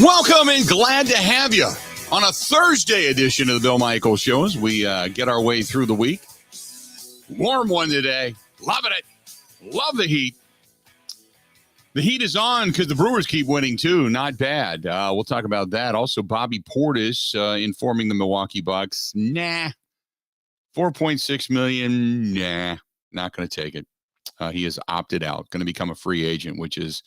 Welcome and glad to have you on a Thursday edition of the Bill Michaels Show as we get our way through the week. Warm one today. Loving it. Love the heat. The heat is on because the Brewers keep winning, too. Not bad. We'll talk about that. Also, Bobby Portis informing the Milwaukee Bucks, nah, $4.6 million, nah, not going to take it. He has opted out, going to become a free agent, which is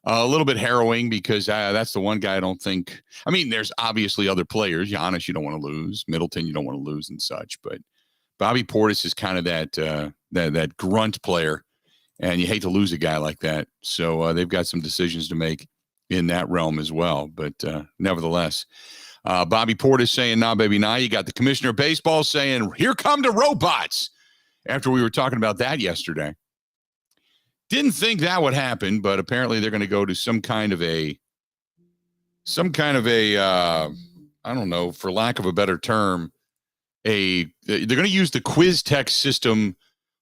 a little bit harrowing because that's the one guy I don't think. I mean, there's obviously other players. Giannis, you don't want to lose. Middleton, you don't want to lose and such. But Bobby Portis is kind of that grunt player, and you hate to lose a guy like that. So they've got some decisions to make in that realm as well. But nevertheless, Bobby Portis saying, nah, baby, nah. You got the commissioner of baseball saying, here come the robots, after we were talking about that yesterday. Didn't think that would happen, but apparently they're going to go to some kind of a, I don't know, for lack of a better term, they're going to use the quiz tech system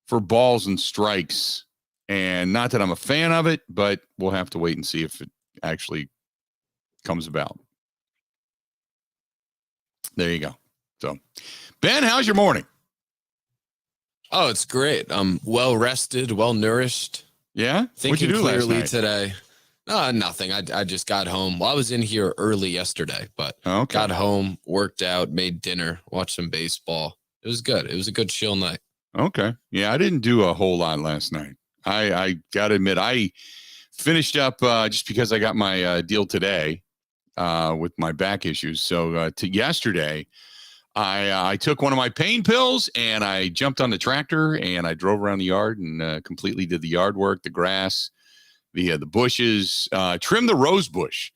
for balls and strikes. And not that I'm a fan of it, but we'll have to wait and see if it actually comes about. There you go. So, Ben, how's your morning? Oh, it's great. I'm well rested, well nourished. Yeah? Thinking What'd you do clearly last night? today. Nothing. I just got home. Well, I was in here early yesterday, but Okay. got home, worked out, made dinner, watched some baseball. It was good. It was a good chill night. Okay. Yeah, I didn't do a whole lot last night. I got to admit, I finished up just because I got my deal today with my back issues. So to yesterday, I took one of my pain pills and I jumped on the tractor and I drove around the yard and completely did the yard work, the grass, the bushes, trimmed the rose bush.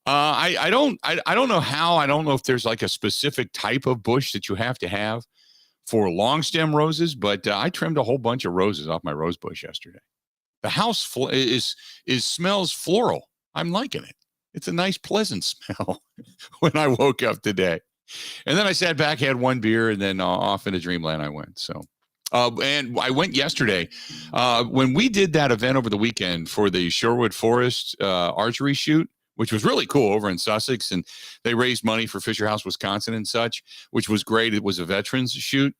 I don't know how. I don't know if there's like a specific type of bush that you have to have for long stem roses, but I trimmed a whole bunch of roses off my rose bush yesterday. The house smells floral. I'm liking it. It's a nice, pleasant smell when I woke up today. And then I sat back, had one beer, and then off into dreamland I went. So, and I went yesterday when we did that event over the weekend for the Sherwood Forest archery shoot, which was really cool over in Sussex. And they raised money for Fisher House, Wisconsin and such, which was great. It was a veterans shoot.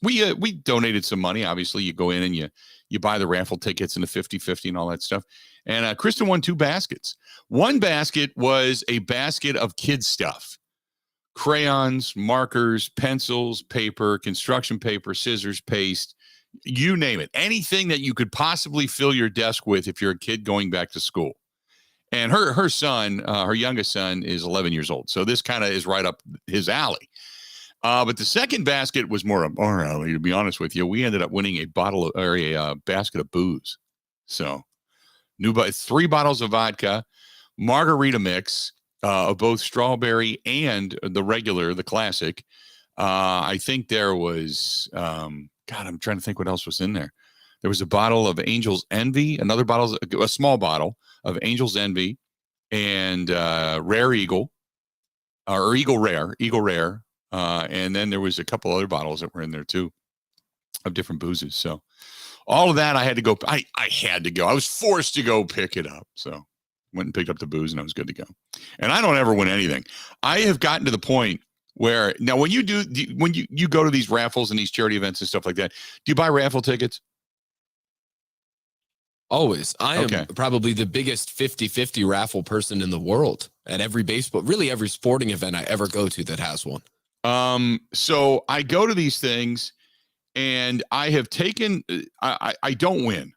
We donated some money. Obviously, you go in and you buy the raffle tickets and the 50-50 and all that stuff. And Kristen won 2 baskets. One basket was a basket of kids' stuff. Crayons, markers, pencils, paper, construction paper, scissors, paste, you name it. Anything that you could possibly fill your desk with if you're a kid going back to school. And her son, her youngest son, is 11 years old. So this kind of is right up his alley. But the second basket was more up our alley, to be honest with you. We ended up winning a basket of booze. So 3 bottles of vodka, margarita mix, of both strawberry and the classic. I think there was, I'm trying to think what else was in there. There was a bottle of Angel's Envy, a small bottle of Angel's Envy, and Rare Eagle, or Eagle Rare. And then there was a couple other bottles that were in there too of different boozes. So all of that I had to go. I had to go. I was forced to go pick it up. So went and picked up the booze and I was good to go. And I don't ever win anything. I have gotten to the point where now when you go to these raffles and these charity events and stuff like that, do you buy raffle tickets? Always. I am probably the biggest 50-50 raffle person in the world at every every sporting event I ever go to that has one. So I go to these things and I have taken, I don't win.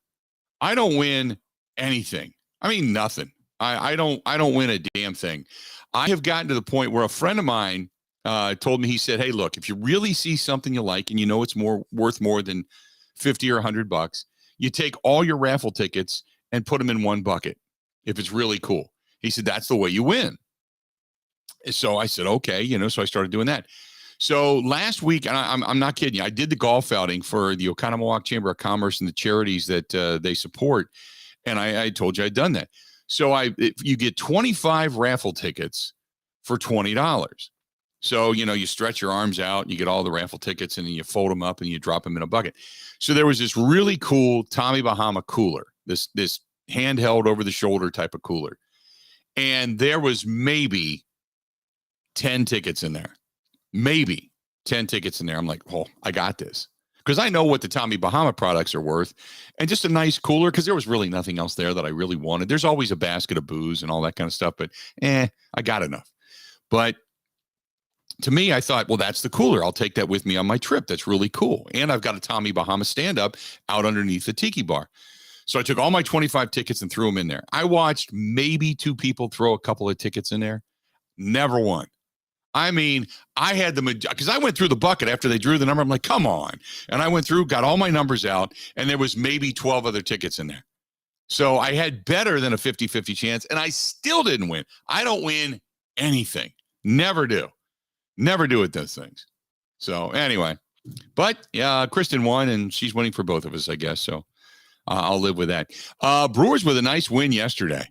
I don't win anything. I mean, nothing. I don't win a damn thing. I have gotten to the point where a friend of mine told me, he said, hey, look, if you really see something you like and you know it's worth more than 50 or $100, you take all your raffle tickets and put them in one bucket. If it's really cool. He said, that's the way you win. So I said, okay, so I started doing that. So last week, and I'm not kidding you, I did the golf outing for the Oconomowoc Chamber of Commerce and the charities that they support. And I told you I'd done that. So you get 25 raffle tickets for $20. So, you stretch your arms out, you get all the raffle tickets, and then you fold them up and you drop them in a bucket. So there was this really cool Tommy Bahama cooler, this handheld over the shoulder type of cooler. And there was maybe 10 tickets in there. Maybe 10 tickets in there. I'm like, oh, I got this. Because I know what the Tommy Bahama products are worth. And just a nice cooler, because there was really nothing else there that I really wanted. There's always a basket of booze and all that kind of stuff, but I got enough. But to me, I thought, well, that's the cooler. I'll take that with me on my trip. That's really cool. And I've got a Tommy Bahama stand-up out underneath the tiki bar. So I took all my 25 tickets and threw them in there. I watched maybe 2 people throw a couple of tickets in there. Never one. I mean, I had because I went through the bucket after they drew the number. I'm like, come on. And I went through, got all my numbers out, and there was maybe 12 other tickets in there. So I had better than a 50-50 chance, and I still didn't win. I don't win anything. Never do. Never do with those things. So anyway, but yeah, Kristen won, and she's winning for both of us, I guess. So I'll live with that. Brewers with a nice win yesterday.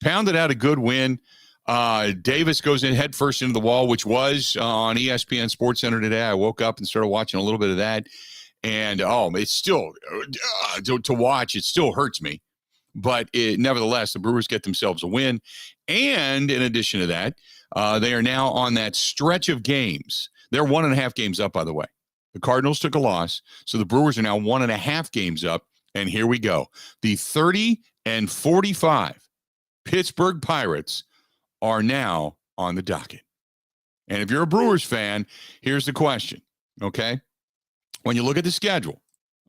Pounded out a good win. Davis goes in head first into the wall, which was on ESPN Sports Center today. I woke up and started watching a little bit of that. And, it's still, to watch, it still hurts me. But nevertheless, the Brewers get themselves a win. And in addition to that, they are now on that stretch of games. They're 1.5 games up, by the way. The Cardinals took a loss, so the Brewers are now 1.5 games up. And here we go. The 30-45 Pittsburgh Pirates are now on the docket. And if you're a Brewers fan, here's the question, okay? When you look at the schedule,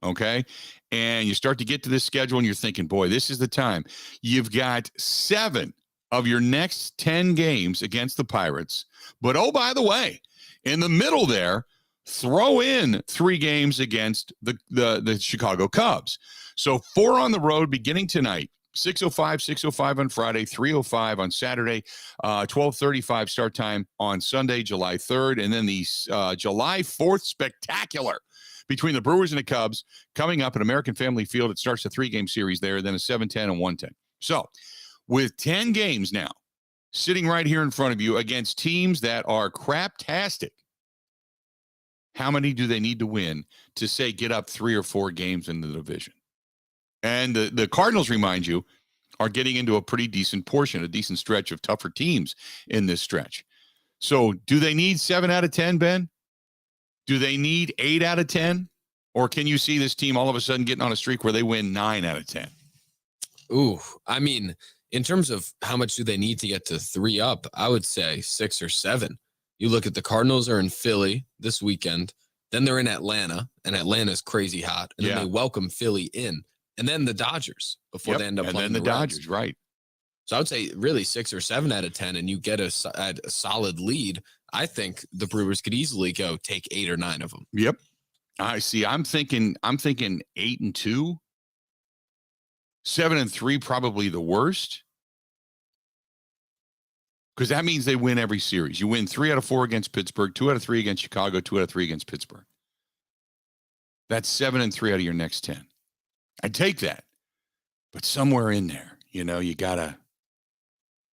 okay, and you start to get to this schedule and you're thinking, boy, this is the time. You've got 7 of your next 10 games against the Pirates. But, oh, by the way, in the middle there, throw in 3 games against the Chicago Cubs. So 4 on the road beginning tonight. 6:05 on Friday, 3:05 on Saturday, 12:35 start time on Sunday, July 3rd, and then the July 4th spectacular between the Brewers and the Cubs coming up at American Family Field. It starts a 3-game series there, then a 7-10 and 1-10. So with 10 games now sitting right here in front of you against teams that are craptastic, how many do they need to win to say get up 3 or 4 games in the division? And the Cardinals, remind you, are getting into a pretty decent portion, a decent stretch of tougher teams in this stretch. So do they need 7 out of 10, Ben? Do they need 8 out of 10? Or can you see this team all of a sudden getting on a streak where they win 9 out of 10? Ooh, I mean, in terms of how much do they need to get to 3 up, I would say 6 or 7. You look at the Cardinals are in Philly this weekend. Then they're in Atlanta, and Atlanta's crazy hot. And then they welcome Philly in. And then the Dodgers before they end up playing the Dodgers, Reds. right? So I would say really 6 or 7 out of 10, and you get a solid lead. I think the Brewers could easily go take 8 or 9 of them. Yep, I see. I'm thinking 8-2, 7-3, probably the worst, because that means they win every series. You win 3 out of 4 against Pittsburgh, 2 out of 3 against Chicago, 2 out of 3 against Pittsburgh. That's 7-3 out of your next 10. I'd take that, but somewhere in there, you gotta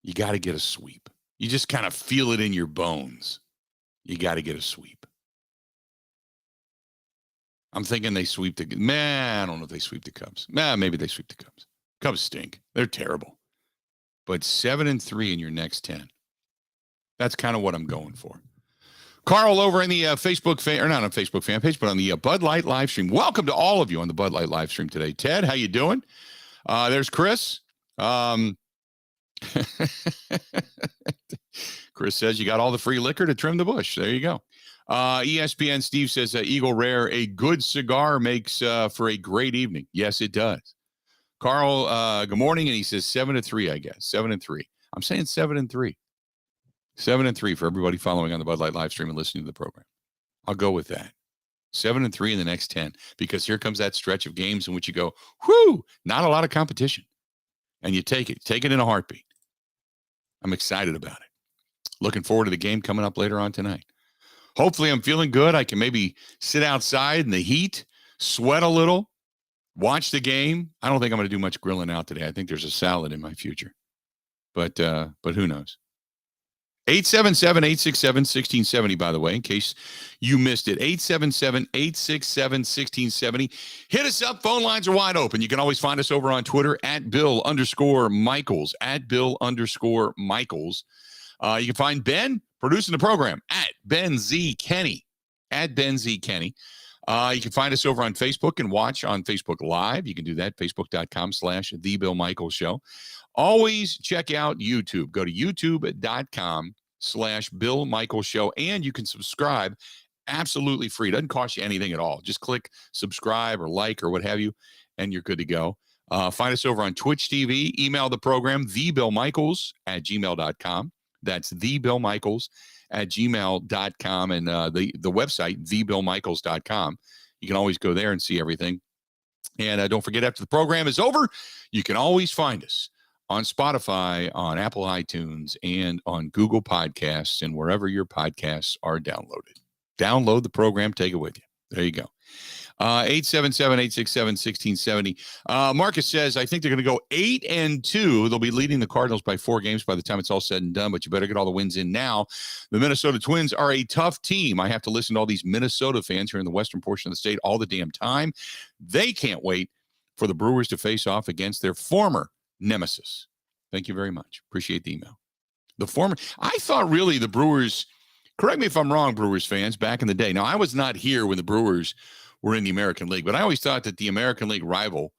get a sweep. You just kind of feel it in your bones. You got to get a sweep. I'm thinking they sweep the. I don't know if they sweep the Cubs. Maybe they sweep the Cubs. Cubs stink. They're terrible. But 7-3 in your next 10. That's kind of what I'm going for. Carl over in the Facebook fan, or not on Facebook fan page, but on the Bud Light live stream. Welcome to all of you on the Bud Light live stream today. Ted, how you doing? There's Chris. Chris says you got all the free liquor to trim the bush. There you go. ESPN Steve says Eagle Rare, a good cigar makes for a great evening. Yes, it does. Carl, good morning. And he says 7-3, I guess. 7-3. I'm saying 7-3. 7-3 for everybody following on the Bud Light live stream and listening to the program. I'll go with that. 7-3 in the next 10, because here comes that stretch of games in which you go, whoo, not a lot of competition. And you take it in a heartbeat. I'm excited about it. Looking forward to the game coming up later on tonight. Hopefully I'm feeling good. I can maybe sit outside in the heat, sweat a little, watch the game. I don't think I'm going to do much grilling out today. I think there's a salad in my future. But who knows? 877-867-1670, by the way, in case you missed it. 877-867-1670. Hit us up. Phone lines are wide open. You can always find us over on Twitter at Bill_Michaels, at Bill_Michaels. You can find Ben producing the program at Ben Z. Kenny, at Ben Z. Kenny. You can find us over on Facebook and watch on Facebook Live. You can do that, facebook.com/The Bill Michaels Show. Always check out YouTube. Go to youtube.com/Bill Michaels Show, and you can subscribe absolutely free. It doesn't cost you anything at all. Just click subscribe or like or what have you, and you're good to go. Find us over on Twitch TV. Email the program, thebillmichaels@gmail.com. That's thebillmichaels@gmail.com, and the website, thebillmichaels.com. You can always go there and see everything. And don't forget, after the program is over, you can always find us on Spotify, on Apple iTunes, and on Google Podcasts, and wherever your podcasts are downloaded. Download the program, take it with you. There you go. 877-867-1670. Marcus says, I think they're going to go 8-2. They'll be leading the Cardinals by 4 games by the time it's all said and done, but you better get all the wins in now. The Minnesota Twins are a tough team. I have to listen to all these Minnesota fans here in the western portion of the state all the damn time. They can't wait for the Brewers to face off against their former nemesis. Thank you very much. Appreciate the email. I thought really the Brewers, correct me if I'm wrong, Brewers fans, back in the day. Now, I was not here when the Brewers were in the American League, but I always thought that the American League rival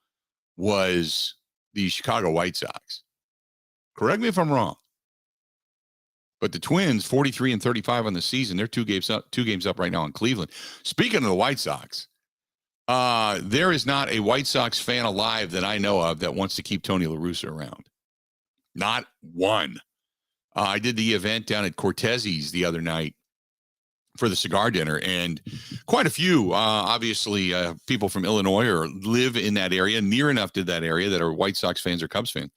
was the Chicago White Sox. Correct me if I'm wrong. But the Twins, 43-35 on the season, they're two games up right now in Cleveland. Speaking of the White Sox, there is not a White Sox fan alive that I know of that wants to keep Tony La Russa around. Not one. I did the event down at Cortez's the other night for the cigar dinner, and quite a few, obviously, people from Illinois or live in that area, near enough to that area, that are White Sox fans or Cubs fans.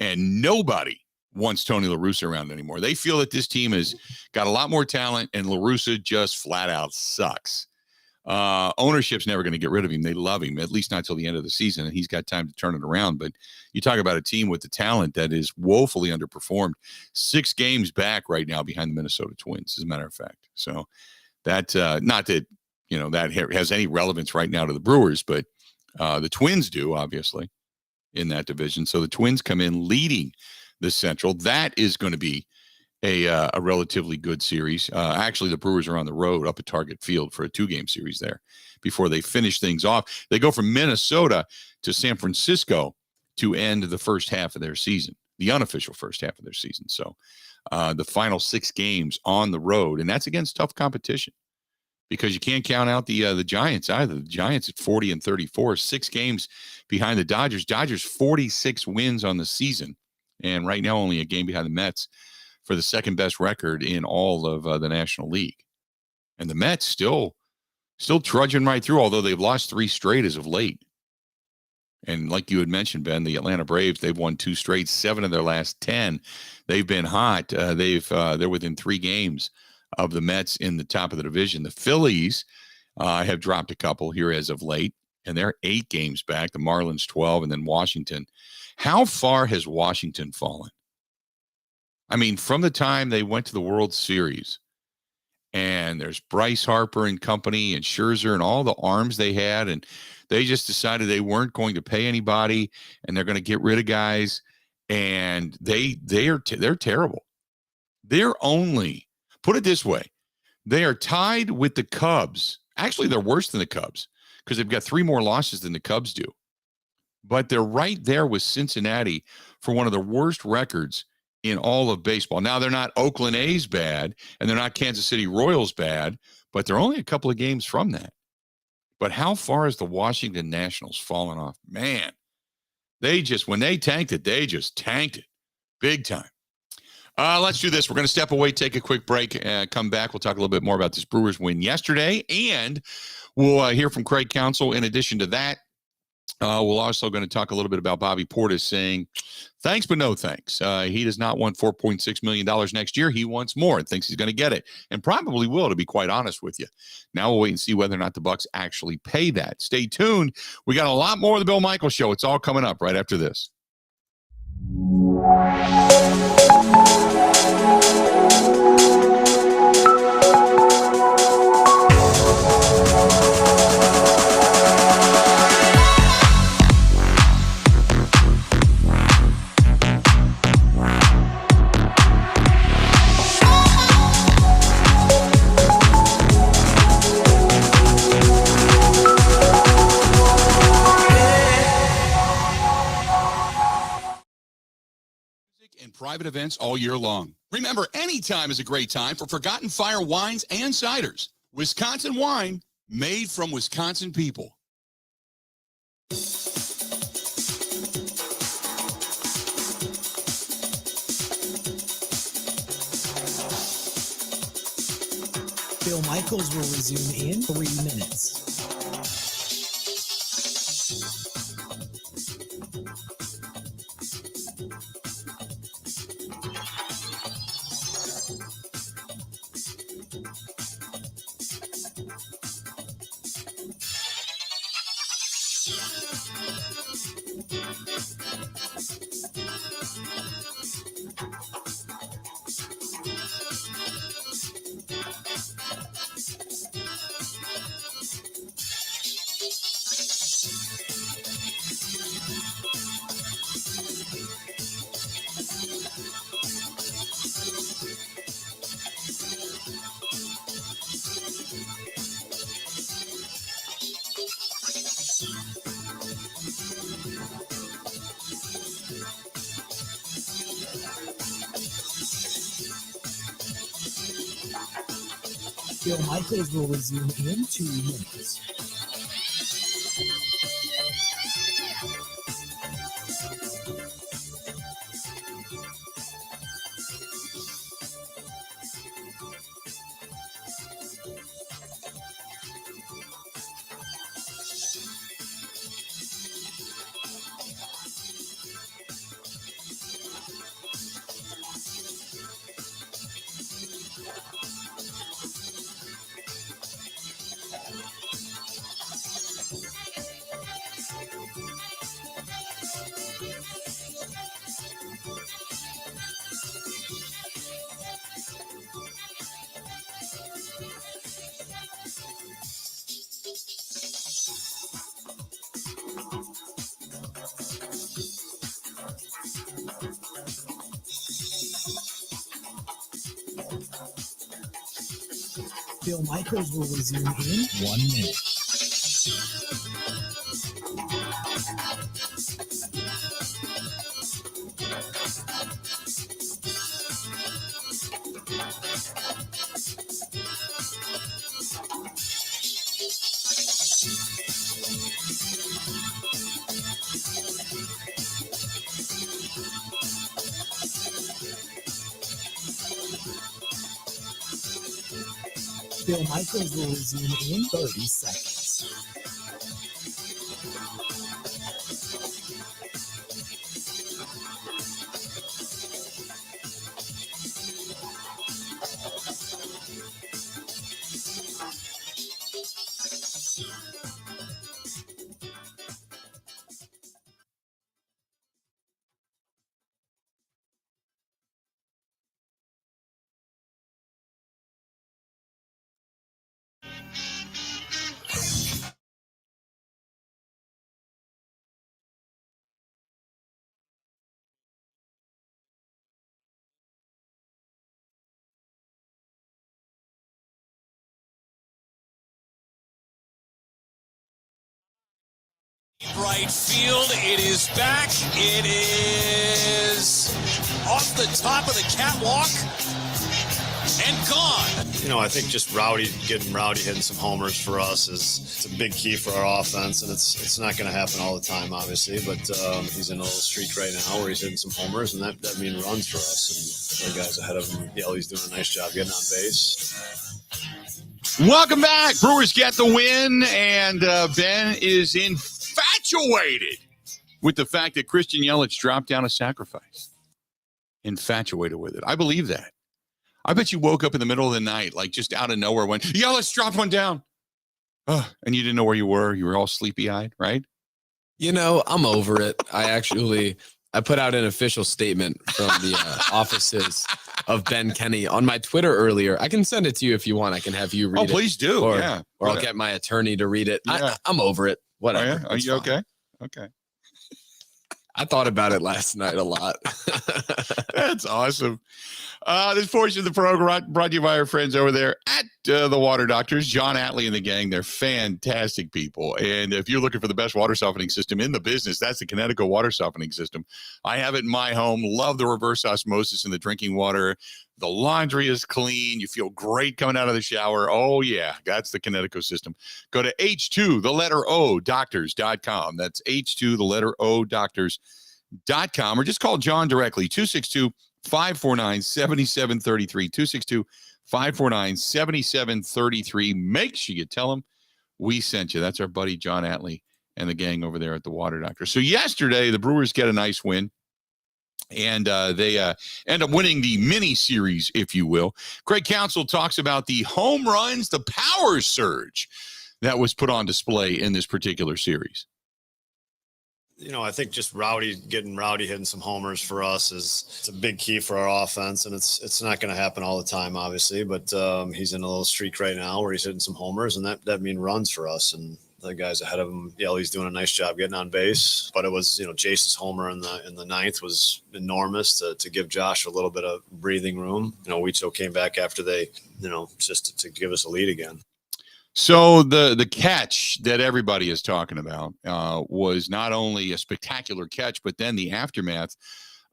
And nobody wants Tony La Russa around anymore. They feel that this team has got a lot more talent, and La Russa just flat out sucks. Ownership's never going to get rid of him. They love him, at least not till the end of the season, and he's got time to turn it around. But you talk about a team with the talent that is woefully underperformed. 6 games back right now behind the Minnesota Twins, as a matter of fact. So that, not that, that has any relevance right now to the Brewers, but the Twins do, obviously, in that division. So the Twins come in leading the Central. That is going to be a relatively good series. Actually, the Brewers are on the road up at Target Field for a 2-game series there before they finish things off. They go from Minnesota to San Francisco to end the first half of their season, the unofficial first half of their season. So the final 6 games on the road, and that's against tough competition because you can't count out the Giants either. The Giants at 40-34, 6 games behind the Dodgers. Dodgers 46 wins on the season, and right now only a game behind the Mets for the second best record in all of the National League. And the Mets still trudging right through, although they've lost 3 straight as of late. And like you had mentioned, Ben, the Atlanta Braves, they've won 2 straight, 7 of their last 10. They've been hot. They're within 3 games of the Mets in the top of the division. The Phillies have dropped a couple here as of late, and they're 8 games back. The Marlins 12, and then Washington. How far has Washington fallen? I mean, from the time they went to the World Series, and there's Bryce Harper and company and Scherzer and all the arms they had, and they just decided they weren't going to pay anybody, and they're going to get rid of guys, and they're terrible. They're only, put it this way, they are tied with the Cubs. Actually, they're worse than the Cubs because they've got 3 more losses than the Cubs do. But they're right there with Cincinnati for one of the worst records in all of baseball. Now, they're not Oakland A's bad, and they're not Kansas City Royals bad, but they're only a couple of games from that. But how far has the Washington Nationals fallen off? Man, when they tanked it, they just tanked it big time. Let's do this. We're going to step away, take a quick break, come back. We'll talk a little bit more about this Brewers win yesterday, and we'll hear from Craig Counsell. In addition to that, we're also going to talk a little bit about Bobby Portis saying, thanks, but no thanks. He does not want $4.6 million next year. He wants more and thinks he's going to get it, and probably will, to be quite honest with you. Now we'll wait and see whether or not the Bucs actually pay that. Stay tuned. We got a lot more of the Bill Michaels Show. It's all coming up right after this. and private events all year long. Remember, any time is a great time for Forgotten Fire wines and ciders. Wisconsin wine made from Wisconsin people. Bill Michaels will resume in 3 minutes. Bill Michaels will resume in 2 minutes. Bill Michaels will resume in 1 minute. Bill Michaels will resume in 30 seconds. Right field, it is back. It is off the top of the catwalk and gone. You know, I think just getting Rowdy hitting some homers for us it's a big key for our offense, and it's not going to happen all the time, obviously, but he's in a little streak right now where he's hitting some homers, and that means runs for us, and the guys ahead of him, he's doing a nice job getting on base. Welcome back. Brewers get the win, and Ben is infatuated with the fact that Christian Yelich dropped down a sacrifice. Infatuated with it. I believe that. I bet you woke up in the middle of the night, like just out of nowhere, went, Yelich dropped one down. Oh, and you didn't know where you were. You were all sleepy-eyed, right? You know, I'm over it. I put out an official statement from the offices of Ben Kenny on my Twitter earlier. I can send it to you if you want. I can have you read it. Oh, please do. Or yeah. I'll get my attorney to read it. Yeah. I'm over it. Whatever. Oh, yeah? Are you okay? Okay. I thought about it last night a lot. That's awesome. This portion of the program brought to you by our friends over there at the Water Doctors, John Atlee and the gang. They're fantastic people. And if you're looking for the best water softening system in the business, that's the Connecticut water softening system. I have it in my home. Love the reverse osmosis in the drinking water. The laundry is clean. You feel great coming out of the shower. Oh, yeah, that's the Connecticut system. Go to H2, the letter O, doctors.com. That's H2, the letter O, doctors.com. Or just call John directly, 262-549-7733, 262-549-7733. Make sure you tell them we sent you. That's our buddy John Atlee and the gang over there at the Water Doctor. So yesterday, the Brewers get a nice win. And they end up winning the mini series, if you will. Craig Counsell talks about the home runs, the power surge that was put on display in this particular series. You know, I think just getting rowdy, hitting some homers for us it's a big key for our offense, and it's not going to happen all the time, obviously. But he's in a little streak right now where he's hitting some homers, and that means runs for us. And the guys ahead of him, he's doing a nice job getting on base. But it was, Jace's homer in the ninth was enormous to give Josh a little bit of breathing room. Wicho came back after they, just to give us a lead again. So the catch that everybody is talking about was not only a spectacular catch, but then the aftermath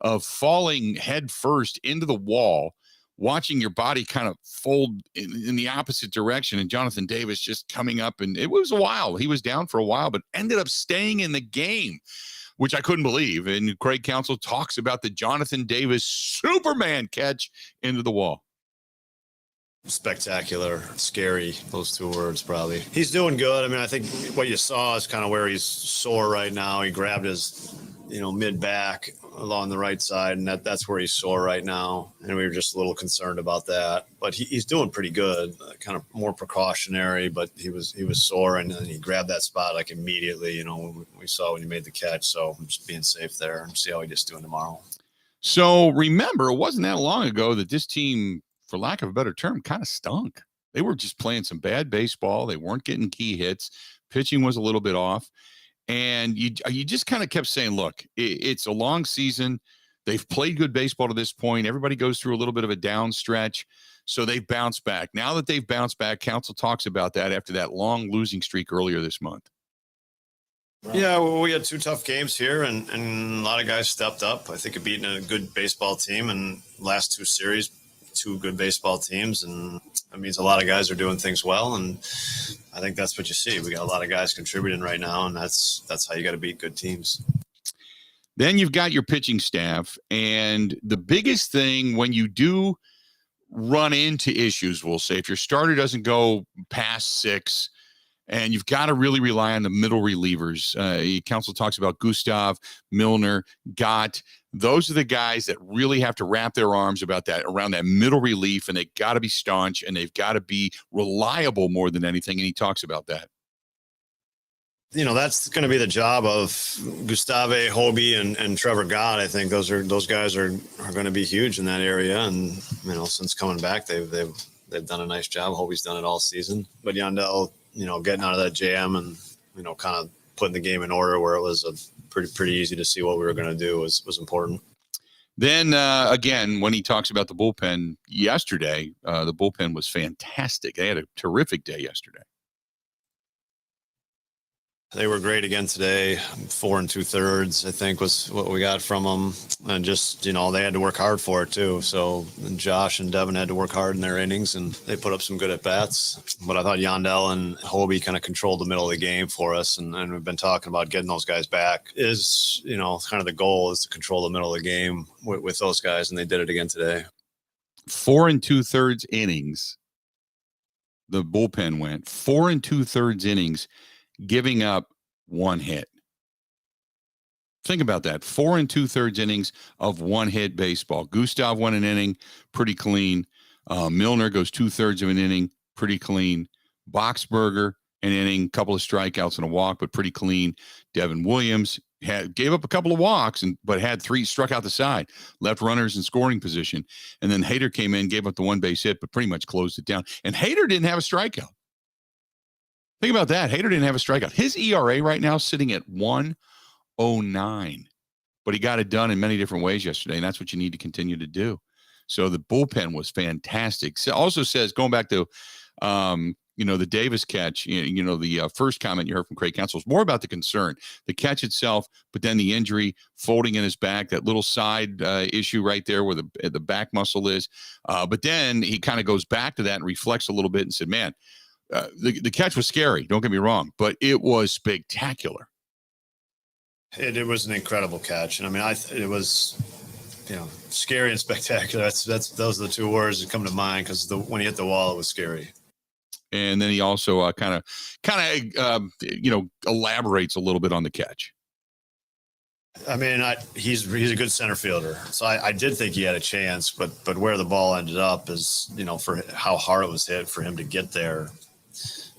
of falling head first into the wall, watching your body kind of fold in the opposite direction, and Jonathan Davis just coming up, and it was a while. He was down for a while, but ended up staying in the game, which I couldn't believe. And Craig Counsell talks about the Jonathan Davis Superman catch into the wall. Spectacular, scary, those two words probably. He's doing good. I mean, I think what you saw is kind of where he's sore right now. He grabbed his, mid-back along the right side, and that's where he's sore right now. And we were just a little concerned about that. But he's doing pretty good, kind of more precautionary, but he was sore, and then he grabbed that spot like immediately, we saw when he made the catch. So I'm just being safe there and see how he gets doing tomorrow. So remember, it wasn't that long ago that this team, for lack of a better term, kind of stunk. They were just playing some bad baseball. They weren't getting key hits. Pitching was a little bit off. And you just kind of kept saying, look, it's a long season. They've played good baseball to this point. Everybody goes through a little bit of a down stretch. So they've bounced back. Now that they've bounced back, Counsell talks about that after that long losing streak earlier this month. Yeah, well, we had two tough games here, and a lot of guys stepped up. I think beating a good baseball team and last two series, two good baseball teams, and that means a lot of guys are doing things well, and I think that's what you see. We got a lot of guys contributing right now, and that's how you got to beat good teams. Then you've got your pitching staff, and the biggest thing when you do run into issues, we'll say, if your starter doesn't go past 6, and you've got to really rely on the middle relievers. Counsell talks about Gustav, Milner, Gott. Those are the guys that really have to wrap their arms around that middle relief, and they got to be staunch, and they've got to be reliable more than anything. And he talks about that. That's going to be the job of Gustave, Hobie, and Trevor Gott. I think those guys are going to be huge in that area. And since coming back, they've done a nice job. Hobie's done it all season, but Yandel, getting out of that jam and kind of putting the game in order where it was a pretty easy to see what we were going to do was important. Then again, when he talks about the bullpen yesterday, the bullpen was fantastic. They had a terrific day yesterday. They were great again today. 4 2/3, I think, was what we got from them. And just, they had to work hard for it too. So Josh and Devin had to work hard in their innings, and they put up some good at-bats. But I thought Yandel and Hobie kind of controlled the middle of the game for us. And we've been talking about getting those guys back is, kind of the goal is to control the middle of the game with those guys. And they did it again today. 4 2/3 innings. The bullpen went 4 2/3 innings, giving up 1 hit. Think about that. 4 2/3 innings of 1 hit baseball. Gustav won an inning, pretty clean. Milner goes 2/3 of an inning, pretty clean. Boxberger, an inning, couple of strikeouts and a walk, but pretty clean. Devin Williams gave up a couple of walks, but had 3, struck out the side, left runners in scoring position. And then Hader came in, gave up the 1 base hit, but pretty much closed it down. And Hader didn't have a strikeout. Think about that. Hader didn't have a strikeout. His ERA right now sitting at 1.09. but he got it done in many different ways yesterday, and that's what you need to continue to do. So the bullpen was fantastic. So also says, going back to, the Davis catch, the first comment you heard from Craig Counsell was more about the concern, the catch itself, but then the injury, folding in his back, that little side issue right there where the back muscle is. But then he kind of goes back to that and reflects a little bit and said, man, the catch was scary. Don't get me wrong, but it was spectacular. It was an incredible catch. And I mean, it was, scary and spectacular. Those are the two words that come to mind, because when he hit the wall, it was scary. And then he also kind of elaborates a little bit on the catch. I mean, he's a good center fielder, so I did think he had a chance, but where the ball ended up is, for how hard it was hit for him to get there,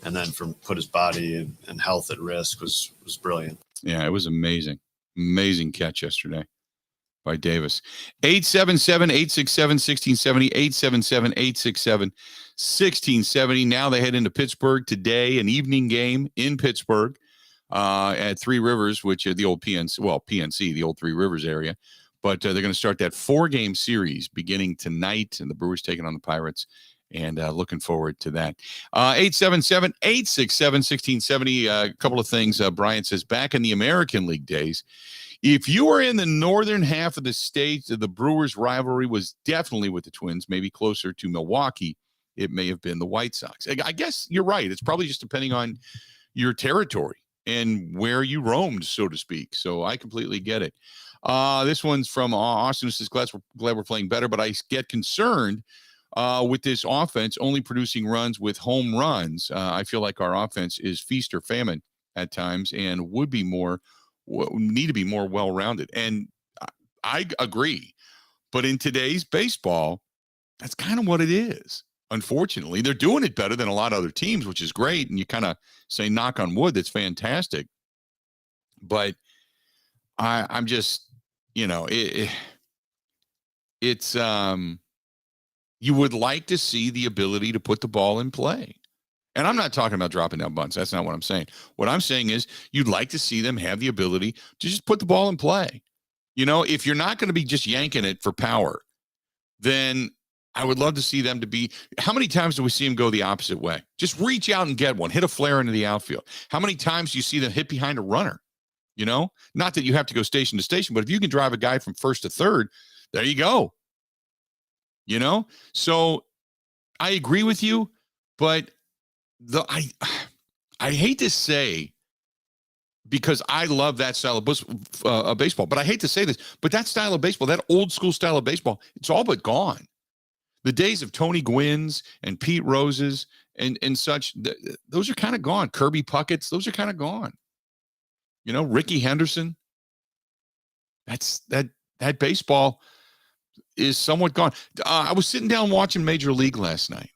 and then put his body and health at risk was brilliant. Yeah, it was amazing catch yesterday by Davis. 877-867-1670, 877-867-1670. Now they head into Pittsburgh today, an evening game in Pittsburgh at Three Rivers, which are the old PNC, the old Three Rivers area. But they're going to start that 4-game series beginning tonight, and the Brewers taking on the Pirates, and looking forward to that. 877-867-1670. A couple of things. Brian says, back in the American League days, if you were in the northern half of the state, the Brewers rivalry was definitely with the Twins, maybe closer to Milwaukee. It may have been the White Sox. I guess you're right. It's probably just depending on your territory and where you roamed, so to speak. So I completely get it. This one's from Austin, who says, glad we're playing better, but I get concerned with this offense only producing runs with home runs. I feel like our offense is feast or famine at times and need to be more well-rounded. And I agree. But in today's baseball, that's kind of what it is. Unfortunately, they're doing it better than a lot of other teams, which is great. And you kind of say, knock on wood, that's fantastic. But I'm just, it's you would like to see the ability to put the ball in play. And I'm not talking about dropping down bunts. That's not what I'm saying. What I'm saying is you'd like to see them have the ability to just put the ball in play. If you're not going to be just yanking it for power, then I would love to see them to be. How many times do we see them go the opposite way? Just reach out and get one, hit a flare into the outfield. How many times do you see them hit behind a runner? Not that you have to go station to station, but if you can drive a guy from first to third, there you go. So I agree with you, but I hate to say, because I love that style of baseball, but I hate to say this, but that style of baseball, that old school style of baseball, it's all but gone. The days of Tony Gwynn's and Pete Rose's and such, those are kind of gone. Kirby Puckett's, those are kind of gone. Ricky Henderson, that baseball is somewhat gone. I was sitting down watching Major League last night.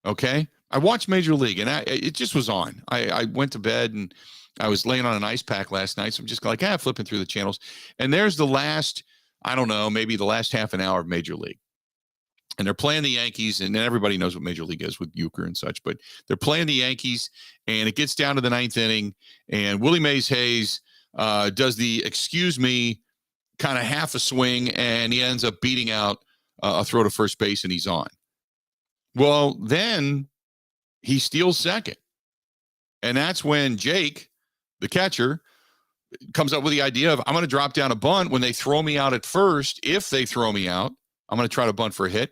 Okay. I watched Major League and it just was on. I went to bed and I was laying on an ice pack last night. So I'm just like, flipping through the channels. And there's the last, I don't know, maybe the last half an hour of Major League. And they're playing the Yankees, and everybody knows what Major League is with Euchre and such, but they're playing the Yankees, and it gets down to the 9th inning, and Willie Mays Hayes does the excuse me kind of half a swing, and he ends up beating out a throw to first base, and he's on. Well, then he steals second, and that's when Jake, the catcher, comes up with the idea of, I'm going to drop down a bunt. When they throw me out at first, if they throw me out, I'm going to try to bunt for a hit.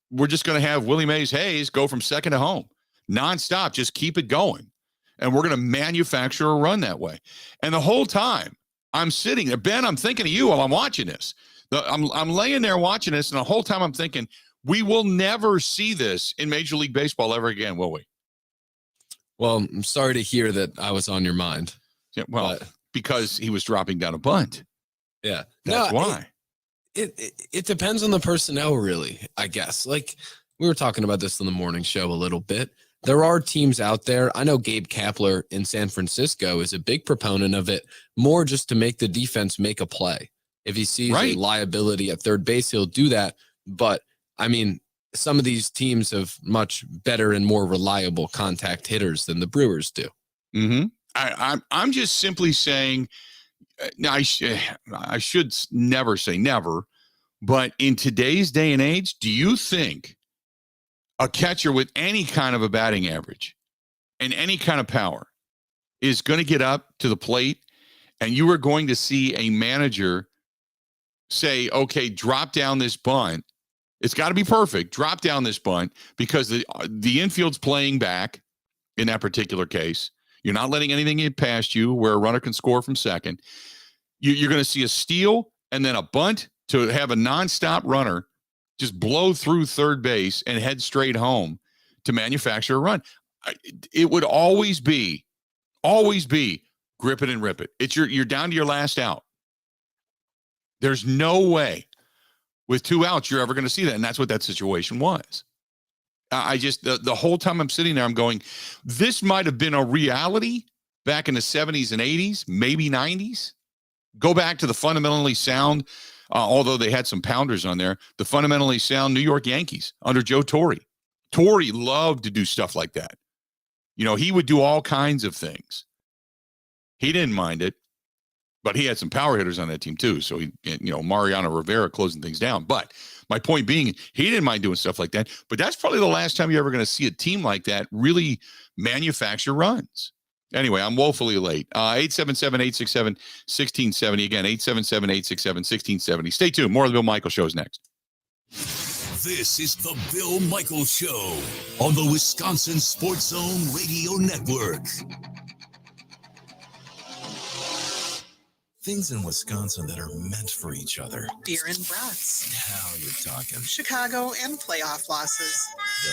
We're just going to have Willie Mays Hayes go from second to home nonstop. Just keep it going. And we're going to manufacture a run that way. And the whole time I'm sitting there, Ben, I'm thinking of you while I'm watching this. I'm laying there watching this. And the whole time I'm thinking, we will never see this in Major League Baseball ever again, will we? Well, I'm sorry to hear that I was on your mind. Yeah, well, because he was dropping down a bunt. Yeah. That's why. It depends on the personnel, really, I guess. Like, we were talking about this on the morning show a little bit. There are teams out there. I know Gabe Kapler in San Francisco is a big proponent of it, more just to make the defense make a play. If he sees a liability at third base, he'll do that. But, I mean, some of these teams have much better and more reliable contact hitters than the Brewers do. Mm-hmm. I'm just simply saying, now I should never say never, but in today's day and age, do you think a catcher with any kind of a batting average and any kind of power is going to get up to the plate and you are going to see a manager say, okay, drop down this bunt? It's got to be perfect. Drop down this bunt because the infield's playing back in that particular case. You're not letting anything get past you where a runner can score from second. You're going to see a steal and then a bunt to have a nonstop runner just blow through third base and head straight home to manufacture a run. It would always be grip it and rip it. You're down to your last out. There's no way with 2 outs you're ever going to see that, and that's what that situation was. I just the whole time I'm sitting there, I'm going, this might have been a reality back in the 70s and 80s, maybe 90s. Go back to the fundamentally sound, although they had some pounders on there, the fundamentally sound New York Yankees under Joe Torre. Torre loved to do stuff like that. You know, he would do all kinds of things. He didn't mind it, but he had some power hitters on that team too. So, Mariano Rivera closing things down. But my point being, he didn't mind doing stuff like that. But that's probably the last time you're ever going to see a team like that really manufacture runs. Anyway, I'm woefully late. 877-867-1670. Again, 877-867-1670. Stay tuned. More of the Bill Michaels Show is next. This is the Bill Michaels Show on the Wisconsin Sports Zone Radio Network. Things in Wisconsin that are meant for each other. Beer and brats. Now you're talking. Chicago and playoff losses.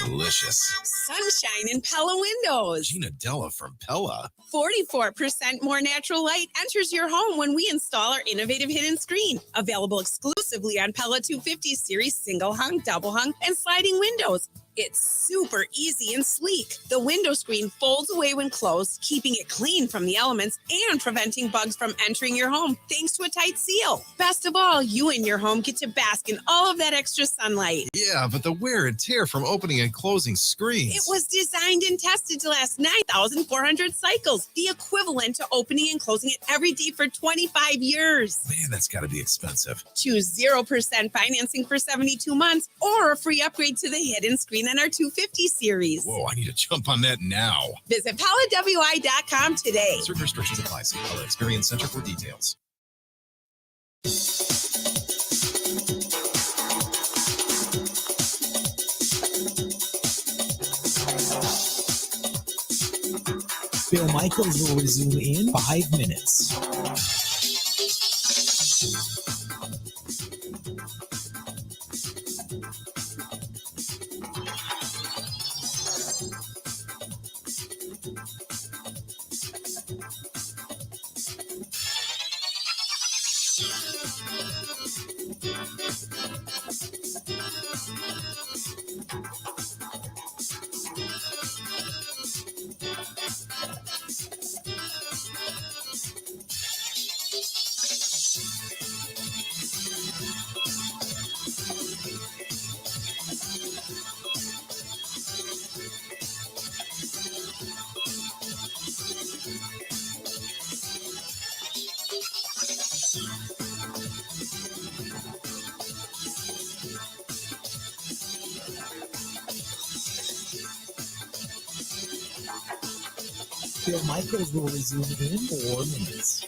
Delicious. Sunshine in Pella windows. Gina Della from Pella. 44% more natural light enters your home when we install our innovative hidden screen. Available exclusively on Pella 250 series single hung, double hung, and sliding windows. It's super easy and sleek. The window screen folds away when closed, keeping it clean from the elements and preventing bugs from entering your home thanks to a tight seal. Best of all, you and your home get to bask in all of that extra sunlight. Yeah, but the wear and tear from opening and closing screens. It was designed and tested to last 9,400 cycles, the equivalent to opening and closing it every day for 25 years. Man, that's got to be expensive. Choose 0% financing for 72 months or a free upgrade to the hidden screen on our 250 series. Whoa, I need to jump on that now. Visit PellaWI.com today. Certain restrictions apply. See Pella Experience Center for details. Bill Michaels will resume in 5 minutes. Bill Michaels will resume in 4 minutes.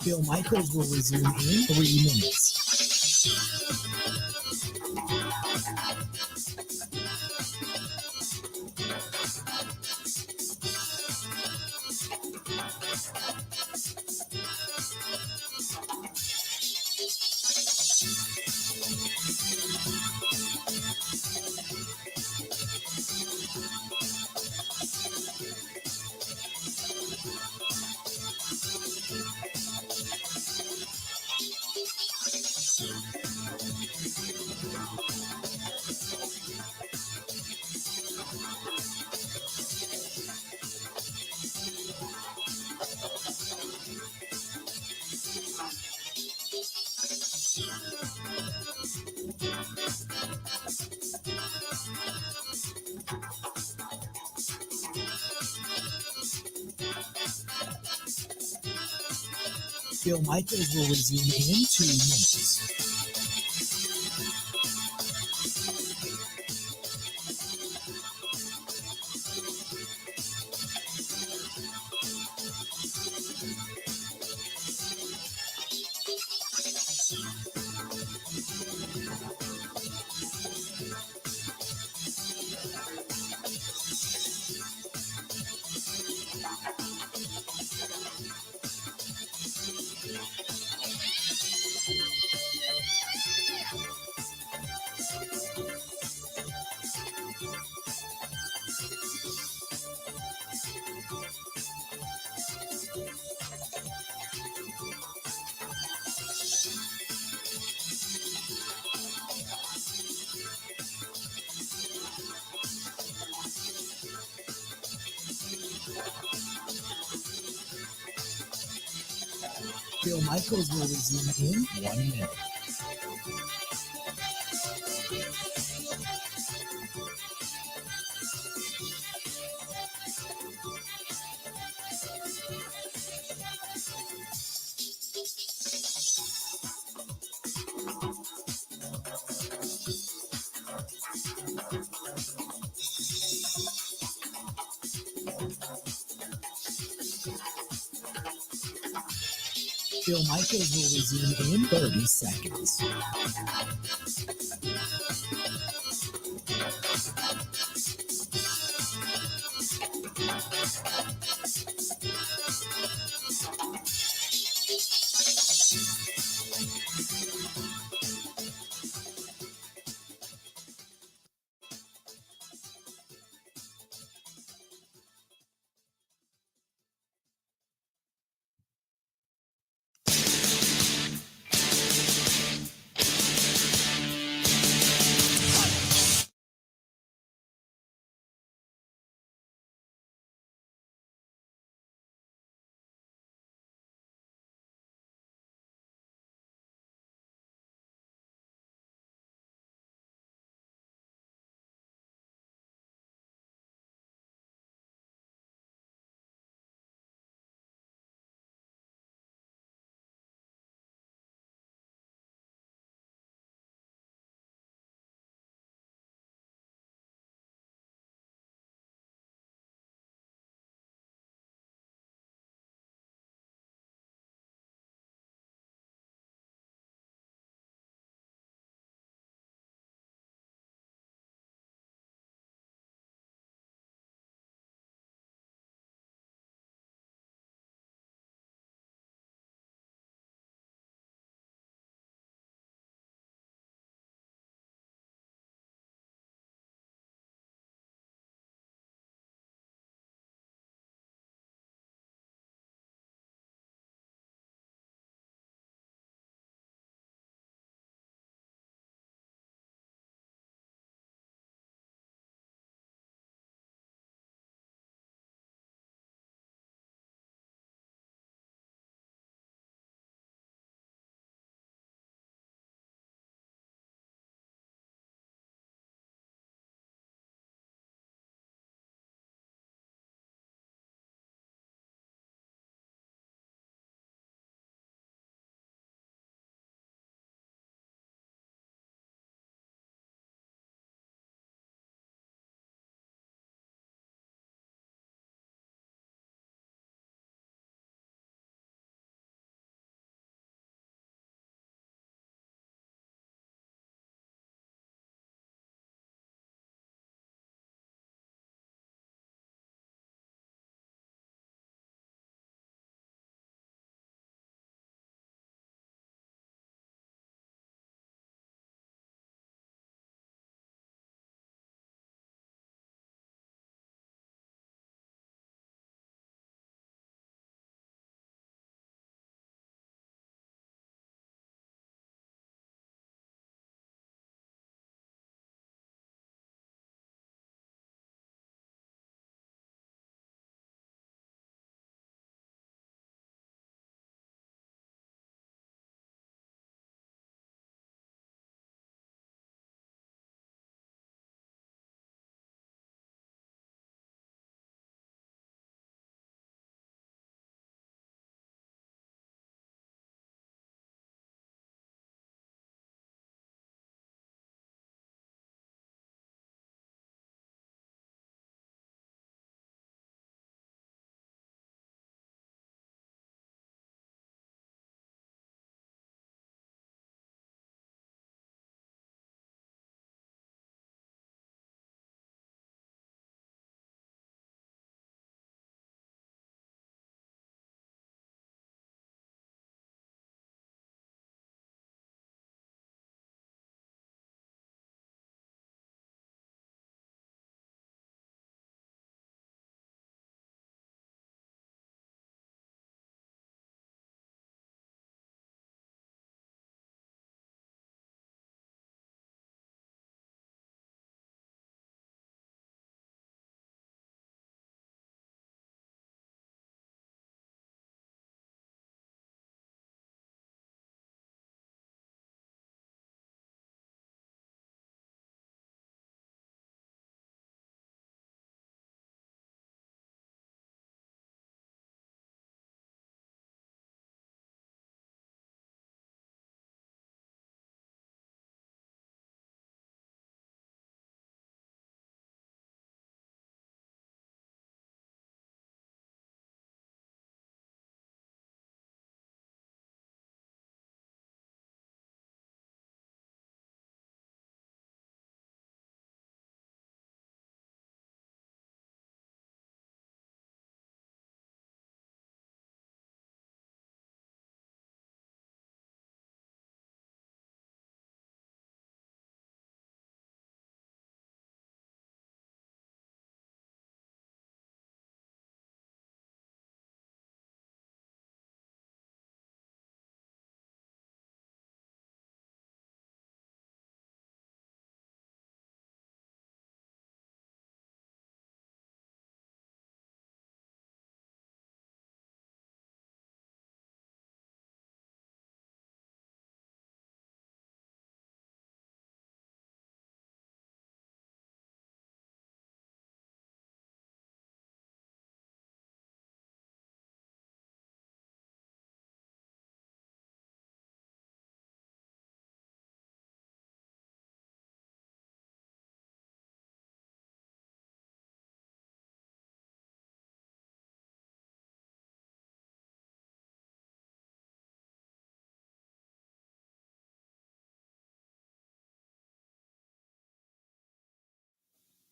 Bill Michaels will resume in 3 minutes. Bill Michaels will resume in 2 minutes. Bill Michaels will resume in 1 minute. Bill Michaels will resume in 30 seconds.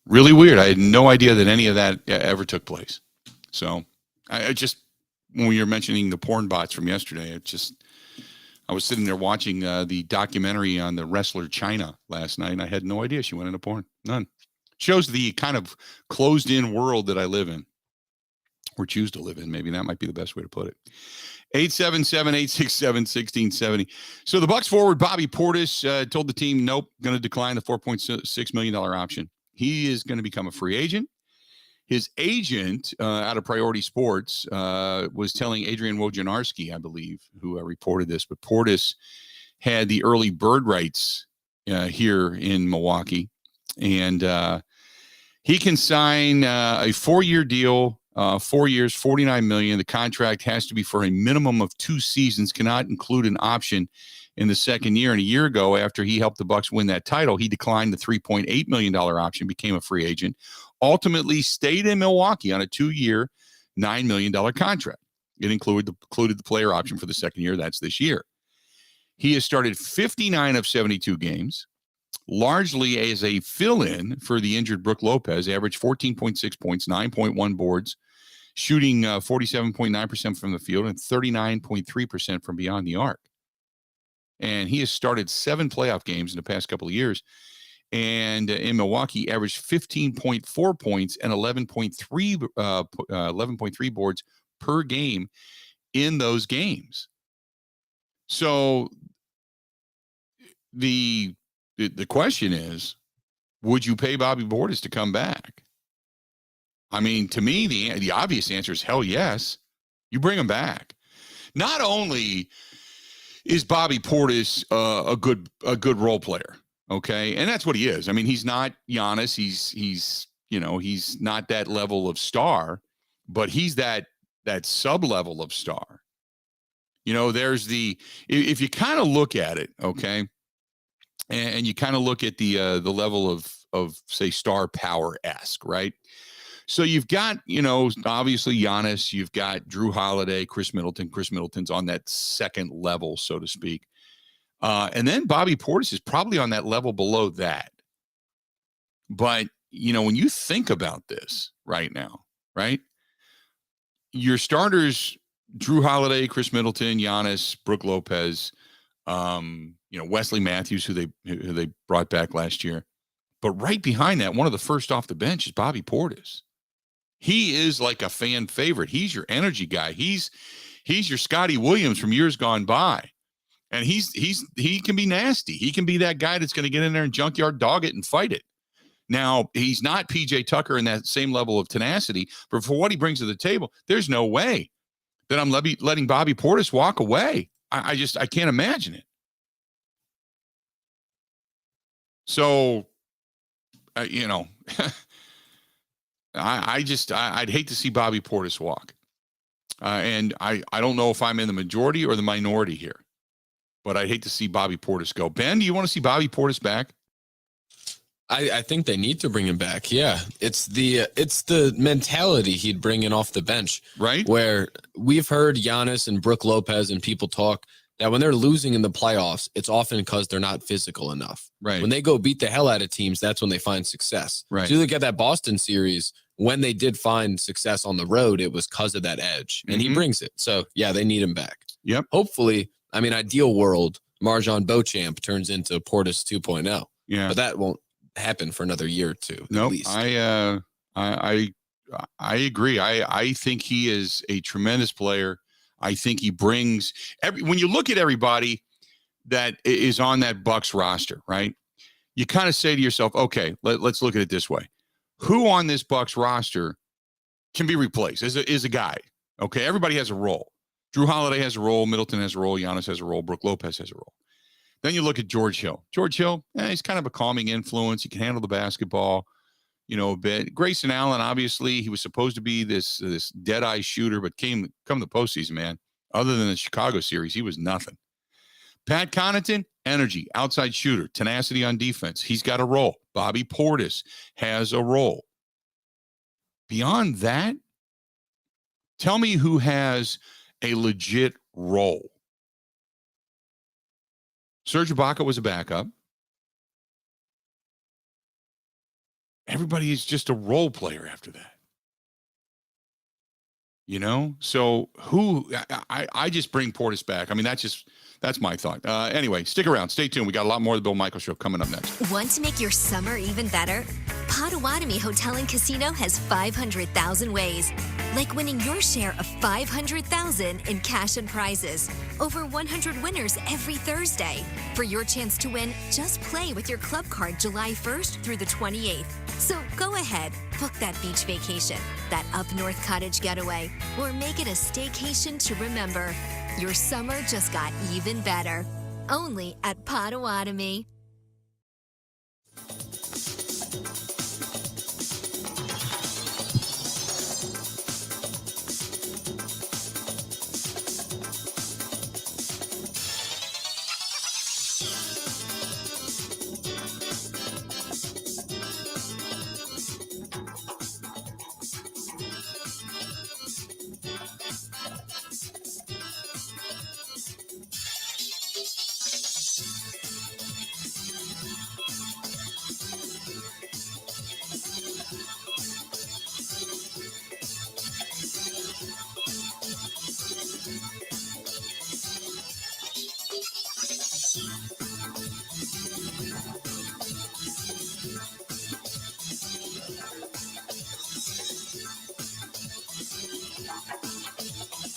Really weird. I had no idea that any of that ever took place. So I just, when we were mentioning the porn bots from yesterday, I was sitting there watching the documentary on the wrestler China last night, and I had no idea she went into porn. None. Shows the kind of closed-in world that I live in, or choose to live in. Maybe that might be the best way to put it. 877-867-1670. So the Bucks forward Bobby Portis told the team, nope, going to decline the $4.6 million option. He is going to become a free agent. His agent out of Priority Sports was telling Adrian Wojnarowski, I believe, who reported this, but Portis had the early bird rights here in Milwaukee, and he can sign a 4-year deal, 4 years, $49 million. The contract has to be for a minimum of 2 seasons, cannot include an option in the second year. And a year ago, after he helped the Bucks win that title, he declined the $3.8 million option, became a free agent, ultimately stayed in Milwaukee on a 2-year, $9 million contract. It included the player option for the second year. That's this year. He has started 59 of 72 games, largely as a fill-in for the injured Brook Lopez, averaged 14.6 points, 9.1 boards, shooting 47.9% from the field and 39.3% from beyond the arc. And he has started 7 playoff games in the past couple of years. And in Milwaukee, averaged 15.4 points and 11.3 boards per game in those games. So the question is, would you pay Bobby Portis to come back? I mean, to me, the obvious answer is hell yes. You bring him back. Not only is Bobby Portis a good role player, okay, and that's what he is. I mean, he's not Giannis. He's not that level of star, but he's that sub level of star. There's if you kind of look at it, okay, and you kind of look at the level of say star power-esque, right? So you've got, obviously Giannis, you've got Drew Holiday, Chris Middleton. Chris Middleton's on that second level, so to speak. And then Bobby Portis is probably on that level below that. But, when you think about this right now, right? Your starters, Drew Holiday, Chris Middleton, Giannis, Brook Lopez, Wesley Matthews, who they brought back last year. But right behind that, one of the first off the bench is Bobby Portis. He is like a fan favorite. He's your energy guy. He's your Scotty Williams from years gone by. And he can be nasty. He can be that guy that's going to get in there and junkyard dog it and fight it. Now, he's not PJ Tucker in that same level of tenacity, but for what he brings to the table, there's no way that I'm letting Bobby Portis walk away. I can't imagine it. So, I'd hate to see Bobby Portis walk. And I don't know if I'm in the majority or the minority here, but I'd hate to see Bobby Portis go. Ben, do you want to see Bobby Portis back? I think they need to bring him back. Yeah. It's the mentality he'd bring in off the bench, right? Where we've heard Giannis and Brook Lopez and people talk that when they're losing in the playoffs, it's often because they're not physical enough. Right. When they go beat the hell out of teams, that's when they find success. Right. So you look at that Boston series, when they did find success on the road, it was because of that edge. And he brings it. So, yeah, they need him back. Yep. Hopefully, ideal world, Marjon Beauchamp turns into Portis 2.0. Yeah. But that won't happen for another year or two. No, at least. I agree. I think he is a tremendous player. I think he brings when you look at everybody that is on that Bucks roster, right? You kind of say to yourself, okay, let's look at it this way. Who on this Bucks roster can be replaced is a guy? Okay. Everybody has a role. Drew Holiday has a role. Middleton has a role. Giannis has a role. Brook Lopez has a role. Then you look at George Hill. George Hill, he's kind of a calming influence. He can handle the basketball, a bit. Grayson Allen, obviously, he was supposed to be this dead-eye shooter, but come the postseason, man. Other than the Chicago series, he was nothing. Pat Connaughton, energy, outside shooter, tenacity on defense. He's got a role. Bobby Portis has a role. Beyond that, tell me who has a legit role. Serge Ibaka was a backup. everybody is just a role player after that. You know, so I just bring Portis back. I mean, that's my thought. Anyway, stick around. Stay tuned. We got a lot more of the Bill Michaels Show coming up next. Want to make your summer even better? Potawatomi Hotel and Casino has 500,000 ways, like winning your share of $500,000 in cash and prizes. Over 100 winners every Thursday. For your chance to win, just play with your club card July 1st through the 28th. So go ahead, book that beach vacation, that up north cottage getaway, or make it a staycation to remember. Your summer just got even better. Only at Potawatomi.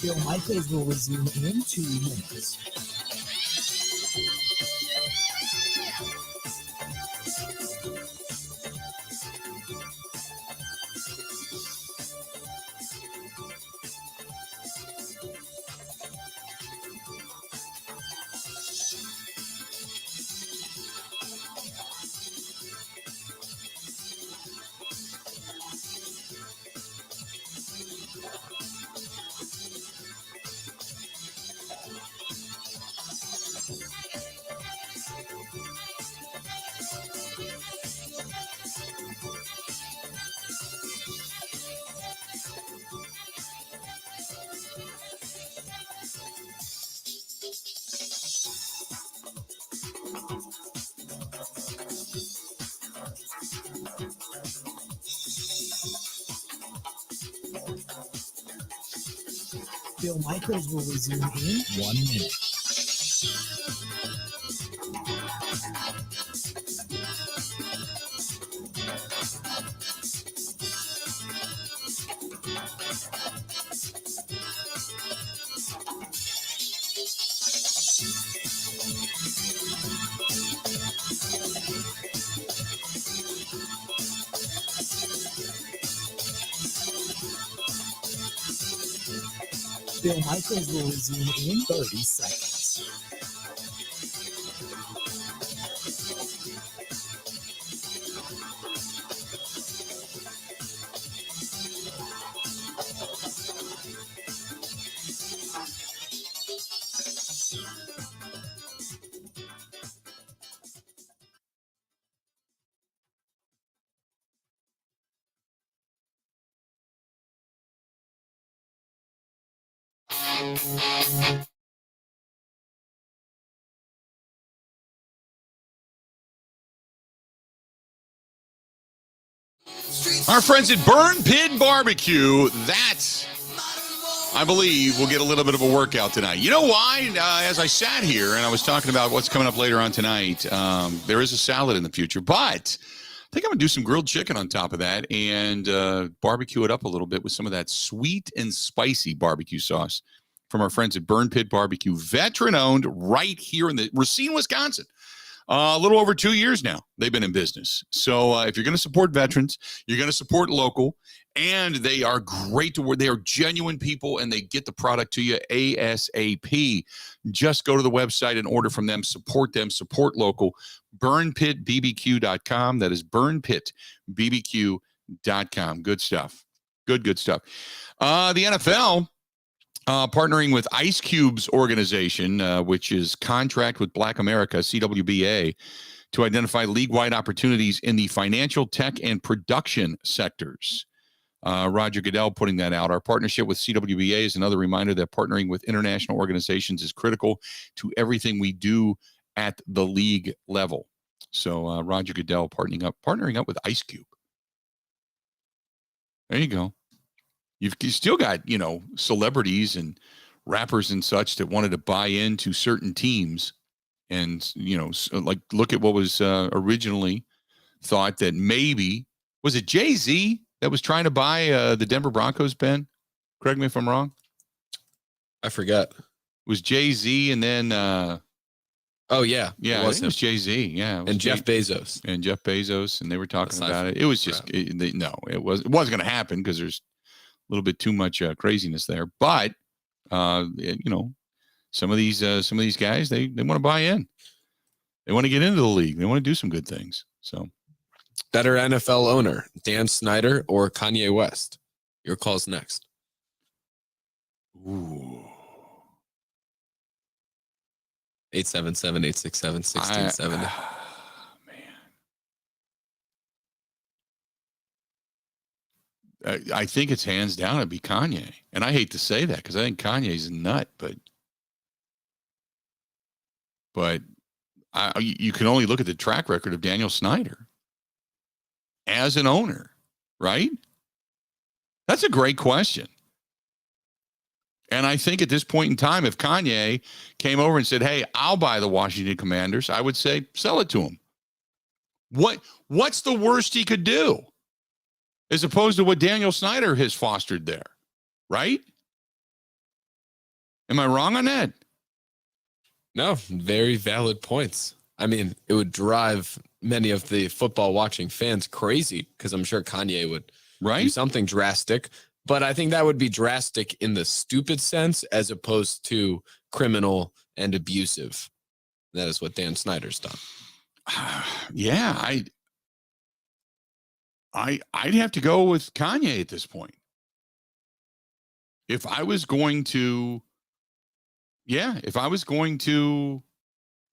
Bill Michaels will resume in 2 minutes. Bill Michaels will resume in 1 minute. Bill Michaels will resume in 30 seconds. Our friends at Burn Pit Barbecue, that, I believe, will get a little bit of a workout tonight. You know why? As I sat here and I was talking about what's coming up later on tonight, there is a salad in the future, but I think I'm going to do some grilled chicken on top of that and barbecue it up a little bit with some of that sweet and spicy barbecue sauce from our friends at Burn Pit Barbecue, veteran-owned right here in the Racine, Wisconsin. A little over 2 years now, they've been in business. So if you're going to support veterans, you're going to support local, and they are great to work. They are genuine people, and they get the product to you ASAP. Just go to the website and order from them, support local. BurnPitBBQ.com. That is BurnPitBBQ.com. Good stuff. Good stuff. The NFL partnering with Ice Cube's organization, which is Contract with Black America, CWBA, to identify league-wide opportunities in the financial, tech, and production sectors. Roger Goodell putting that out. Our partnership with CWBA is another reminder that partnering with international organizations is critical to everything we do at the league level. So Roger Goodell partnering up with Ice Cube. There you go. You still got, celebrities and rappers and such that wanted to buy into certain teams. And, like look at what was originally thought that maybe, was it Jay-Z that was trying to buy the Denver Broncos, Ben? Correct me if I'm wrong. I forget. It was Jay-Z and then... oh, yeah. Yeah, it was Jay-Z. Yeah. And Jeff Bezos. And Jeff Bezos, and they were talking about it. It was just, it wasn't going to happen because there's a little bit too much craziness there. But, some of these guys, they want to buy in. They want to get into the league. They want to do some good things. So, better NFL owner, Dan Snyder or Kanye West? Your call's next. Ooh. 877-867-1670. Man. I think it's hands down it'd be Kanye. And I hate to say that because I think Kanye's a nut, but you can only look at the track record of Daniel Snyder as an owner, right? That's a great question. And I think at this point in time, if Kanye came over and said, hey, I'll buy the Washington Commanders, I would say, sell it to him. What's the worst he could do? As opposed to what Daniel Snyder has fostered there, right? Am I wrong on that? No, very valid points. I mean, it would drive many of the football watching fans crazy because I'm sure Kanye would do something drastic. But I think that would be drastic in the stupid sense as opposed to criminal and abusive. That is what Dan Snyder's done. Yeah, I'd have to go with Kanye at this point. If I was going to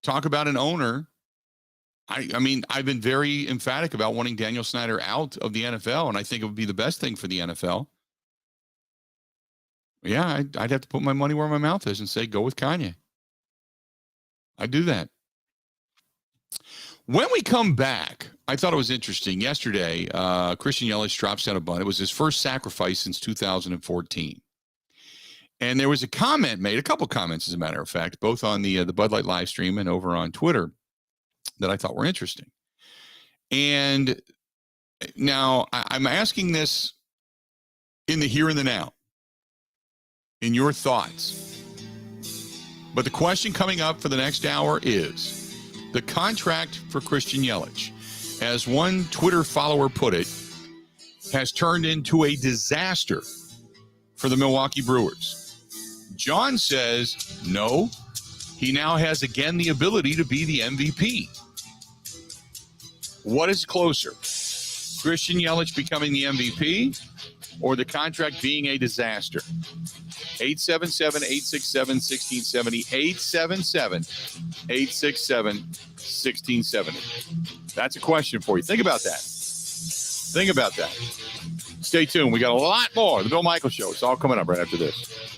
talk about an owner, I mean, I've been very emphatic about wanting Daniel Snyder out of the NFL, and I think it would be the best thing for the NFL. Yeah, I'd have to put my money where my mouth is and say, go with Kanye. I'd do that. When we come back, I thought it was interesting. Yesterday, Christian Yelich drops down a bunt. It was his first sacrifice since 2014. And there was a comment made, a couple comments, as a matter of fact, both on the Bud Light live stream and over on Twitter that I thought were interesting. And now I'm asking this in the here and the now, in your thoughts. But the question coming up for the next hour is the contract for Christian Yelich, as one Twitter follower put it, has turned into a disaster for the Milwaukee Brewers. John says, no, he now has again the ability to be the MVP. What is closer? Christian Yelich becoming the MVP or the contract being a disaster? 877-867-1670, 877-867-1670. That's a question for you. Think about that. Stay tuned. We got a lot more. The Bill Michaels Show. It's all coming up right after this.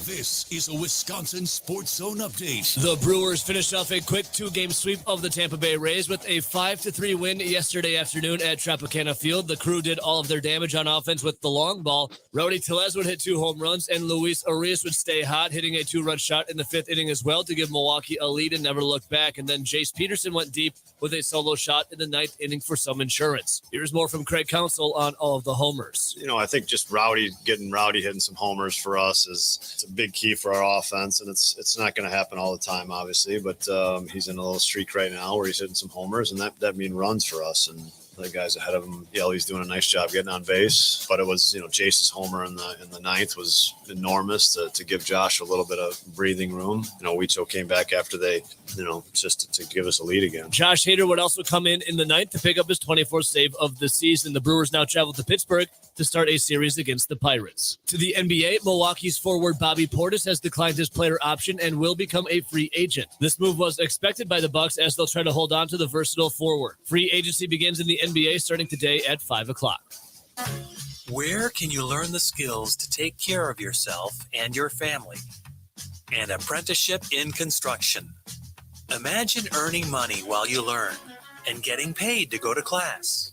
This is a Wisconsin Sports Zone update. The Brewers finished off a quick two-game sweep of the Tampa Bay Rays with a 5-3 win yesterday afternoon at Tropicana Field. The crew did all of their damage on offense with the long ball. Rowdy Tellez would hit 2 home runs, and Luis Arias would stay hot, hitting a 2-run shot in the 5th inning as well to give Milwaukee a lead and never look back. And then Jace Peterson went deep with a solo shot in the 9th inning for some insurance. Here's more from Craig Counsell on all of the homers. I think just hitting some homers for us it's a big key for our offense, and it's not going to happen all the time, obviously, but he's in a little streak right now where he's hitting some homers, and that means runs for us. And the guys ahead of him. Yelly's doing a nice job getting on base, but it was, Jace's homer in the ninth was enormous to give Josh a little bit of breathing room. Weicho came back after they, just to give us a lead again. Josh Hader would also come in the ninth to pick up his 24th save of the season. The Brewers now travel to Pittsburgh to start a series against the Pirates. To the NBA, Milwaukee's forward Bobby Portis has declined his player option and will become a free agent. This move was expected by the Bucks as they'll try to hold on to the versatile forward. Free agency begins in the NBA starting today at 5 o'clock. Where can you learn the skills to take care of yourself and your family? An apprenticeship in construction. Imagine earning money while you learn and getting paid to go to class.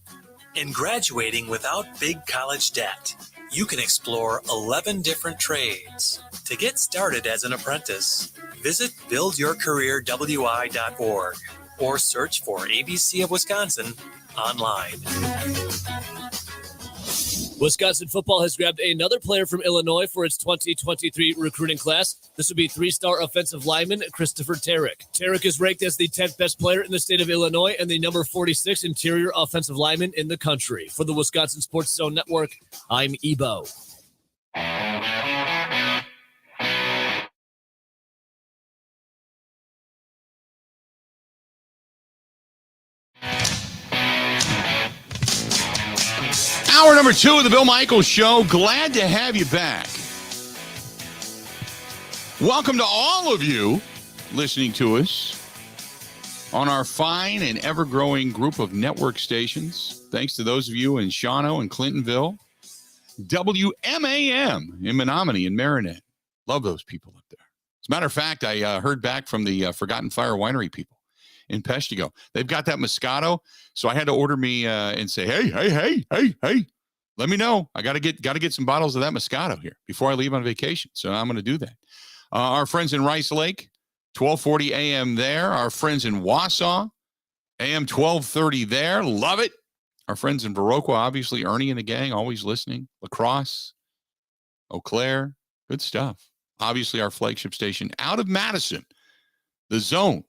And graduating without big college debt. You can explore 11 different trades. To get started as an apprentice, visit buildyourcareerwi.org or search for ABC of Wisconsin online. Wisconsin football has grabbed another player from Illinois for its 2023 recruiting class. This would be three-star offensive lineman Christopher Tarek. Tarek is ranked as the 10th best player in the state of Illinois and the number 46 interior offensive lineman in the country. For the Wisconsin Sports Zone Network, I'm Ebo. Hour number 2 of the Bill Michaels Show. Glad to have you back. Welcome to all of you listening to us on our fine and ever-growing group of network stations. Thanks to those of you in Shawano and Clintonville. WMAM in Menominee and Marinette. Love those people up there. As a matter of fact, I heard back from the Forgotten Fire Winery people in Peshtigo. They've got that Moscato, so I had to order me and say, hey, let me know. I got to get some bottles of that Moscato here before I leave on vacation. So I'm going to do that. Our friends in Rice Lake, 1240 a.m. there. Our friends in Wausau, a.m. 1230 there. Love it. Our friends in Viroqua, obviously, Ernie and the gang, always listening. La Crosse, Eau Claire, good stuff. Obviously, our flagship station out of Madison, The Zone,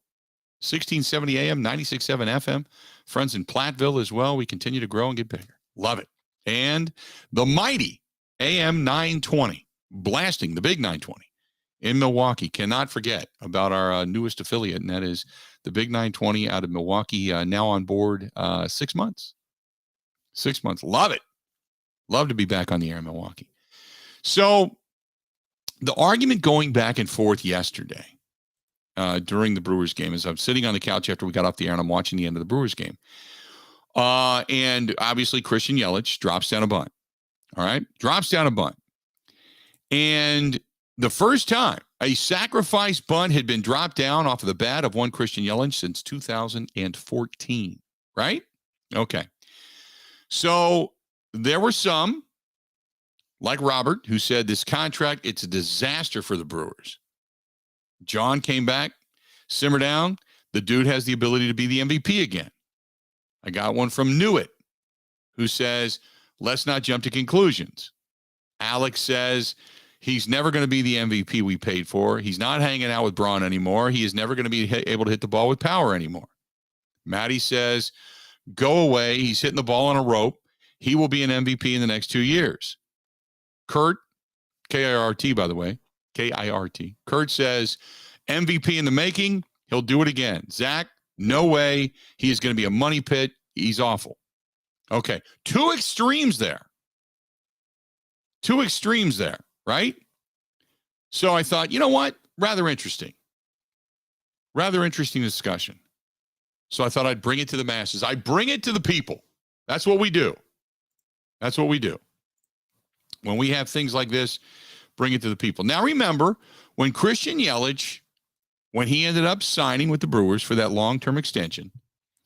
1670 AM, 96.7 FM. Friends in Platteville as well. We continue to grow and get bigger. Love it. And the mighty AM 920, blasting the big 920 in Milwaukee. Cannot forget about our newest affiliate, and that is the big 920 out of Milwaukee, now on board 6 months. 6 months. Love it. Love to be back on the air in Milwaukee. So the argument going back and forth yesterday during the Brewers game, as I'm sitting on the couch after we got off the air and I'm watching the end of the Brewers game. And obviously Christian Yelich drops down a bunt. All right. Drops down a bunt. And the first time a sacrifice bunt had been dropped down off of the bat of one Christian Yelich since 2014. Right? Okay. So there were some, like Robert, who said this contract, it's a disaster for the Brewers. John came back, simmer down. The dude has the ability to be the MVP again. I got one from Newitt, who says, let's not jump to conclusions. Alex says he's never going to be the MVP we paid for. He's not hanging out with Braun anymore. He is never going to be able to hit the ball with power anymore. Matty says, go away. He's hitting the ball on a rope. He will be an MVP in the next 2 years. Kurt, K-I-R-T, by the way, K-I-R-T. Kurt says, MVP in the making. He'll do it again. Zach, no way. He is going to be a money pit. He's awful. Okay. Two extremes there. Right? So I thought, you know what? Rather interesting discussion. So I thought I'd bring it to the masses. I bring it to the people. That's what we do. When we have things like this, bring it to the people. Now, remember, when Christian Yelich, when he ended up signing with the Brewers for that long-term extension,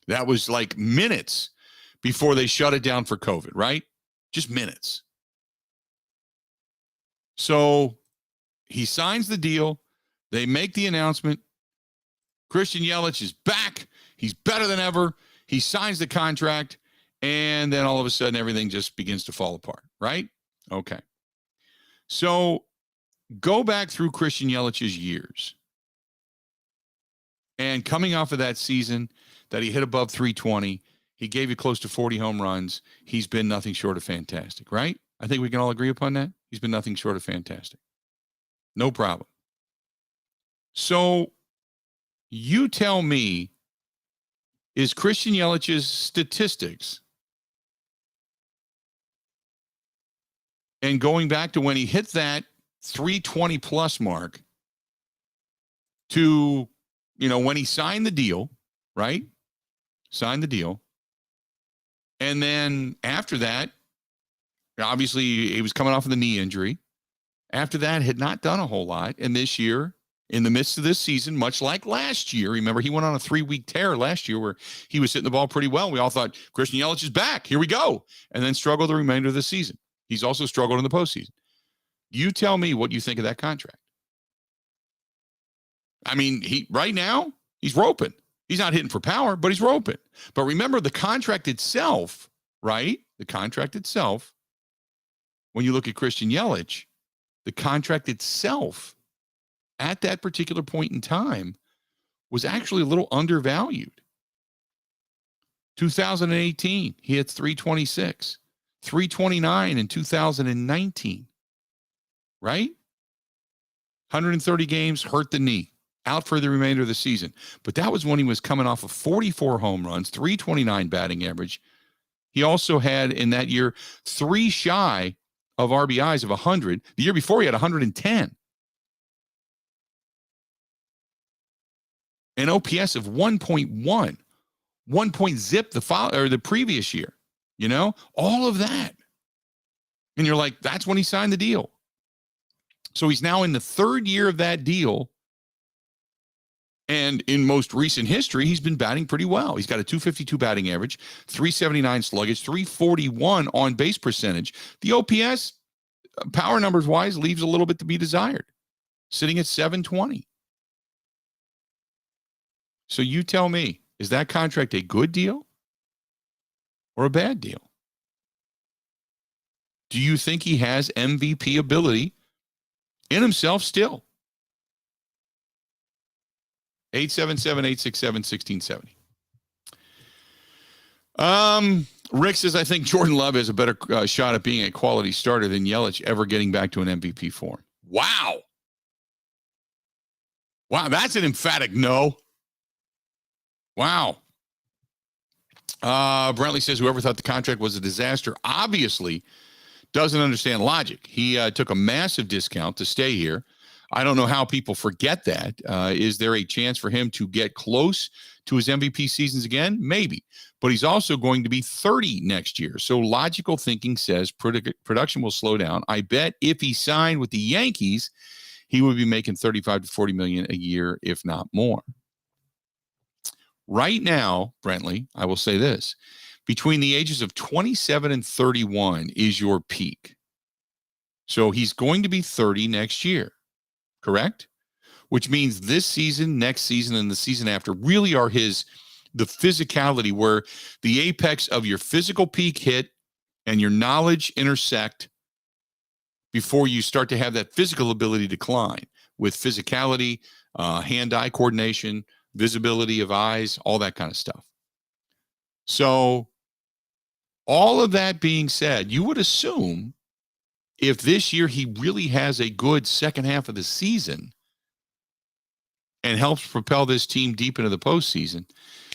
that was like minutes before they shut it down for COVID, right? Just minutes. So he signs the deal. They make the announcement. Christian Yelich is back. He's better than ever. He signs the contract. And then all of a sudden, everything just begins to fall apart, right? Okay. So go back through Christian Yelich's years. And coming off of that season that he hit above 320, He gave you close to 40 home runs. He's been nothing short of fantastic, right? I think we can all agree upon that. He's been nothing short of fantastic. No problem. So you tell me, is Christian Yelich's statistics and going back to when he hit that 320 plus mark to, when he signed the deal, right? Signed the deal. And then after that, obviously he was coming off of the knee injury. After that, had not done a whole lot. And this year, in the midst of this season, much like last year, remember he went on a 3-week tear last year where he was hitting the ball pretty well. We all thought Christian Yelich is back. Here we go. And then struggled the remainder of the season. He's also struggled in the postseason. You tell me what you think of that contract. I mean, right now, he's roping. He's not hitting for power, but he's roping. But remember, the contract itself, right? The contract itself, when you look at Christian Yelich, the contract itself at that particular point in time was actually a little undervalued. 2018, he hits 326, 329 in 2019, right? 130 games, hurt the knee, out for the remainder of the season. But that was when he was coming off of 44 home runs, 329 batting average. He also had in that year 3 shy of RBIs of 100. The year before, he had 110. An OPS of 1.1, 1 point zip the previous year, all of that. And you're like, that's when he signed the deal. So he's now in the 3rd year of that deal. And in most recent history, he's been batting pretty well. He's got a 252 batting average, 379 sluggage, 341 on base percentage. The OPS, power numbers wise, leaves a little bit to be desired, sitting at 720. So you tell me, is that contract a good deal or a bad deal? Do you think he has MVP ability in himself still? 877-867-1670. Rick says, I think Jordan Love has a better shot at being a quality starter than Yelich ever getting back to an MVP form. Wow. Wow, that's an emphatic no. Wow. Brentley says, whoever thought the contract was a disaster obviously doesn't understand logic. He took a massive discount to stay here. I don't know how people forget that. Is there a chance for him to get close to his MVP seasons again? Maybe. But he's also going to be 30 next year. So logical thinking says production will slow down. I bet if he signed with the Yankees, he would be making 35 to 40 million a year, if not more. Right now, Brentley, I will say this. Between the ages of 27 and 31 is your peak. So he's going to be 30 next year, correct? Which means this season, next season, and the season after really are the physicality where the apex of your physical peak hit and your knowledge intersect before you start to have that physical ability decline with physicality, hand-eye coordination, visibility of eyes, all that kind of stuff. So all of that being said, you would assume if this year he really has a good second half of the season and helps propel this team deep into the postseason,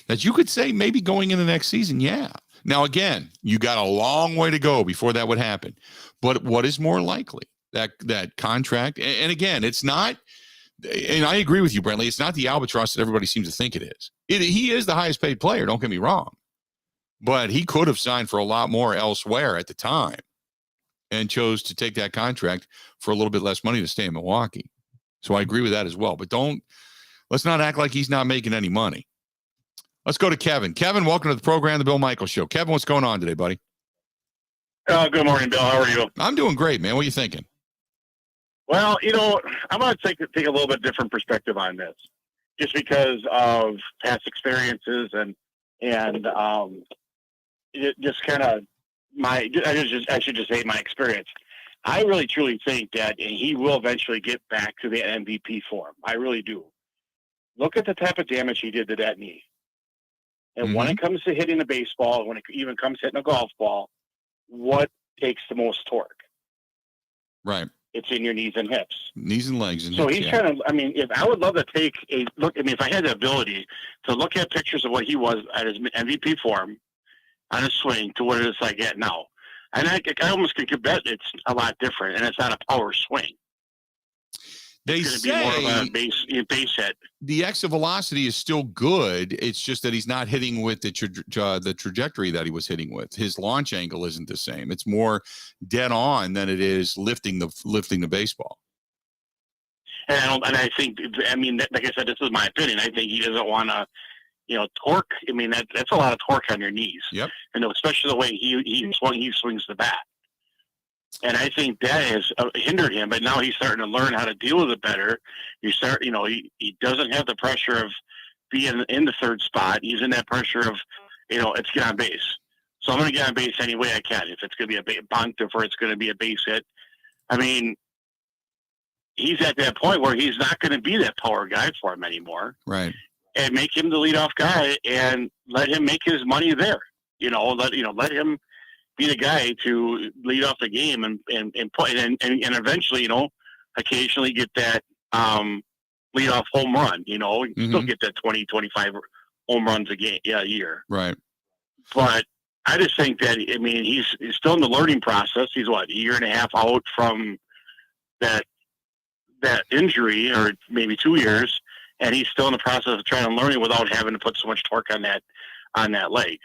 that you could say maybe going into next season, yeah. Now, again, you got a long way to go before that would happen. But what is more likely? That contract, and again, it's not, and I agree with you, Brentley, it's not the albatross that everybody seems to think it is. He is the highest paid player, don't get me wrong. But he could have signed for a lot more elsewhere at the time and chose to take that contract for a little bit less money to stay in Milwaukee. So I agree with that as well. But let's not act like he's not making any money. Let's go to Kevin. Kevin, welcome to the program, The Bill Michaels Show. Kevin, what's going on today, buddy? Good morning, Bill. How are you? I'm doing great, man. What are you thinking? Well, I'm going to take a little bit different perspective on this, just because of past experiences and just kind of I should just say my experience. I really truly think that he will eventually get back to the MVP form. I really do. Look at the type of damage he did to that knee. And when it comes to hitting a baseball, when it even comes hitting a golf ball, what takes the most torque? Right. It's in your knees and hips. Knees and legs. And so hips, he's trying to, I mean, if I would love to take a look, I mean, if I had the ability to look at pictures of what he was at his MVP form on his swing to what it is like at now. And I almost can bet it's a lot different, and it's not a power swing. They it's say be more of a base hit. The exit velocity is still good. It's just that he's not hitting with the trajectory that he was hitting with. His launch angle isn't the same. It's more dead on than it is lifting the baseball. And I think, I mean, like I said, this is my opinion. I think he doesn't want to, torque. I mean, that's a lot of torque on your knees. Yep. And especially the way he swings the bat. And I think that has hindered him, but now he's starting to learn how to deal with it better. He doesn't have the pressure of being in the third spot. He's in that pressure of, it's get on base. So I'm going to get on base any way I can. If it's going to be a bunt, or it's going to be a base hit. I mean, he's at that point where he's not going to be that power guy for him anymore. Right. And make him the leadoff guy and let him make his money there. Let him be the guy to lead off the game and play and eventually, occasionally get that leadoff home run, still get that 20, 25 home runs a year. Right. But I just think that, I mean, he's still in the learning process. He's a year and a half out from that injury, or maybe 2 years. And he's still in the process of trying to learn it without having to put so much torque on that leg.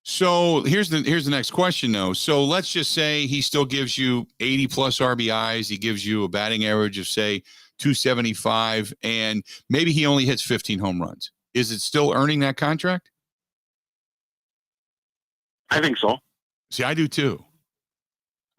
So here's the next question, though. So let's just say he still gives you 80 plus RBIs. He gives you a batting average of, say, 275, and maybe he only hits 15 home runs. Is it still earning that contract? I think so. See, I do too.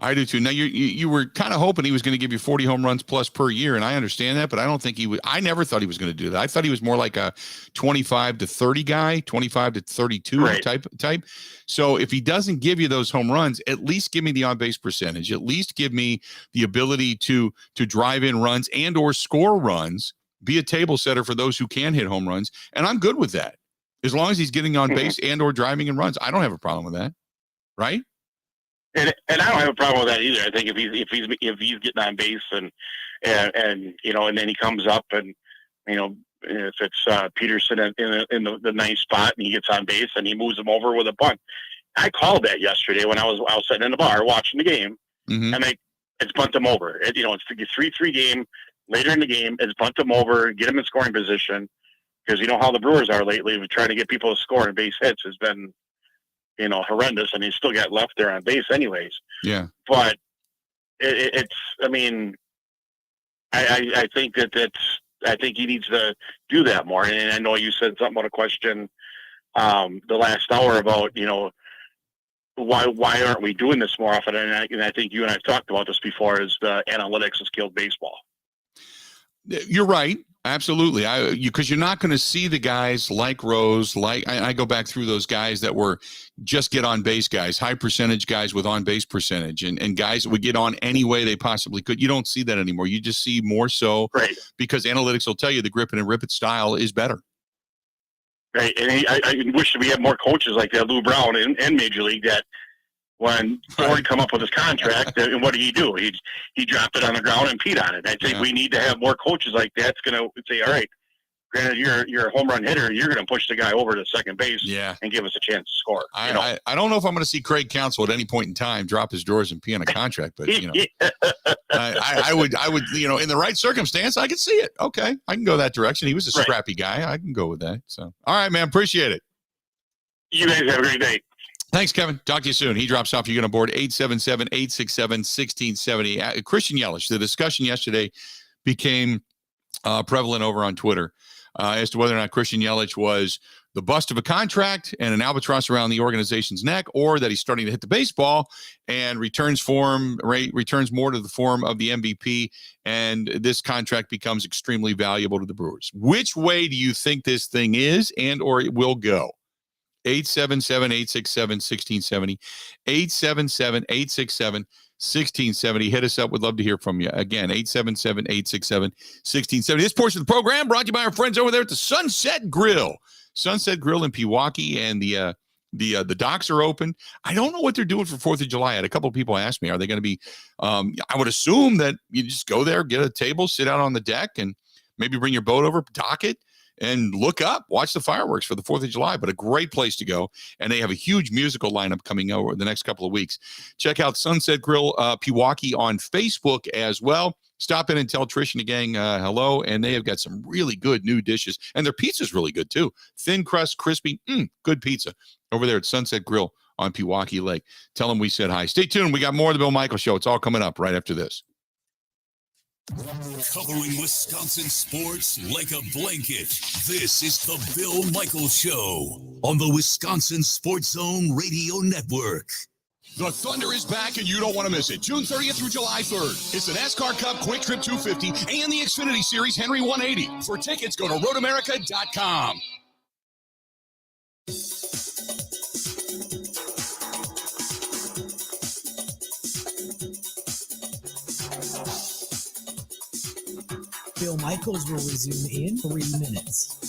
Now you were kind of hoping he was going to give you 40 home runs plus per year, and I understand that, but I don't think he would. I never thought he was going to do that. I thought he was more like a 25 to 30 guy, 25 to 32 type. So if he doesn't give you those home runs, at least give me the on base percentage. At least give me the ability to drive in runs and or score runs. Be a table setter for those who can hit home runs, and I'm good with that as long as he's getting on base and or driving in runs. I don't have a problem with that, right? And I don't have a problem with that either. I think if he's getting on base and then he comes up and if it's Peterson in the nice spot and he gets on base and he moves him over with a bunt. I called that yesterday when I was sitting in the bar watching the game, and it's bunt him over. It's a 3-3 game. Later in the game, it's bunt him over, get him in scoring position, because you know how the Brewers are lately with trying to get people to score and base hits has been horrendous, and he's still got left there on base anyways. Yeah. But it's, I mean, I think I think he needs to do that more. And I know you said something about a question the last hour about, why aren't we doing this more often? And I think you and I have talked about this before, is the analytics has killed baseball. You're right. Absolutely. Because you're not going to see the guys like Rose, I go back through those guys that were just get on base guys, high percentage guys with on base percentage, and guys that would get on any way they possibly could. You don't see that anymore. You just see more so because analytics will tell you the grip it and rip it style is better. Right. And I wish we had more coaches like that, Lou Brown in Major League, that when Ford come up with his contract, and what did he do? He dropped it on the ground and peed on it. I think we need to have more coaches like that. It's going to say, all right, granted, you're a home run hitter, you're going to push the guy over to second base and give us a chance to score. I don't know if I'm going to see Craig Counsell at any point in time drop his drawers and pee on a contract, but I would in the right circumstance, I could see it. Okay, I can go that direction. He was a scrappy guy. I can go with that. So, all right, man, appreciate it. You guys have a great day. Thanks, Kevin. Talk to you soon. He drops off. You get on board 877-867-1670. Christian Yelich, the discussion yesterday became prevalent over on Twitter as to whether or not Christian Yelich was the bust of a contract and an albatross around the organization's neck, or that he's starting to hit the baseball and returns more to the form of the MVP, and this contract becomes extremely valuable to the Brewers. Which way do you think this thing is and or it will go? 877-867-1670, 877-867-1670. Hit us up. We'd love to hear from you. Again, 877-867-1670. This portion of the program brought to you by our friends over there at the Sunset Grill. Sunset Grill in Pewaukee, and the docks are open. I don't know what they're doing for 4th of July. I had a couple of people ask me, are they going to be, I would assume that you just go there, get a table, sit out on the deck, and maybe bring your boat over, dock it, and look up, watch the fireworks for the 4th of July. But a great place to go. And they have a huge musical lineup coming over the next couple of weeks. Check out Sunset Grill Pewaukee on Facebook as well. Stop in and tell Trish and the gang hello. And they have got some really good new dishes. And their pizza's really good, too. Thin crust, crispy, good pizza over there at Sunset Grill on Pewaukee Lake. Tell them we said hi. Stay tuned. We got more of the Bill Michaels Show. It's all coming up right after this. Covering Wisconsin sports like a blanket. This is the Bill Michaels Show on the Wisconsin Sports Zone Radio Network. The Thunder is back, and you don't want to miss it. June 30th through July 3rd. It's the NASCAR Cup Quick Trip 250 and the Xfinity Series Henry 180. For tickets, go to roadamerica.com. Bill Michaels will resume in 3 minutes.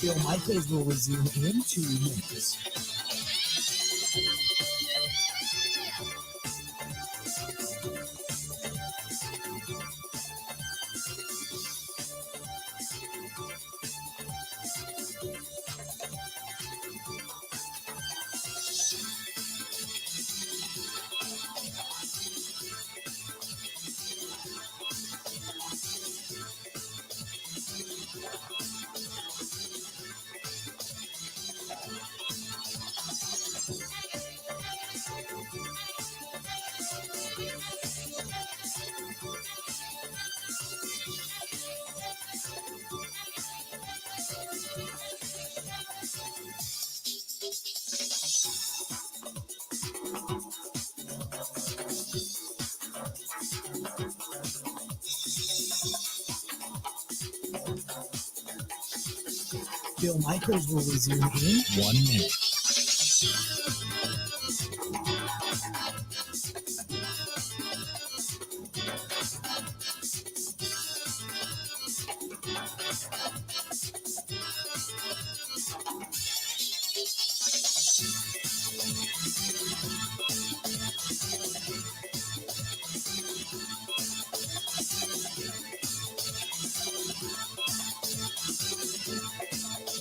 Bill Michaels will resume in 2 minutes. Bill Michaels will resume in 1 minute.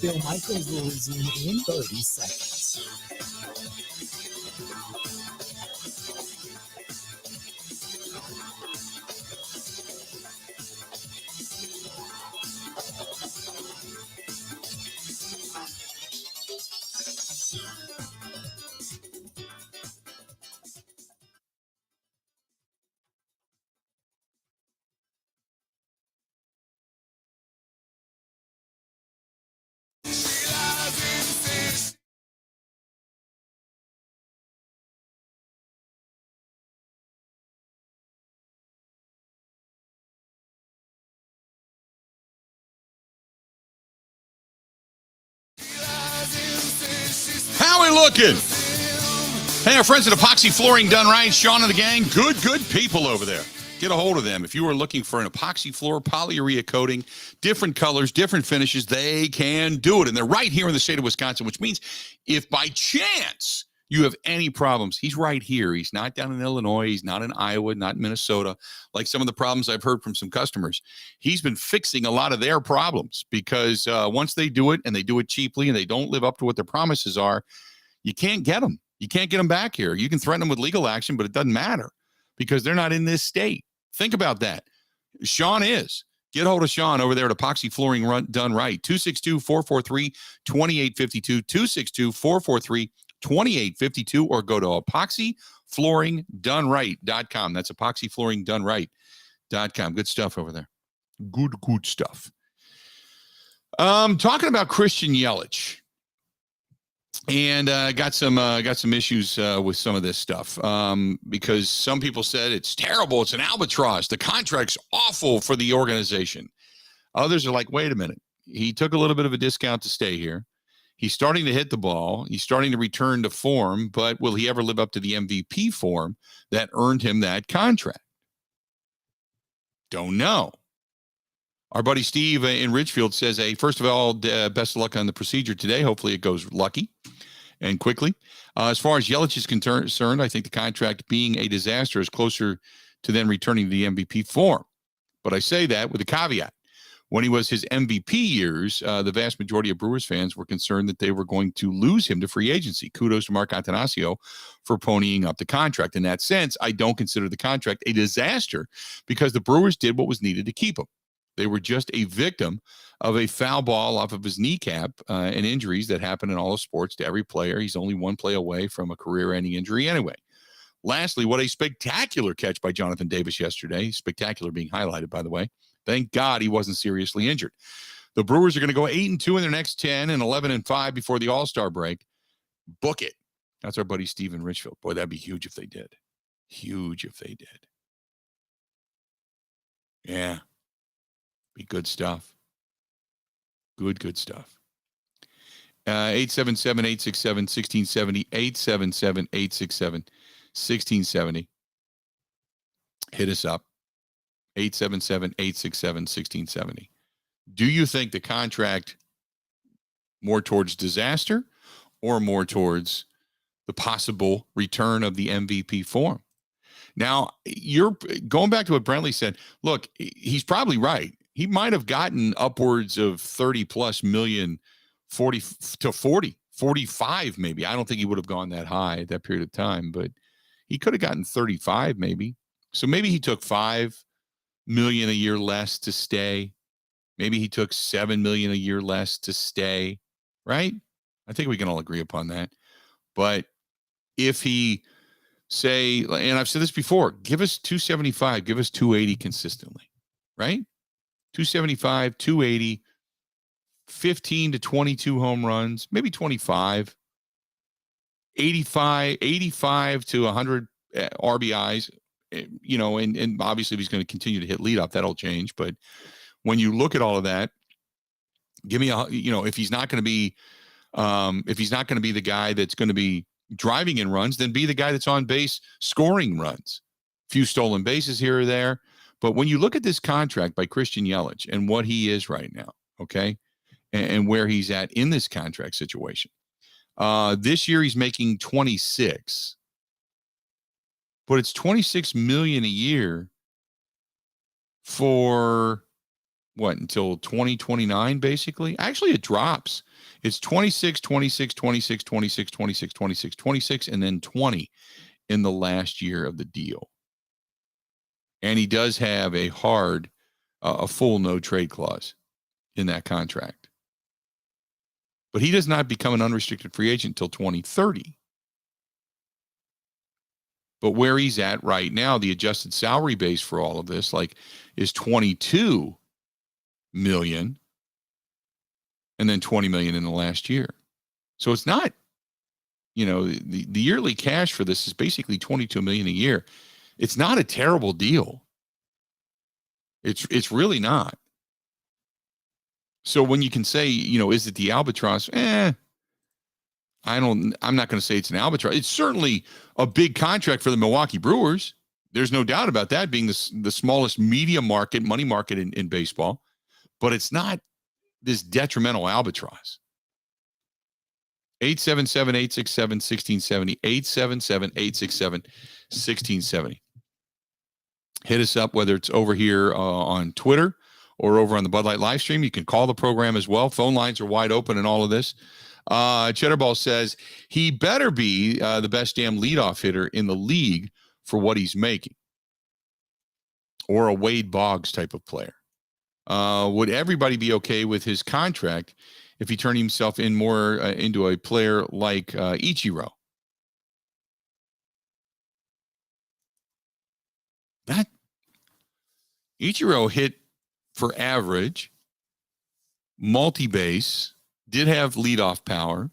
Bill Michaels will resume in 30 seconds. How we looking? Hey, our friends at Epoxy Flooring Done Right, Sean and the gang, good people over there. Get a hold of them. If you are looking for an epoxy floor, polyurea coating, different colors, different finishes, they can do it. And they're right here in the state of Wisconsin, which means if by chance you have any problems, he's right here. He's not down in Illinois. He's not in Iowa, not in Minnesota, like some of the problems I've heard from some customers. He's been fixing a lot of their problems because once they do it and they do it cheaply and they don't live up to what their promises are, you can't get them. You can't get them back here. You can threaten them with legal action, but it doesn't matter because they're not in this state. Think about that. Sean is. Get hold of Sean over there at Epoxy Flooring Done Right. 262-443-2852. 262-443-2852, or go to epoxyflooringdoneright.com. That's epoxyflooringdoneright.com. Good stuff over there. Good stuff. Talking about Christian Yelich. And got some issues with some of this stuff because some people said it's terrible. It's an albatross. The contract's awful for the organization. Others are like, wait a minute. He took a little bit of a discount to stay here. He's starting to hit the ball. He's starting to return to form, but will he ever live up to the MVP form that earned him that contract? Don't know. Our buddy Steve in Ridgefield says, hey, first of all, best of luck on the procedure today. Hopefully it goes lucky and quickly. As far as Yelich is concerned, I think the contract being a disaster is closer to then returning to the MVP form. But I say that with a caveat. When he was his MVP years, the vast majority of Brewers fans were concerned that they were going to lose him to free agency. Kudos to Mark Attanasio for ponying up the contract. In that sense, I don't consider the contract a disaster because the Brewers did what was needed to keep him. They were just a victim of a foul ball off of his kneecap and injuries that happen in all of sports to every player. He's only one play away from a career-ending injury anyway. Lastly, what a spectacular catch by Jonathan Davis yesterday. Spectacular being highlighted, by the way. Thank God he wasn't seriously injured. The Brewers are going to go 8-2 in their next 10 and 11-5 before the All-Star break. Book it. That's our buddy Steve in Richfield. Boy, that'd be huge if they did. Huge if they did. Yeah. Be good stuff. Good stuff. 877-867-1670. 877-867-1670. Hit us up. 877-867-1670. Do you think the contract more towards disaster or more towards the possible return of the MVP form? Now, you're going back to what Brentley said. Look, he's probably right. He might have gotten upwards of 30 plus million, 40 to 40, 45 maybe. I don't think he would have gone that high at that period of time, but he could have gotten 35 maybe. So maybe he took 5 million a year less to stay. Maybe he took 7 million a year less to stay, right? I think we can all agree upon that. But if he say, and I've said this before, give us 275, give us 280 consistently, right? 275, 280, 15 to 22 home runs, maybe 25, 85 to 100 RBIs, and obviously if he's going to continue to hit leadoff, that'll change. But when you look at all of that, give me if he's not going to be, the guy that's going to be driving in runs, then be the guy that's on base scoring runs. Few stolen bases here or there. But when you look at this contract by Christian Yelich and what he is right now, okay, and where he's at in this contract situation, this year he's making 26, but it's 26 million a year for what, until 2029, basically. Actually, it drops. It's 26, 26, 26, 26, 26, 26, 26, and then 20 in the last year of the deal. And he does have a full no trade clause in that contract. But he does not become an unrestricted free agent until 2030. But where he's at right now, the adjusted salary base for all of this, is 22 million and then 20 million in the last year. So it's not, the yearly cash for this is basically 22 million a year. It's not a terrible deal. It's really not. So when you can say, is it the albatross? I'm not going to say it's an albatross. It's certainly a big contract for the Milwaukee Brewers. There's no doubt about that, being the smallest media market, money market in baseball. But it's not this detrimental albatross. 877-867-1670. 877-867-1670. Hit us up, whether it's over here on Twitter or over on the Bud Light live stream. You can call the program as well. Phone lines are wide open in all of this. Cheddar Ball says he better be the best damn leadoff hitter in the league for what he's making, or a Wade Boggs type of player. Would everybody be okay with his contract if he turned himself in more into a player like Ichiro? That Ichiro hit for average, multi-base, did have leadoff power,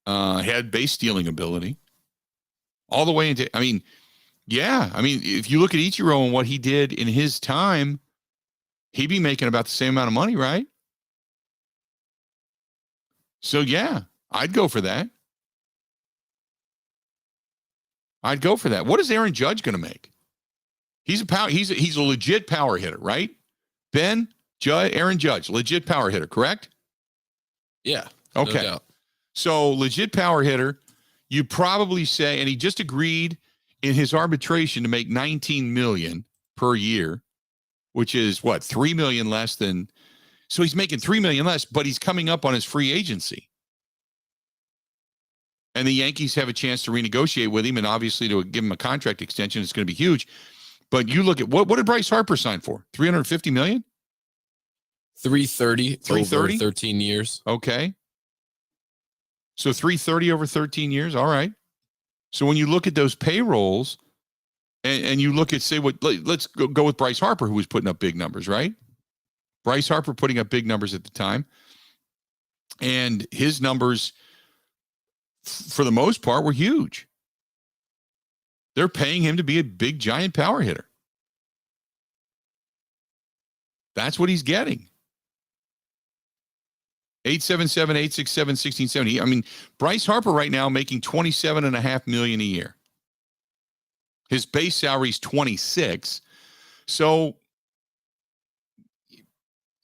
had base stealing ability, all the way into, if you look at Ichiro and what he did in his time, he'd be making about the same amount of money, right? So, yeah, I'd go for that. What is Aaron Judge going to make? He's a legit power hitter, right? Ben, Aaron Judge, legit power hitter, correct? Yeah. Okay. No doubt. So legit power hitter, you probably say, and he just agreed in his arbitration to make $19 million per year, which is what, $3 million less than. So he's making $3 million less, but he's coming up on his free agency. And the Yankees have a chance to renegotiate with him, and obviously to give him a contract extension, it's going to be huge. But you look at what did Bryce Harper sign for? $350 million? $330 over 13 years. Okay. So $330 over 13 years. All right. So when you look at those payrolls and you look at, say, let's go with Bryce Harper, who was putting up big numbers, right? Bryce Harper putting up big numbers at the time. And his numbers, for the most part, were huge. They're paying him to be a big, giant power hitter. That's what he's getting. 877-867-1670. I mean, Bryce Harper right now making $27.5 million a year. His base salary is $26. So,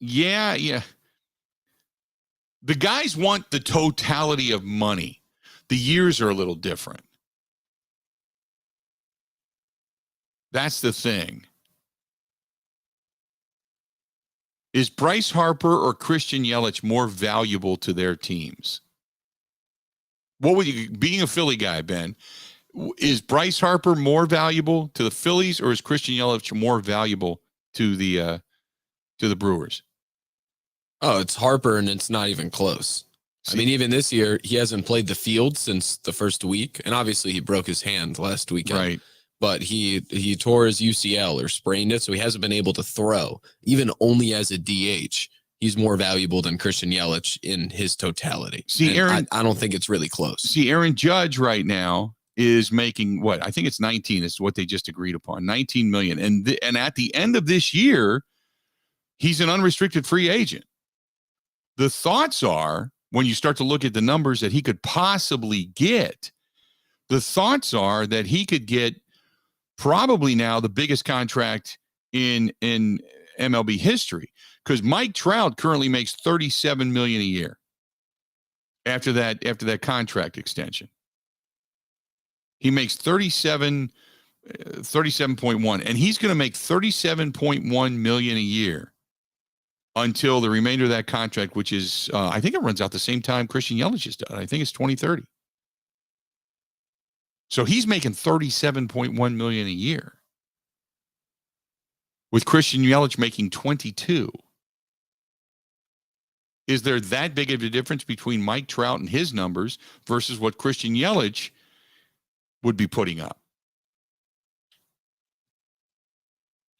yeah. The guys want the totality of money. The years are a little different. That's the thing. Is Bryce Harper or Christian Yelich more valuable to their teams? What would you, being a Philly guy, Ben, is Bryce Harper more valuable to the Phillies, or is Christian Yelich more valuable to the Brewers? Oh, it's Harper, and it's not even close. I mean, even this year, he hasn't played the field since the first week, and obviously he broke his hand last weekend. Right. But he tore his UCL or sprained it, so he hasn't been able to throw, even only as a DH. He's more valuable than Christian Yelich in his totality. See, and Aaron, I don't think it's really close. See, Aaron Judge right now is making what? I think it's 19 is what they just agreed upon, $19 million. And at the end of this year, he's an unrestricted free agent. The thoughts are, when you start to look at the numbers that he could possibly get, the thoughts are that he could get probably now the biggest contract in MLB history, because Mike Trout currently makes $37 million a year after that contract extension. He makes 37.1, and he's going to make $37.1 million a year until the remainder of that contract, which is I think it runs out the same time Christian Yelich has done. I think it's 2030. So he's making $37.1 million a year, with Christian Yelich making 22. Is there that big of a difference between Mike Trout and his numbers versus what Christian Yelich would be putting up?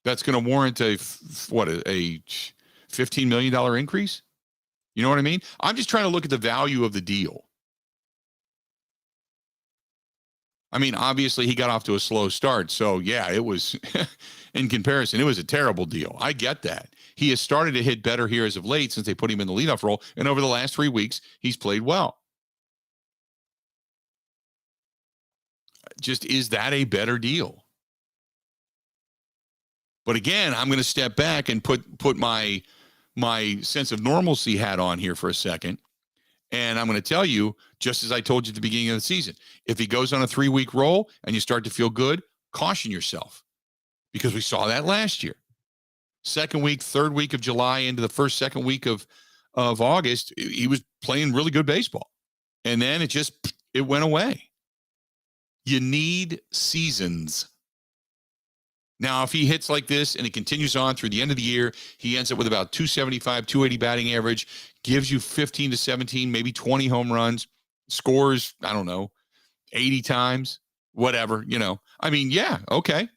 That's going to warrant a $15 million increase? You know what I mean? I'm just trying to look at the value of the deal. I mean, obviously, he got off to a slow start. So, yeah, it was, in comparison, it was a terrible deal. I get that. He has started to hit better here as of late since they put him in the leadoff role. And over the last 3 weeks, he's played well. Just, is that a better deal? But again, I'm going to step back and put my sense of normalcy hat on here for a second. And I'm going to tell you, just as I told you at the beginning of the season, if he goes on a 3-week roll and you start to feel good, caution yourself, because we saw that last year. Second week, third week of July into the second week of of August, he was playing really good baseball. And then it went away. You need seasons. Now, if he hits like this and it continues on through the end of the year, he ends up with about 275, 280 batting average, gives you 15 to 17, maybe 20 home runs, scores, I don't know, 80 times, whatever, I mean, yeah, okay.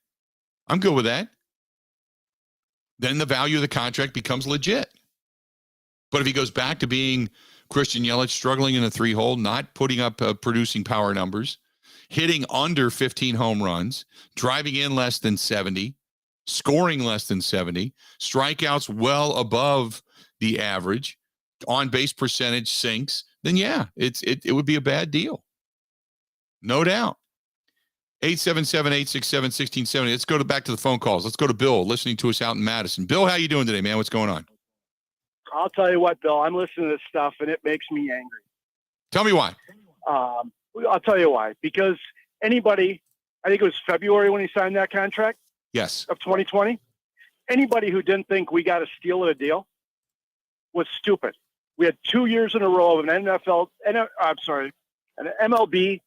I'm good with that. Then the value of the contract becomes legit. But if he goes back to being Christian Yelich, struggling in the 3-hole, not putting up producing power numbers, hitting under 15 home runs, driving in less than 70, scoring less than 70, strikeouts well above the average, on-base percentage sinks, then yeah, it would be a bad deal. No doubt. 877-867-1670. Let's go back to the phone calls. Let's go to Bill, listening to us out in Madison. Bill, how you doing today, man? What's going on? I'll tell you what, Bill, I'm listening to this stuff, and it makes me angry. Tell me why. I'll tell you why. Because anybody, I think it was February when he signed that contract. Yes. Of 2020. Anybody who didn't think we got a steal of a deal was stupid. We had 2 years in a row of an MLB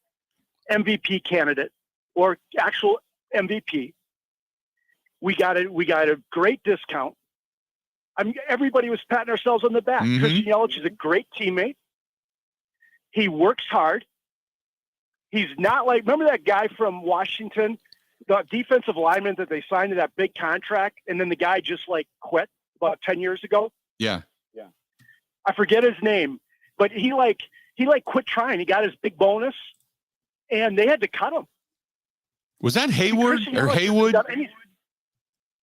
MVP candidate or actual MVP. We got a great discount. Everybody was patting ourselves on the back. Mm-hmm. Christian Yelich is a great teammate. He works hard. He's not like, remember that guy from Washington, the defensive lineman that they signed to that big contract, and then the guy just like quit about 10 years ago? Yeah. I forget his name, but he quit trying. He got his big bonus, and they had to cut him. Was that Hayward or Haywood?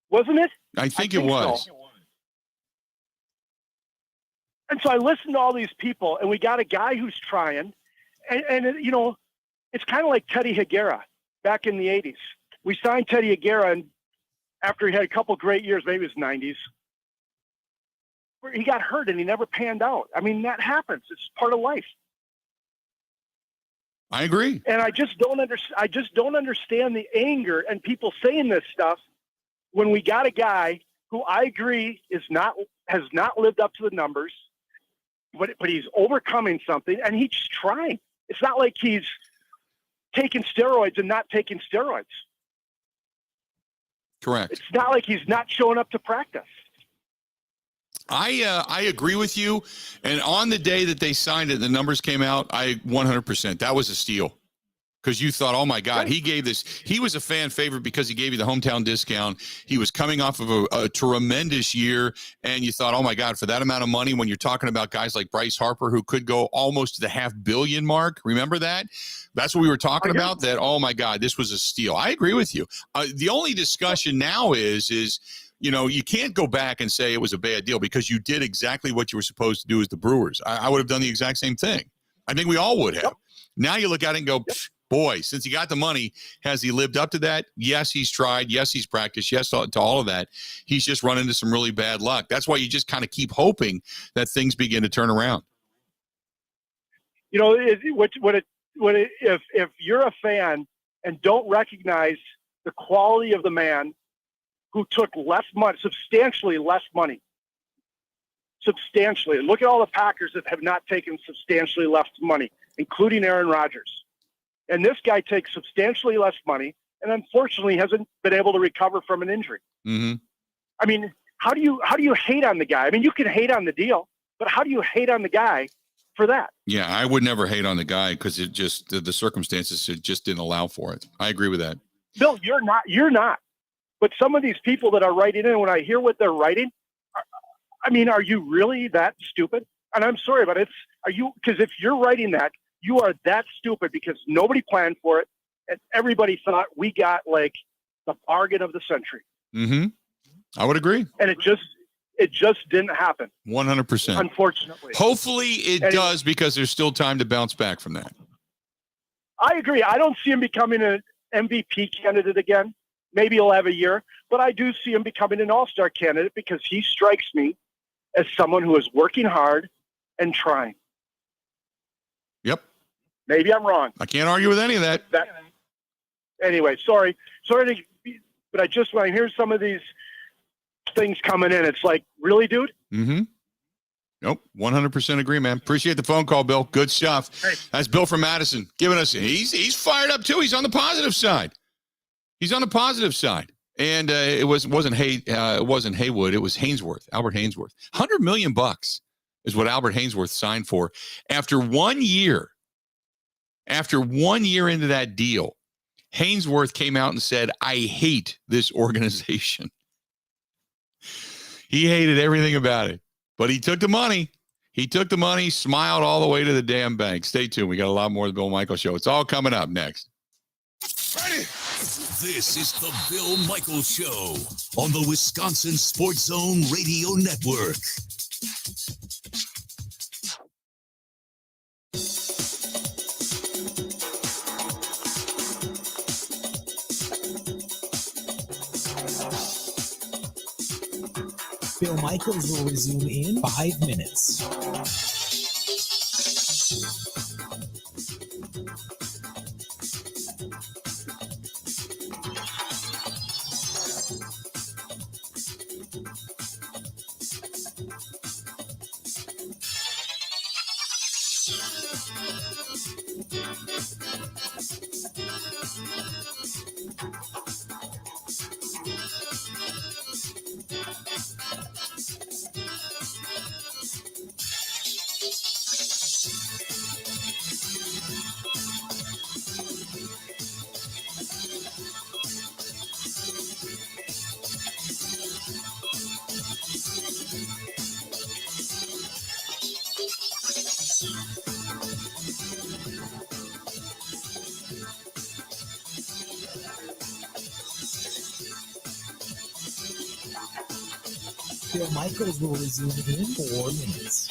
Wasn't it? I think it was. So. And so I listened to all these people, and we got a guy who's trying, and it's kind of like Teddy Higuera back in the 80s. We signed Teddy Higuera, and after he had a couple great years, maybe it was 90s, where he got hurt and he never panned out. I mean, that happens. It's part of life. I agree. And I just don't understand the anger and people saying this stuff when we got a guy who I agree has not lived up to the numbers, but he's overcoming something and he's just trying. It's not like he's taking steroids and not taking steroids. Correct. It's not like he's not showing up to practice. I agree with you. And on the day that they signed it, the numbers came out, 100%. That was a steal. Because you thought, oh my God, he was a fan favorite because he gave you the hometown discount. He was coming off of a tremendous year. And you thought, oh my God, for that amount of money, when you're talking about guys like Bryce Harper, who could go almost to the $500 million mark. Remember that? That's what we were talking about, that, oh my God, this was a steal. I agree with you. The only discussion now is, you can't go back and say it was a bad deal because you did exactly what you were supposed to do as the Brewers. I would have done the exact same thing. I think we all would have. Yep. Now you look at it and go, boy, since he got the money, has he lived up to that? Yes, he's tried. Yes, he's practiced. Yes, to all of that. He's just run into some really bad luck. That's why you just kind of keep hoping that things begin to turn around. If you're a fan and don't recognize the quality of the man who took less money, substantially less money. Substantially. Look at all the Packers that have not taken substantially less money, including Aaron Rodgers. And this guy takes substantially less money and unfortunately hasn't been able to recover from an injury. Mm-hmm. I mean, how do you hate on the guy? I mean, you can hate on the deal, but how do you hate on the guy for that? Yeah, I would never hate on the guy because it just the circumstances just didn't allow for it. I agree with that. Bill, you're not. But some of these people that are writing in, when I hear what they're writing, I mean, are you really that stupid? And I'm sorry, but because if you're writing that, you are that stupid because nobody planned for it. And everybody thought we got like the bargain of the century. Mm-hmm. I would agree. And it just didn't happen. 100%. Unfortunately. Hopefully it does because there's still time to bounce back from that. I agree. I don't see him becoming an MVP candidate again. Maybe he'll have a year, but I do see him becoming an all-star candidate because he strikes me as someone who is working hard and trying. Yep. Maybe I'm wrong. I can't argue with any of that. Anyway, sorry, but when I hear some of these things coming in, it's like, really, dude? Mm-hmm. Nope. 100% agree, man. Appreciate the phone call, Bill. Good stuff. Hey. That's Bill from Madison giving us, he's fired up too. He's on the positive side. He's on the positive side. And it wasn't Haywood. It was Hainsworth, Albert Hainsworth. $100 million is what Albert Hainsworth signed for. After 1 year into that deal, Hainsworth came out and said, I hate this organization. He hated everything about it, but he took the money. He took the money, smiled all the way to the damn bank. Stay tuned. We got a lot more of the Bill Michaels Show. It's all coming up next. Ready? This is the Bill Michaels Show on the Wisconsin Sports Zone Radio Network. Bill Michaels will resume in 5 minutes. Bill Michaels will resume in 4 minutes.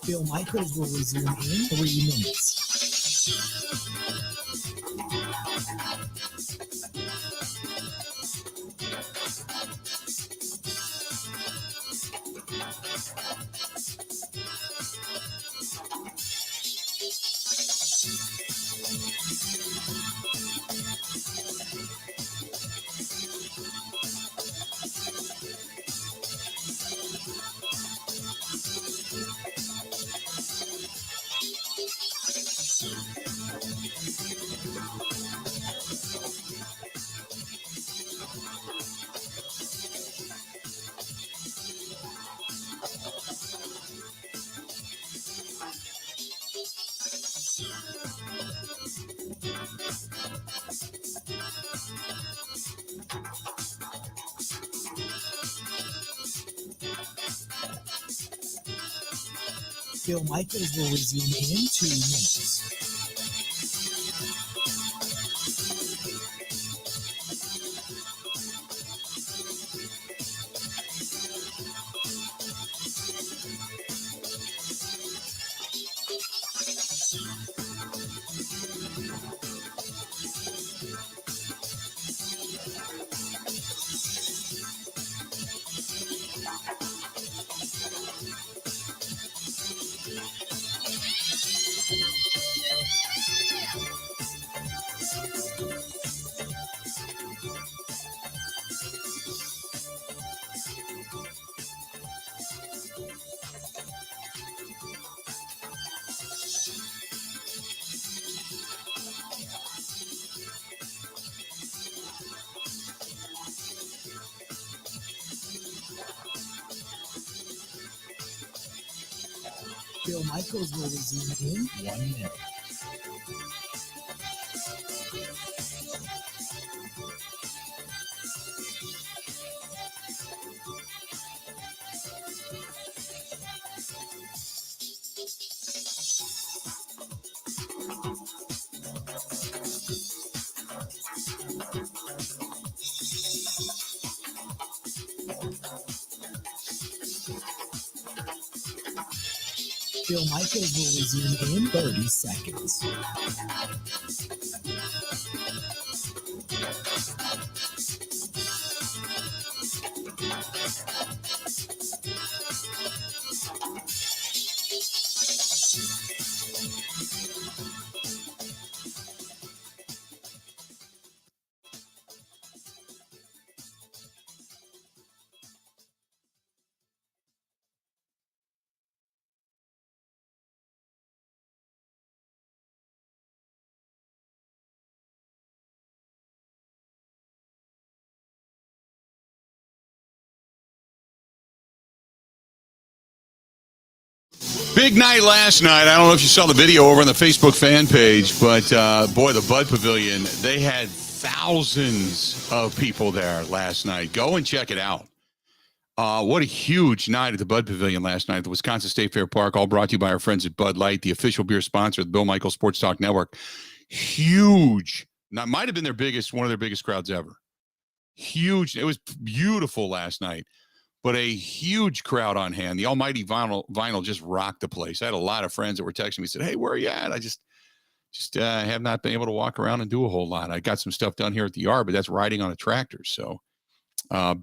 Bill Michaels will resume in 3 minutes. Bill Michaels will resume in 2 minutes. Bill Michaels will resume in 1 minute. Bill Michaels will resume in 30 seconds. Big night last night. I don't know if you saw the video over on the Facebook fan page, but boy, the Bud Pavilion, they had thousands of people there last night. Go and check it out. What a huge night at the Bud Pavilion last night at the Wisconsin State Fair Park, all brought to you by our friends at Bud Light, the official beer sponsor of the Bill Michaels Sports Talk Network. Huge. That might have been one of their biggest crowds ever. Huge. It was beautiful last night. But a huge crowd on hand. The almighty vinyl just rocked the place. I had a lot of friends that were texting me, said, "Hey, where are you at?" I just have not been able to walk around and do a whole lot. I got some stuff done here at the yard, but that's riding on a tractor. So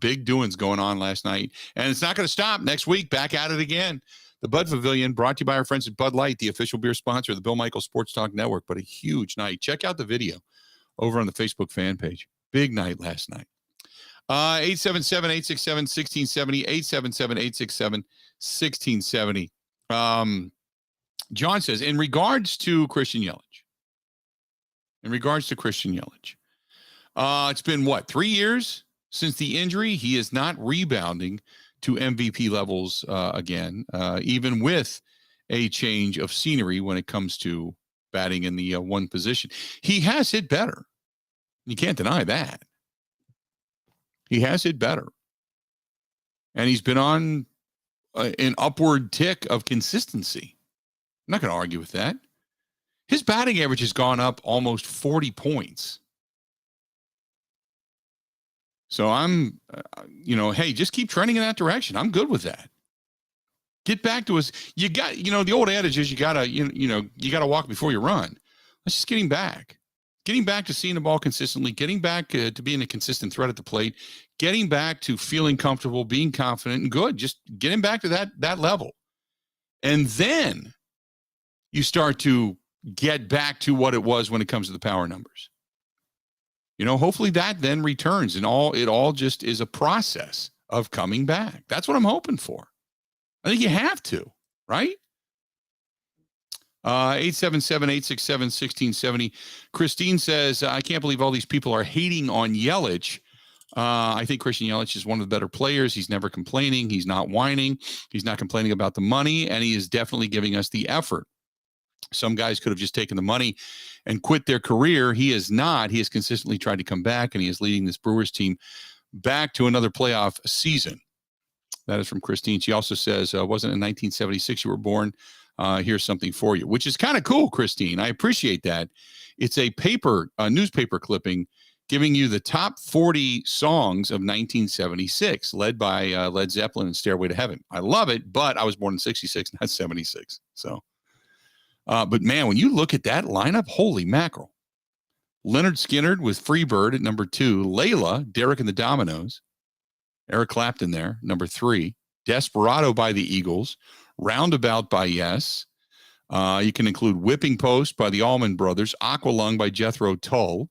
big doings going on last night. And it's not going to stop. Next week, back at it again. The Bud Pavilion, brought to you by our friends at Bud Light, the official beer sponsor of the Bill Michaels Sports Talk Network. But a huge night. Check out the video over on the Facebook fan page. Big night last night. 877-867-1670, 877-867-1670. John says, in regards to Christian Yelich, it's been 3 years since the injury? He is not rebounding to MVP levels again, even with a change of scenery when it comes to batting in the one position. He has hit better. You can't deny that. He has hit better. And he's been on an upward tick of consistency. I'm not going to argue with that. His batting average has gone up almost 40 points. So I'm, hey, just keep trending in that direction. I'm good with that. Get back to us. You got, the old adage is you got to walk before you run. Let's just get him back. Getting back to seeing the ball consistently, getting back to being a consistent threat at the plate, getting back to feeling comfortable, being confident and good. Just get him back to that level. And then you start to get back to what it was when it comes to the power numbers. Hopefully that then returns and it all just is a process of coming back. That's what I'm hoping for. I think you have to, right? 877-867-1670. Christine says, I can't believe all these people are hating on Yelich. I think Christian Yelich is one of the better players. He's never complaining. He's not whining. He's not complaining about the money, and he is definitely giving us the effort. Some guys could have just taken the money and quit their career. He is not. He has consistently tried to come back, and he is leading this Brewers team back to another playoff season. That is from Christine. She also says, wasn't in 1976 you were born? Here's something for you, which is kind of cool, Christine. I appreciate that. It's a newspaper clipping giving you the top 40 songs of 1976, led by Led Zeppelin and Stairway to Heaven. I love it, but I was born in 66, not 76. So, but man, when you look at that lineup, holy mackerel. Leonard Skinner with Freebird at number 2. Layla, Derek and the Dominoes. Eric Clapton there, number 3. Desperado by the Eagles. Roundabout by Yes. You can include Whipping Post by the Allman Brothers. Aqualung by Jethro Tull.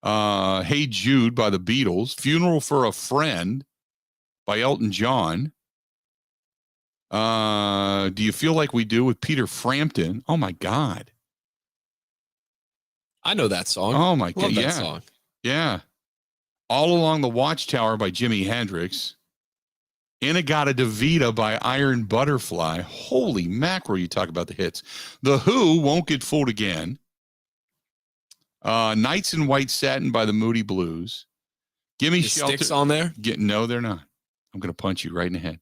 Hey Jude by the Beatles. Funeral for a Friend by Elton John. Do You Feel Like We Do with Peter Frampton? Oh my God. I know that song. Oh my God. Love that Yeah. song. Yeah. All Along the Watchtower by Jimi Hendrix. In-A-Gadda-Da-Vida by Iron Butterfly. Holy mackerel, you talk about the hits. The Who, Won't Get Fooled Again. Nights in White Satin by the Moody Blues. Gimme Is Shelter. Styx on there? No, they're not. I'm going to punch you right in the head.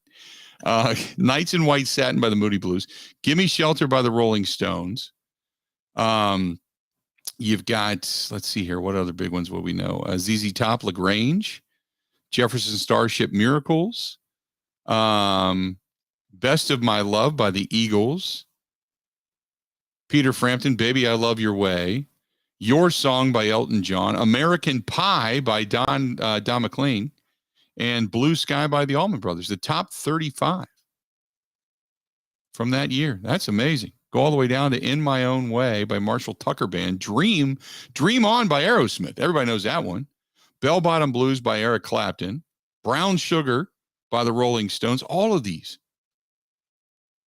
Nights in White Satin by the Moody Blues. Gimme Shelter by the Rolling Stones. You've got, let's see here, what other big ones will we know? ZZ Top, LaGrange. Jefferson Starship, Miracles. Best of My Love by the Eagles. Peter Frampton, Baby I Love Your Way. Your Song by Elton John. American Pie by Don McLean. And Blue Sky by the Allman Brothers. The top 35 from that year. That's amazing. Go all the way down to In My Own Way by Marshall Tucker Band. Dream On by Aerosmith. Everybody knows that one. Bell Bottom Blues by Eric Clapton. Brown Sugar by the Rolling Stones. All of these.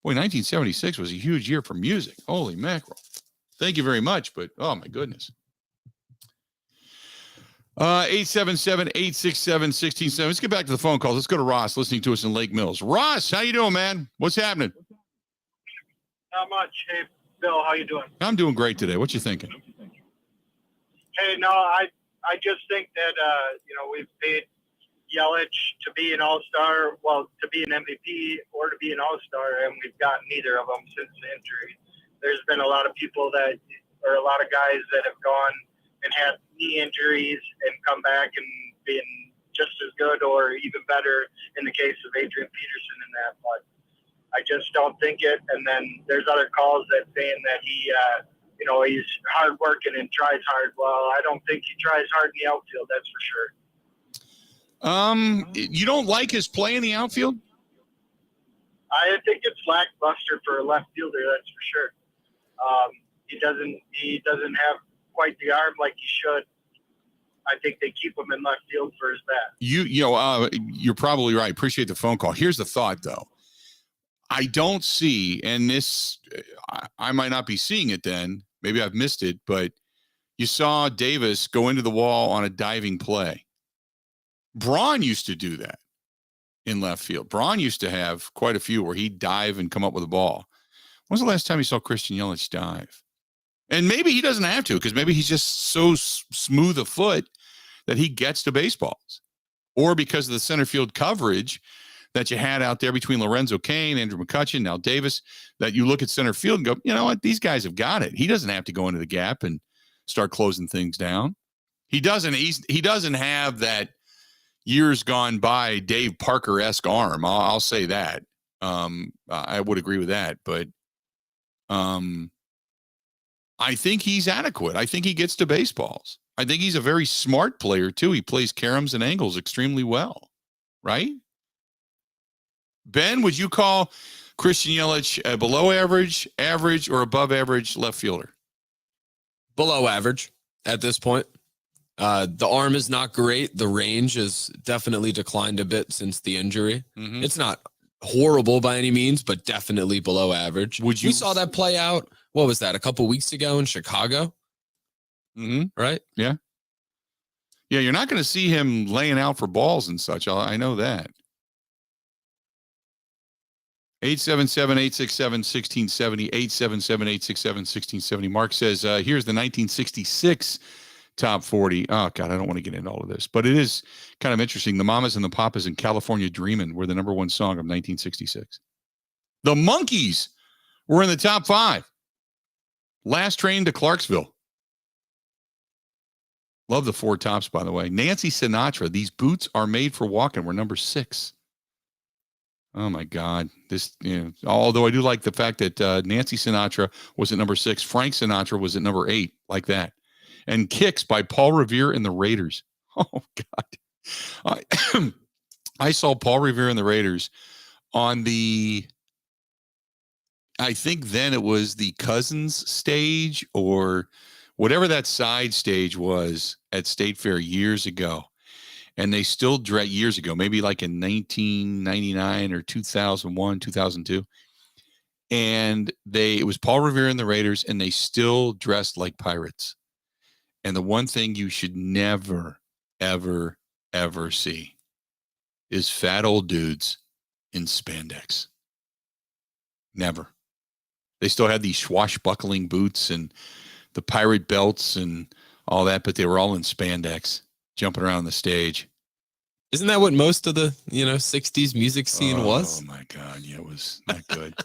Boy, 1976 was a huge year for music. Holy mackerel. Thank you very much, but oh my goodness. 877-867-1670. Let's get back to the phone calls. Let's go to Ross listening to us in Lake Mills. Ross, how you doing, man? What's happening? Not much. Hey, Bill, how you doing? I'm doing great today. What you thinking? Hey, no, I just think that, we've paid Yelich to be an all-star, well, to be an MVP or to be an all-star, and we've gotten neither of them since the injury. There's been a lot of people a lot of guys that have gone and had knee injuries and come back and been just as good or even better in the case of Adrian Peterson and that, but I just don't think it. And then there's other calls that saying that he, he's hard working and tries hard. Well, I don't think he tries hard in the outfield. That's for sure. You don't like his play in the outfield? I think it's lackluster for a left fielder. That's for sure. He doesn't have quite the arm like he should. I think they keep him in left field for his bat. You're probably right. Appreciate the phone call. Here's the thought, though. I don't see, and this, I might not be seeing it then. Maybe I've missed it, but you saw Davis go into the wall on a diving play. Braun used to do that in left field. Braun used to have quite a few where he'd dive and come up with a ball. When was the last time you saw Christian Yelich dive? And maybe he doesn't have to, because maybe he's just so smooth a foot that he gets to baseballs. Or because of the center field coverage that you had out there between Lorenzo Cain, Andrew McCutchen, now Davis, that you look at center field and go, you know what, these guys have got it. He doesn't have to go into the gap and start closing things down. He doesn't have that years gone by Dave Parker-esque arm. I'll say that. I would agree with that, but I think he's adequate. I think he gets to baseballs. I think he's a very smart player too. He plays caroms and angles extremely well, right? Ben, would you call Christian Yelich a below average, average, or above average left fielder? Below average at this point. The arm is not great. The range has definitely declined a bit since the injury. Mm-hmm. It's not horrible by any means, but definitely below average. We saw that play out. What was that? A couple weeks ago in Chicago? Mm-hmm. Right? Yeah. Yeah, you're not going to see him laying out for balls and such. I know that. 877-867-1670, 877-867-1670. Mark says, here's the 1966 top 40. Oh, God, I don't want to get into all of this, but it is kind of interesting. The Mamas and the Papas in California Dreamin' were the number one song of 1966. The Monkees were in the top 5. Last Train to Clarksville. Love the Four Tops, by the way. Nancy Sinatra, These Boots Are Made for Walking, were number 6. Oh my God! Although I do like the fact that Nancy Sinatra was at number 6, Frank Sinatra was at number 8, like that, and Kicks by Paul Revere and the Raiders. Oh God! I saw Paul Revere and the Raiders on the, I think then it was the Cousins stage or whatever that side stage was at State Fair years ago. And they still years ago, maybe like in 1999 or 2001, 2002. And it was Paul Revere and the Raiders, and they still dressed like pirates. And the one thing you should never, ever, ever see is fat old dudes in spandex. Never. They still had these swashbuckling boots and the pirate belts and all that, but they were all in spandex, jumping around the stage. Isn't that what most of the 60s music scene was? Oh my God. Yeah, it was not good.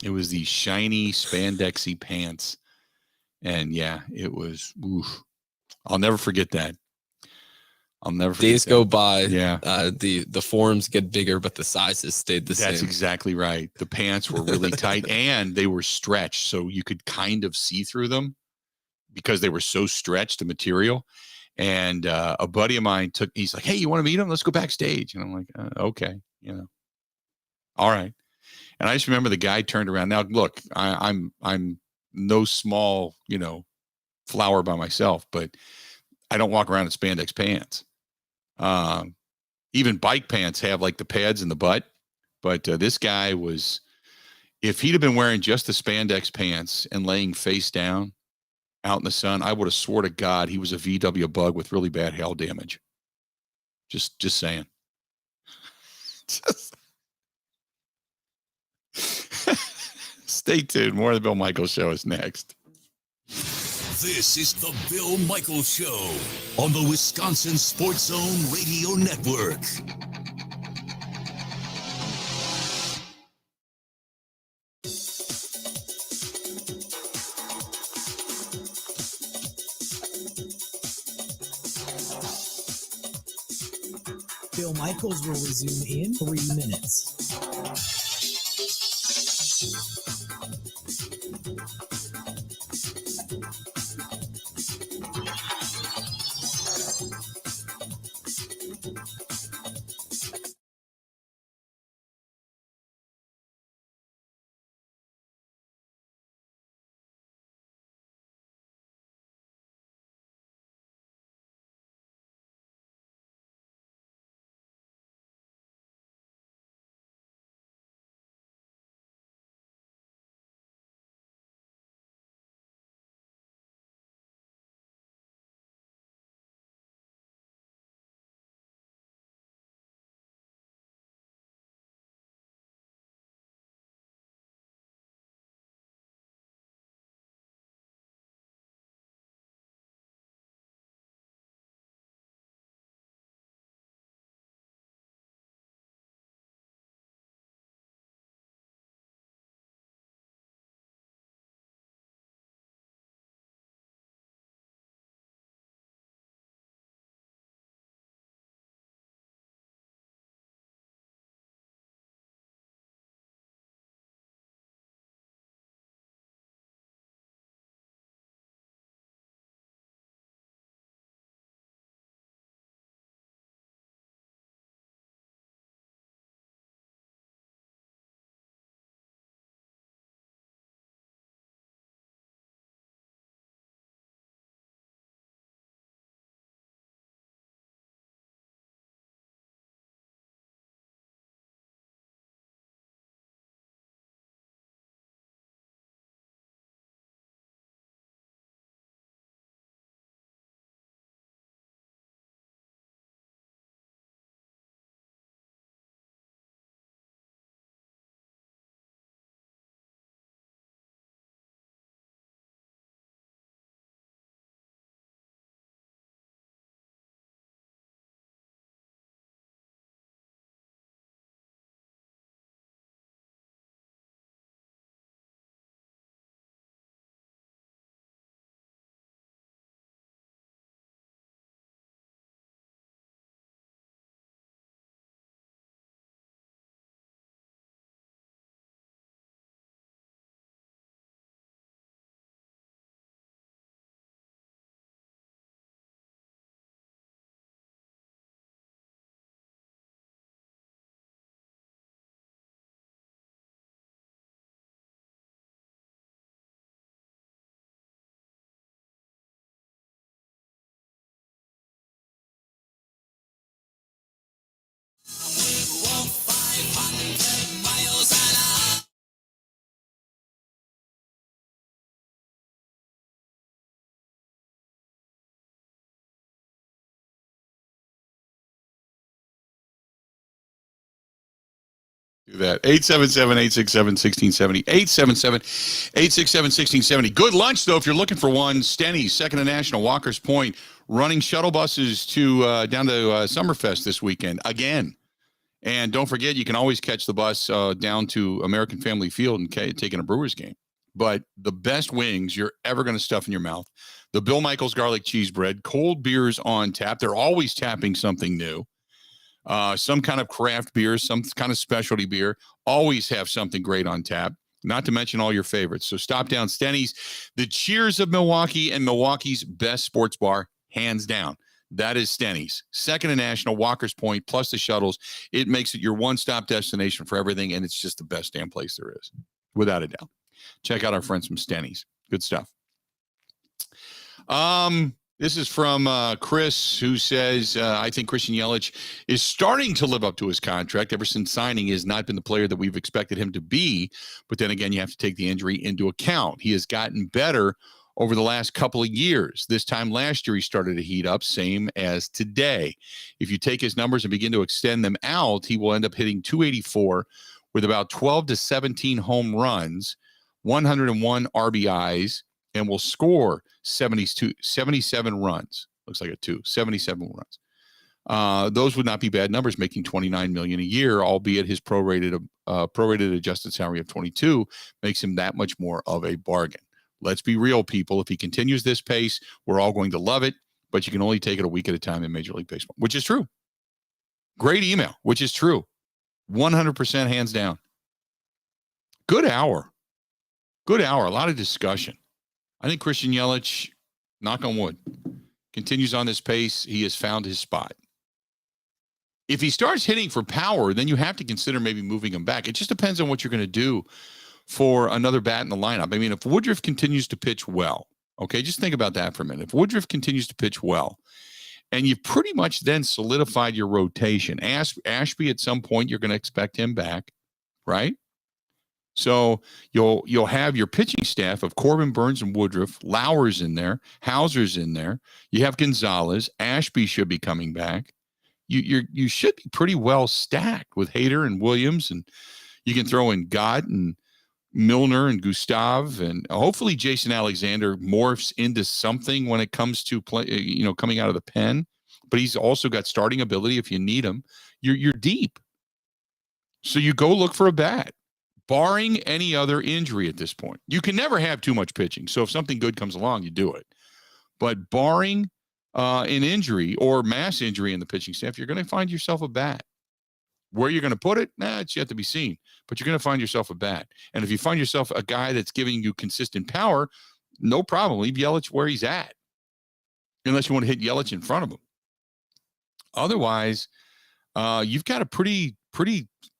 It was these shiny spandexy pants. And yeah, it was, oof. I'll never forget that. I'll never forget Days that. go by. Yeah. The forms get bigger, but the sizes stayed the same. That's exactly right. The pants were really tight and they were stretched. So you could kind of see through them because they were so stretched, the material. And a buddy of mine he's like, hey, you want to meet him? Let's go backstage. And I'm like, okay, all right. And I just remember the guy turned around. Now, look, I'm no small, flower by myself, but I don't walk around in spandex pants. Even bike pants have like the pads in the butt. But this guy was, if he'd have been wearing just the spandex pants and laying face down out in the sun, I would have swore to God he was a VW bug with really bad hail damage. Just saying. Stay tuned. More of the Bill Michaels Show is next. This is the Bill Michaels Show on the Wisconsin Sports Zone Radio Network. Bill Michaels will resume in 3 minutes. Do that. 877-867-1670. 877-867-1670. Good lunch, though, if you're looking for one. Stenny's, Second and National, Walker's Point, running shuttle buses to down to Summerfest this weekend again. And don't forget, you can always catch the bus down to American Family Field and taking a Brewers game. But the best wings you're ever going to stuff in your mouth, the Bill Michaels garlic cheese bread, cold beers on tap. They're always tapping something new. Some kind of craft beer, some kind of specialty beer, always have something great on tap, not to mention all your favorites. So stop down Stenny's, the cheers of Milwaukee and Milwaukee's best sports bar, hands down. That is Stenny's, Second and National, Walker's Point, plus the shuttles. It makes it your one-stop destination for everything, and it's just the best damn place there is, without a doubt. Check out our friends from Stenny's. Good stuff. This is from Chris, who says, I think Christian Yelich is starting to live up to his contract. Ever since signing, he has not been the player that we've expected him to be. But then again, you have to take the injury into account. He has gotten better over the last couple of years. This time last year, he started to heat up, same as today. If you take his numbers and begin to extend them out, he will end up hitting 284 with about 12 to 17 home runs, 101 RBIs, and will score 77 runs. Looks like a 77 runs. Those would not be bad numbers, making $29 million a year, albeit his prorated adjusted salary of $22 makes him that much more of a bargain. Let's be real, people. If he continues this pace, we're all going to love it, but you can only take it a week at a time in Major League Baseball, which is true. Great email, which is true. 100% hands down. Good hour. A lot of discussion. I think Christian Yelich, knock on wood, continues on this pace. He has found his spot. If he starts hitting for power, then you have to consider maybe moving him back. It just depends on what you're going to do for another bat in the lineup. I mean, if Woodruff continues to pitch well, okay, just think about that for a minute. If Woodruff continues to pitch well, and you've pretty much then solidified your rotation, Ashby at some point, you're going to expect him back, right? So you'll have your pitching staff of Corbin, Burns, and Woodruff. Lauer's in there. Hauser's in there. You have Gonzalez. Ashby should be coming back. You should be pretty well stacked with Hader and Williams, and you can throw in Gott and Milner and Gustav, and hopefully Jason Alexander morphs into something when it comes to play, coming out of the pen. But he's also got starting ability if you need him. You're deep, so you go look for a bat. Barring any other injury at this point. You can never have too much pitching. So if something good comes along, you do it. But barring an injury or mass injury in the pitching staff, you're going to find yourself a bat. Where you're going to put it, it's yet to be seen. But you're going to find yourself a bat. And if you find yourself a guy that's giving you consistent power, no problem. Leave Yelich where he's at. Unless you want to hit Yelich in front of him. Otherwise, you've got a pretty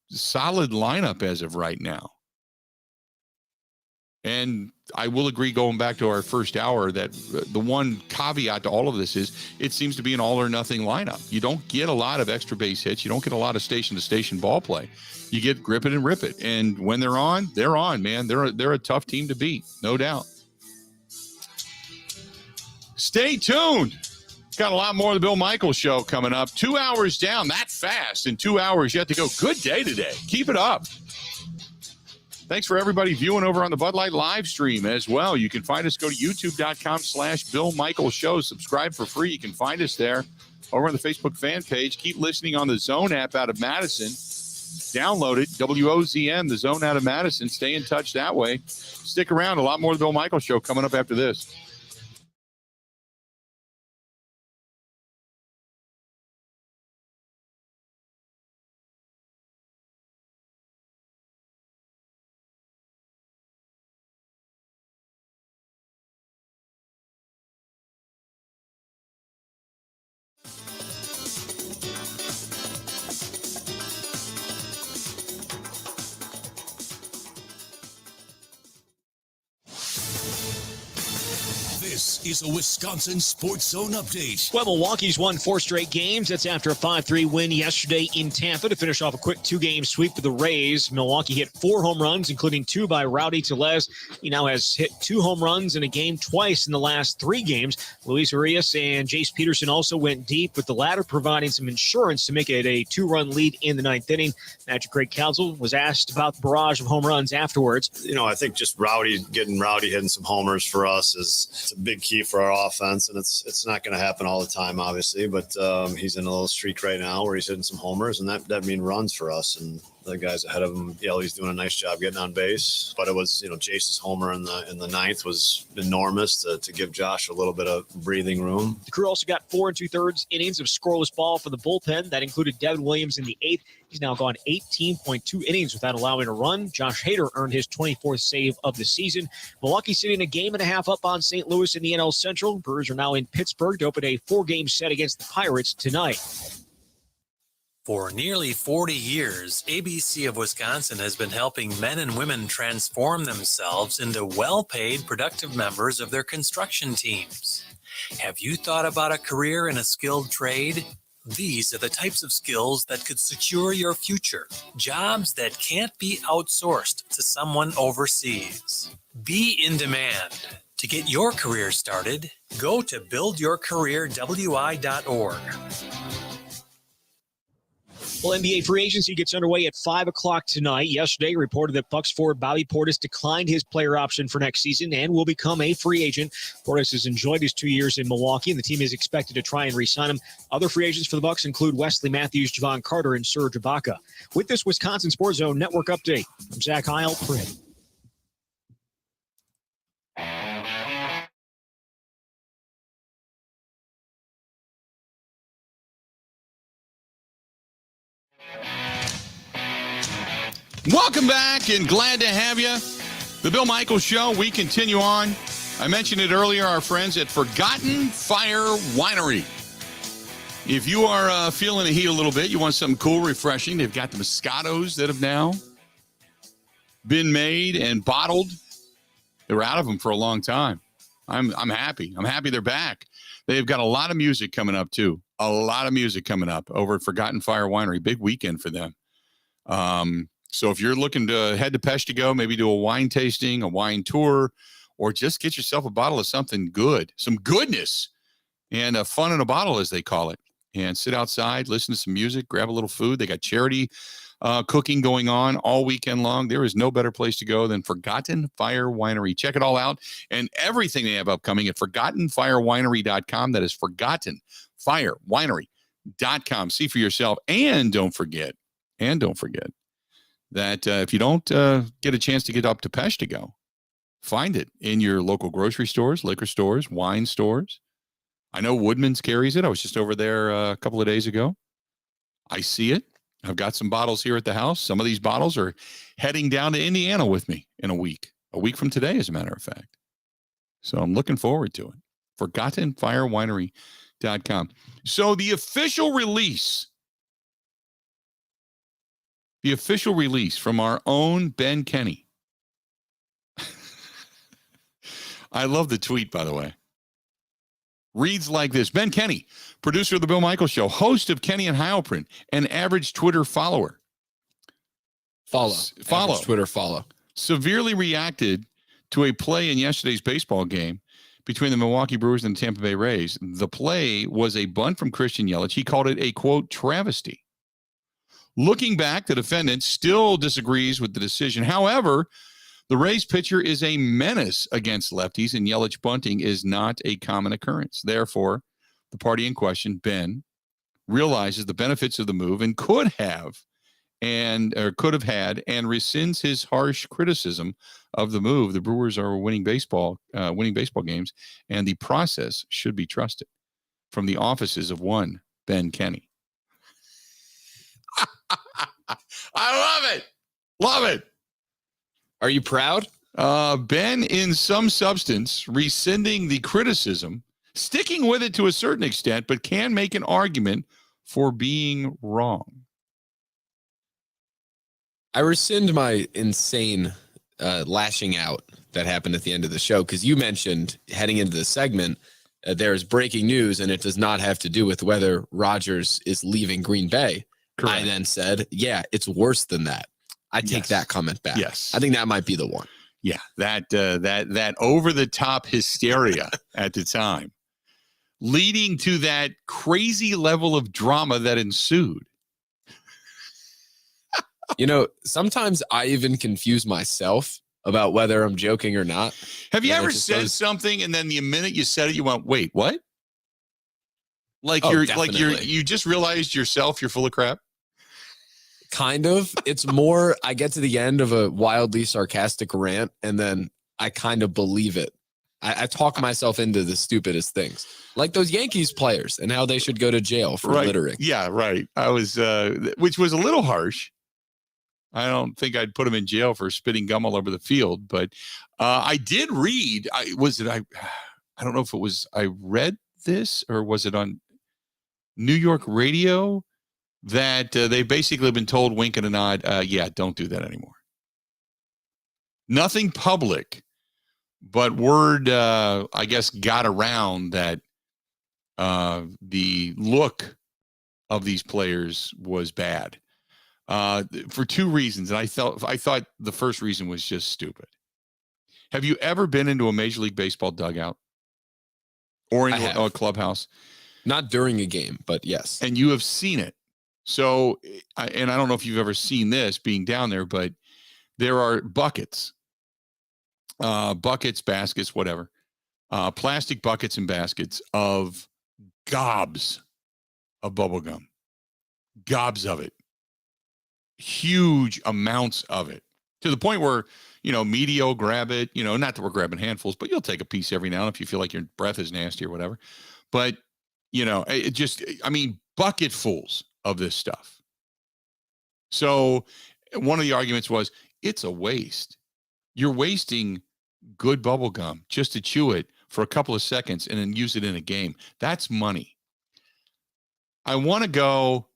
solid lineup as of right now. And I will agree, going back to our first hour, that the one caveat to all of this is it seems to be an all or nothing lineup. You don't get a lot of extra base hits. You don't get a lot of station to station ball play. You get grip it and rip it. And when they're on, man. They're a tough team to beat, no doubt. Stay tuned. Got a lot more of the Bill Michaels Show coming up. 2 hours down, that fast. In 2 hours yet to go. Good day today. Keep it up. Thanks for everybody viewing over on the Bud Light live stream as well. You can find us. Go to youtube.com/Bill Michaels Show. Subscribe for free. You can find us there over on the Facebook fan page. Keep listening on the Zone app out of Madison. Download it. WOZN, the Zone out of Madison. Stay in touch that way. Stick around. A lot more of the Bill Michaels Show coming up after this. This is a Wisconsin Sports Zone update. Well, Milwaukee's won 4 straight games. That's after a 5-3 win yesterday in Tampa to finish off a quick 2-game sweep for the Rays. Milwaukee hit 4 home runs, including 2 by Rowdy Tellez. He now has hit 2 home runs in a game twice in the last 3 games. Luis Urias and Jace Peterson also went deep, with the latter providing some insurance to make it a 2-run lead in the 9th inning. Magic Craig Counsell was asked about the barrage of home runs afterwards. I think just getting Rowdy hitting some homers for us it's a big key for our offense, and it's not going to happen all the time, obviously, but he's in a little streak right now where he's hitting some homers, and that means runs for us. And the guys ahead of him, he's doing a nice job getting on base. But it was, Jace's homer in the 9th was enormous to give Josh a little bit of breathing room. The Crew also got 4 2/3 innings of scoreless ball for the bullpen. That included Devin Williams in the 8th. He's now gone 18.2 innings without allowing a run. Josh Hader earned his 24th save of the season. Milwaukee sitting a game and a half up on St. Louis in the NL Central. Brewers are now in Pittsburgh to open a 4-game set against the Pirates tonight. For nearly 40 years, ABC of Wisconsin has been helping men and women transform themselves into well-paid, productive members of their construction teams. Have you thought about a career in a skilled trade? These are the types of skills that could secure your future. Jobs that can't be outsourced to someone overseas. Be in demand. To get your career started, go to buildyourcareerwi.org. Well, NBA free agency gets underway at 5 o'clock tonight. Yesterday, reported that Bucks forward Bobby Portis declined his player option for next season and will become a free agent. Portis has enjoyed his 2 years in Milwaukee, and the team is expected to try and re-sign him. Other free agents for the Bucks include Wesley Matthews, Javon Carter, and Serge Ibaka. With this Wisconsin Sports Zone Network update, I'm Zach Heil, Print. Welcome back, and glad to have you. The Bill Michaels Show, we continue on. I mentioned it earlier, our friends at Forgotten Fire Winery. If you are feeling the heat a little bit, you want something cool, refreshing, they've got the Moscatos that have now been made and bottled. They were out of them for a long time. I'm happy. I'm happy they're back. They've got a lot of music coming up, too. A lot of music coming up over at Forgotten Fire Winery. Big weekend for them. So if you're looking to head to Peshtigo, maybe do a wine tasting, a wine tour, or just get yourself a bottle of something good, some goodness, and fun in a bottle, as they call it, and sit outside, listen to some music, grab a little food. They got charity cooking going on all weekend long. There is no better place to go than Forgotten Fire Winery. Check it all out and everything they have upcoming at ForgottenFireWinery.com. That is ForgottenFireWinery.com. See for yourself, and don't forget that if you don't get a chance to get up to Peshtigo, find it in your local grocery stores, liquor stores, wine stores. I know Woodman's carries it. I was just over there a couple of days ago. I see it. I've got some bottles here at the house. Some of these bottles are heading down to Indiana with me in a week from today, as a matter of fact. So I'm looking forward to it. ForgottenFireWinery.com. So the official release from our own Ben Kenny. I love the tweet, by the way. Reads like this. Ben Kenny, producer of The Bill Michaels Show, host of Kenny and Heilprin, an average Twitter follower. Average Twitter follow. Severely reacted to a play in yesterday's baseball game between the Milwaukee Brewers and the Tampa Bay Rays. The play was a bunt from Christian Yelich. He called it a, quote, travesty. Looking back, the defendant still disagrees with the decision. However, the Rays pitcher is a menace against lefties, and Yelich bunting is not a common occurrence. Therefore, the party in question, Ben, realizes the benefits of the move and could have had and rescinds his harsh criticism of the move. The Brewers are winning baseball games, and the process should be trusted. From the offices of one Ben Kenny. I love it. Love it. Are you proud? Ben, in some substance, rescinding the criticism, sticking with it to a certain extent, but can make an argument for being wrong. I rescind my insane lashing out that happened at the end of the show, because you mentioned heading into the segment, there's breaking news, and it does not have to do with whether Rodgers is leaving Green Bay. Correct. I then said, yeah, it's worse than that. I take that comment back. Yes. I think that might be the one. Yeah, that over the top hysteria at the time, leading to that crazy level of drama that ensued. Sometimes I even confuse myself about whether I'm joking or not. Have you ever said something and then the minute you said it, you went, "Wait, what?" You just realized yourself you're full of crap. Kind of. It's more, I get to the end of a wildly sarcastic rant and then I kind of believe it. I talk myself into the stupidest things, like those Yankees players and how they should go to jail for littering. Yeah, right. I was, which was a little harsh. I don't think I'd put him in jail for spitting gum all over the field, but I did read. I don't know if it was. I read this or was it on New York radio that they basically been told, wink and a nod. Yeah, don't do that anymore. Nothing public, but word, I guess, got around that the look of these players was bad. For two reasons. And I thought the first reason was just stupid. Have you ever been into a Major League Baseball dugout or into a clubhouse? Not during a game, but yes. And you have seen it. So, and I don't know if you've ever seen this being down there, but there are buckets, baskets, whatever, plastic buckets and baskets of gobs of bubble gum, gobs of it. Huge amounts of it, to the point where, media will grab it, not that we're grabbing handfuls, but you'll take a piece every now and then if you feel like your breath is nasty or whatever. But, bucketfuls of this stuff. So one of the arguments was, it's a waste. You're wasting good bubble gum just to chew it for a couple of seconds and then use it in a game. That's money. I want to go,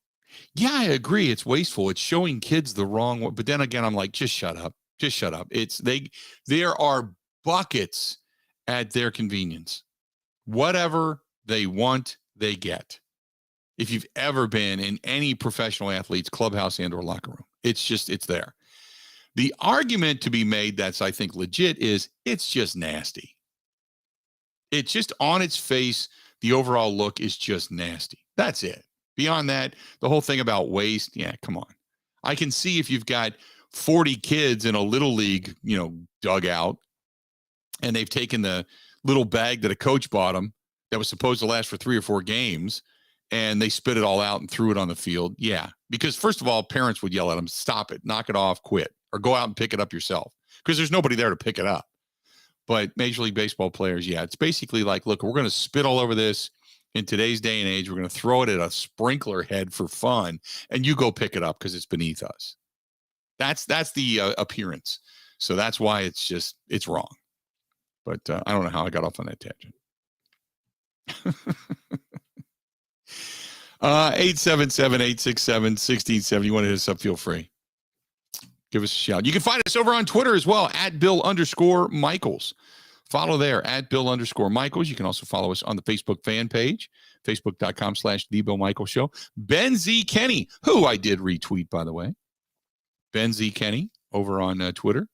yeah, I agree. It's wasteful. It's showing kids the wrong way. But then again, I'm like, just shut up. Just shut up. There are buckets at their convenience. Whatever they want, they get. If you've ever been in any professional athlete's clubhouse and or locker room, it's there. The argument to be made that's, I think, legit is it's just nasty. It's just on its face. The overall look is just nasty. That's it. Beyond that, the whole thing about waste, yeah, come on. I can see if you've got 40 kids in a little league, dugout, and they've taken the little bag that a coach bought them that was supposed to last for 3 or 4 games, and they spit it all out and threw it on the field. Yeah, because first of all, parents would yell at them, stop it, knock it off, quit, or go out and pick it up yourself, because there's nobody there to pick it up. But Major League Baseball players, yeah, it's basically like, look, we're going to spit all over this. In today's day and age, we're going to throw it at a sprinkler head for fun, and you go pick it up because it's beneath us. That's the appearance. So that's why it's wrong. But I don't know how I got off on that tangent. 877-867-1670. You want to hit us up, feel free. Give us a shout. You can find us over on Twitter as well, @Bill_Michaels. Follow there, @Bill_Michaels. You can also follow us on the Facebook fan page, facebook.com/The Bill Michaels Show. Ben Z. Kenny, who I did retweet, by the way. Ben Z. Kenny over on Twitter.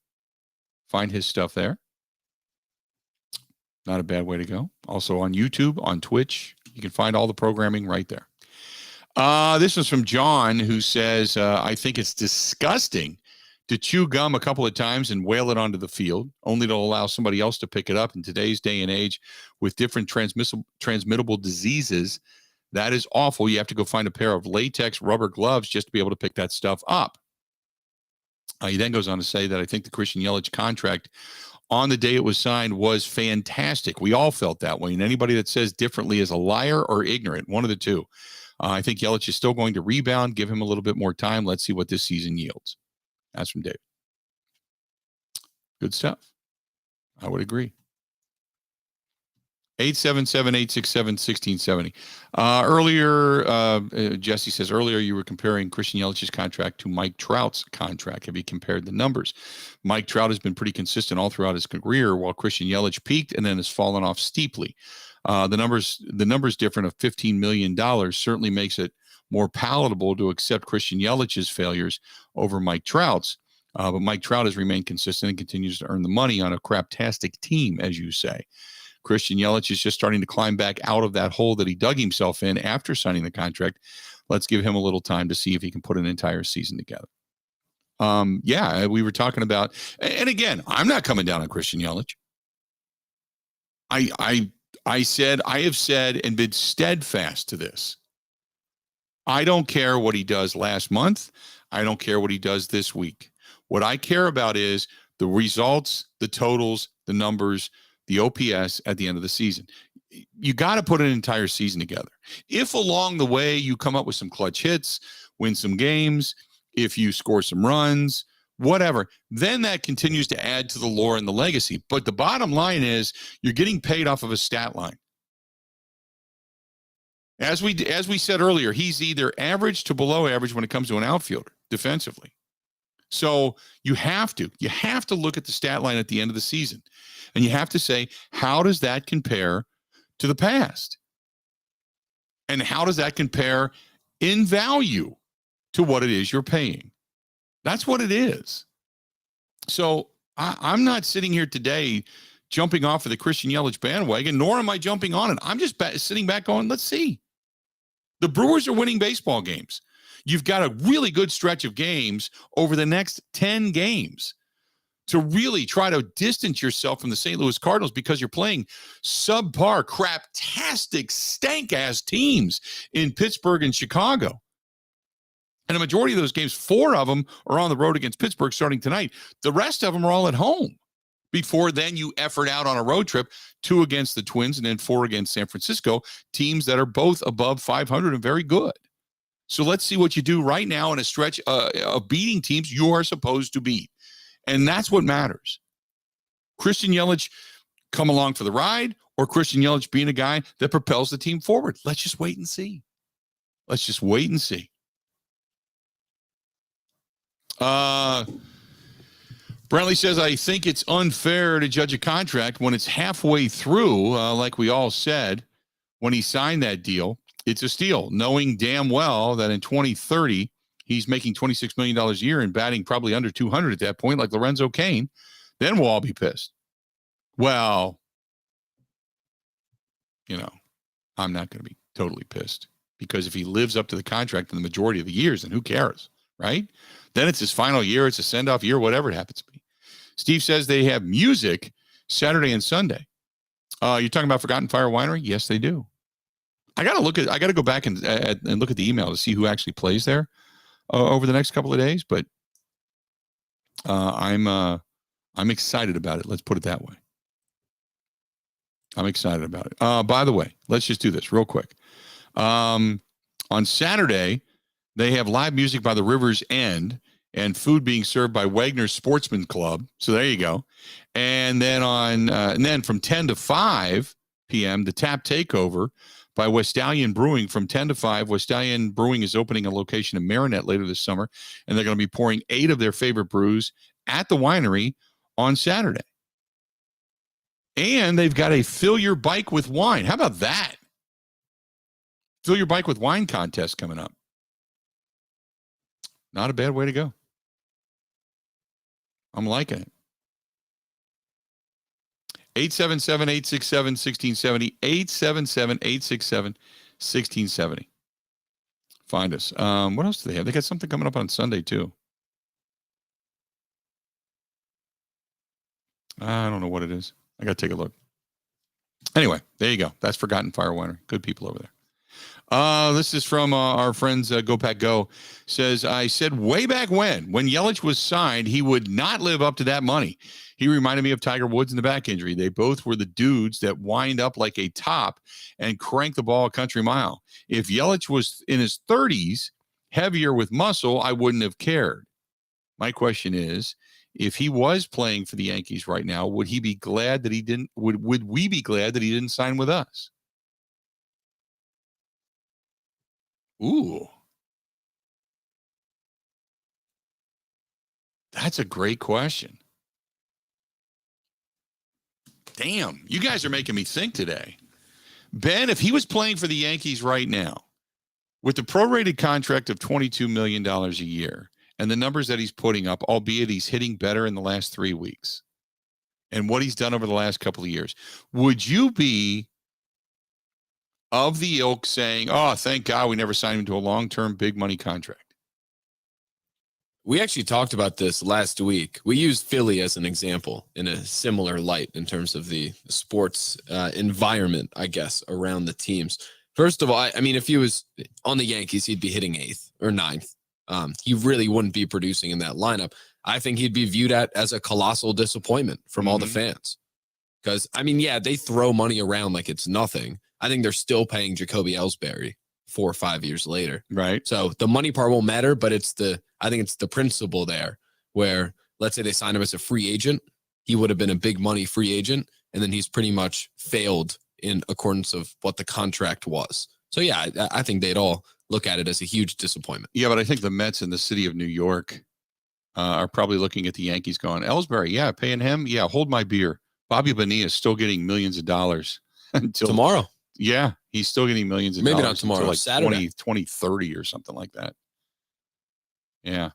Find his stuff there. Not a bad way to go. Also on YouTube, on Twitch. You can find all the programming right there. This is from John, who says, I think it's disgusting to chew gum a couple of times and wail it onto the field, only to allow somebody else to pick it up. In today's day and age, with different transmittable diseases, that is awful. You have to go find a pair of latex rubber gloves just to be able to pick that stuff up. He then goes on to say that I think the Christian Yelich contract on the day it was signed was fantastic. We all felt that way. And anybody that says differently is a liar or ignorant, one of the two. I think Yelich is still going to rebound. Give him a little bit more time. Let's see what this season yields. That's from David. Good stuff. I would agree. 877-867-1670. Earlier, Jesse says, earlier you were comparing Christian Yelich's contract to Mike Trout's contract. Have you compared the numbers? Mike Trout has been pretty consistent all throughout his career, while Christian Yelich peaked and then has fallen off steeply. The numbers difference of $15 million certainly makes it more palatable to accept Christian Yelich's failures over Mike Trout's. But Mike Trout has remained consistent and continues to earn the money on a craptastic team, as you say. Christian Yelich is just starting to climb back out of that hole that he dug himself in after signing the contract. Let's give him a little time to see if he can put an entire season together. Yeah, we were talking about, and again, I'm not coming down on Christian Yelich. I have said and been steadfast to this. I don't care what he does last month. I don't care what he does this week. What I care about is the results, the totals, the numbers, the OPS at the end of the season. You got to put an entire season together. If along the way you come up with some clutch hits, win some games, if you score some runs, whatever, then that continues to add to the lore and the legacy. But the bottom line is you're getting paid off of a stat line. As we said earlier, he's either average to below average when it comes to an outfielder defensively. So you have to look at the stat line at the end of the season, and you have to say, how does that compare to the past? And how does that compare in value to what it is you're paying? That's what it is. So I'm not sitting here today jumping off of the Christian Yelich bandwagon, nor am I jumping on it. I'm just sitting back going, let's see. The Brewers are winning baseball games. You've got a really good stretch of games over the next 10 games to really try to distance yourself from the St. Louis Cardinals, because you're playing subpar, craptastic, stank-ass teams in Pittsburgh and Chicago. And a majority of those games, 4 of them are on the road against Pittsburgh starting tonight. The rest of them are all at home. Before then, you effort out on a road trip, 2 against the Twins and then 4 against San Francisco, teams that are both above 500 and very good. So let's see what you do right now in a stretch of beating teams you are supposed to beat. And that's what matters. Christian Yelich come along for the ride, or Christian Yelich being a guy that propels the team forward. Let's just wait and see. Let's just wait and see. Brentley says, I think it's unfair to judge a contract when it's halfway through, like we all said, when he signed that deal. It's a steal, knowing damn well that in 2030, he's making $26 million a year and batting probably under 200 at that point, like Lorenzo Cain. Then we'll all be pissed. Well, I'm not going to be totally pissed, because if he lives up to the contract in the majority of the years, then who cares, right? Then it's his final year. It's a send-off year, whatever it happens to be. Steve says they have music Saturday and Sunday. You're talking about Forgotten Fire Winery? Yes, they do. I got to go back and look at the email to see who actually plays there over the next couple of days. But I'm excited about it. Let's put it that way. I'm excited about it. By the way, let's just do this real quick. On Saturday, they have live music by the River's End and food being served by Wagner's Sportsman Club. So there you go. And then from 10 to 5 p.m., the Tap Takeover by Westallion Brewing from 10 to 5. Westallion Brewing is opening a location in Marinette later this summer, and they're going to be pouring 8 of their favorite brews at the winery on Saturday. And they've got a Fill Your Bike with Wine. How about that? Fill Your Bike with Wine contest coming up. Not a bad way to go. I'm liking it. 877-867-1670. 877-867-1670. Find us. What else do they have? They got something coming up on Sunday, too. I don't know what it is. I got to take a look. Anyway, there you go. That's Forgotten Fire Winery. Good people over there. This is from our friends Go Pack Go. Says, I said way back when Yelich was signed, he would not live up to that money. He reminded me of Tiger Woods in the back injury. They both were the dudes that wind up like a top and crank the ball a country mile. If Yelich was in his 30s, heavier with muscle, I wouldn't have cared. My question is, if he was playing for the Yankees right now, would he be glad that he didn't? Would we be glad that he didn't sign with us? Ooh, that's a great question. Damn, you guys are making me think today. Ben, if he was playing for the Yankees right now, with the prorated contract of $22 million a year and the numbers that he's putting up, albeit he's hitting better in the last 3 weeks, and what he's done over the last couple of years, would you be of the ilk saying, oh, thank God we never signed him to a long-term big money contract? We actually talked about this last week. We used Philly as an example in a similar light in terms of the sports environment, I guess, around the teams. First of all, I mean, if he was on the Yankees, he'd be hitting 8th or 9th. He really wouldn't be producing in that lineup. I think he'd be viewed as a colossal disappointment from all the fans. Because, I mean, yeah, they throw money around like it's nothing. I think they're still paying Jacoby Ellsbury 4 or 5 years later. Right. So the money part won't matter, but I think it's the principle there where, let's say they sign him as a free agent. He would have been a big money free agent, and then he's pretty much failed in accordance of what the contract was. So, yeah, I think they'd all look at it as a huge disappointment. Yeah, but I think the Mets in the city of New York are probably looking at the Yankees going, Ellsbury, yeah, paying him. Yeah, hold my beer. Bobby Bonilla is still getting millions of dollars until tomorrow. Yeah, he's still getting millions of Maybe dollars. not tomorrow, like Saturday. 2030 or something like that. Yeah.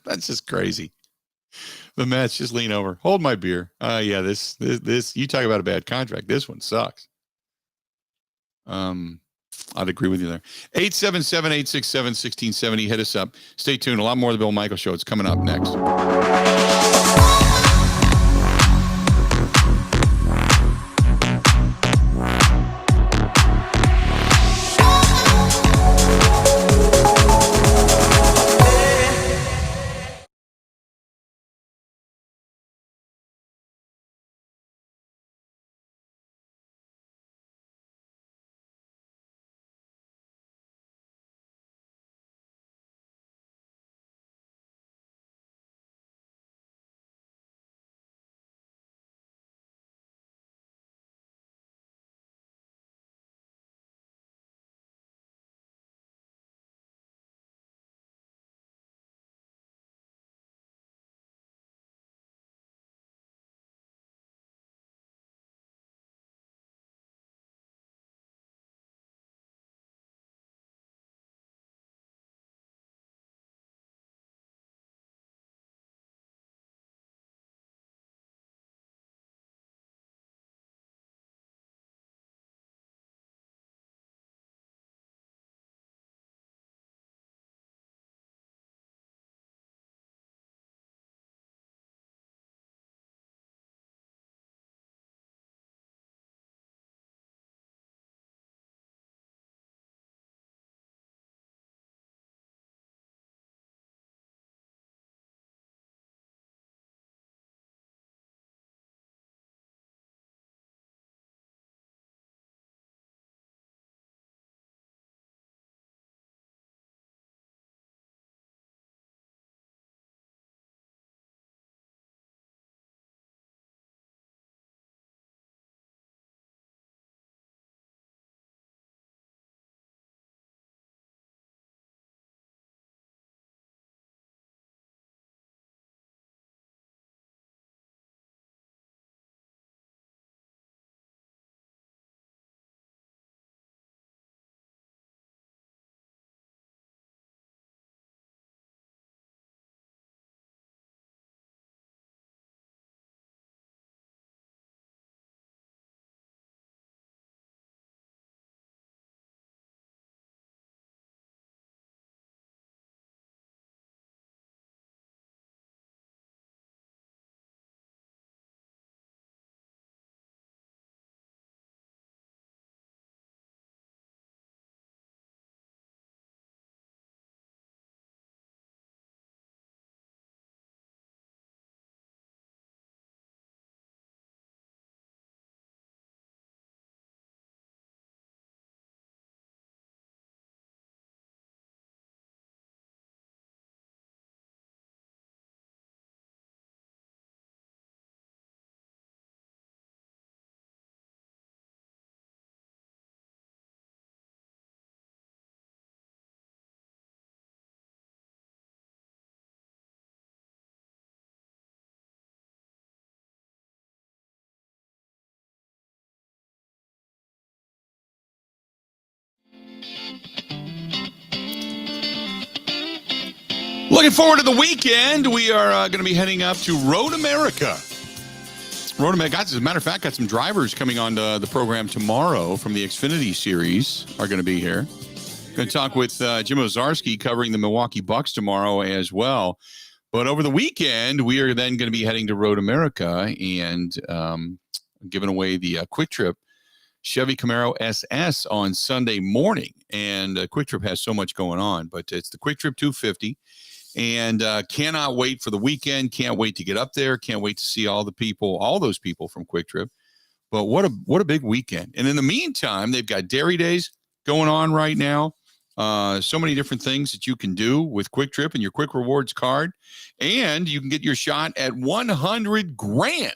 That's just crazy. The Mets just lean over. Hold my beer. Yeah, this, you talk about a bad contract. This one sucks. I'd agree with you there. 877-867-1670. Hit us up. Stay tuned. A lot more of the Bill Michaels Show. It's coming up next. Looking forward to the weekend. We are going to be heading up to Road America. Road America, as a matter of fact, got some drivers coming on to the program tomorrow from the Xfinity Series are going to be here. Going to talk with Jim Ozarski covering the Milwaukee Bucks tomorrow as well. But over the weekend, we are then going to be heading to Road America and giving away the Quick Trip Chevy Camaro SS on Sunday morning. And Quick Trip has so much going on, but it's the Quick Trip 250. And cannot wait for the weekend. Can't wait to get up there. Can't wait to see all those people from Quick Trip. But what a big weekend. And in the meantime, they've got Dairy Days going on right now. So many different things that you can do with Quick Trip and your Quick Rewards card. And you can get your shot at $100,000.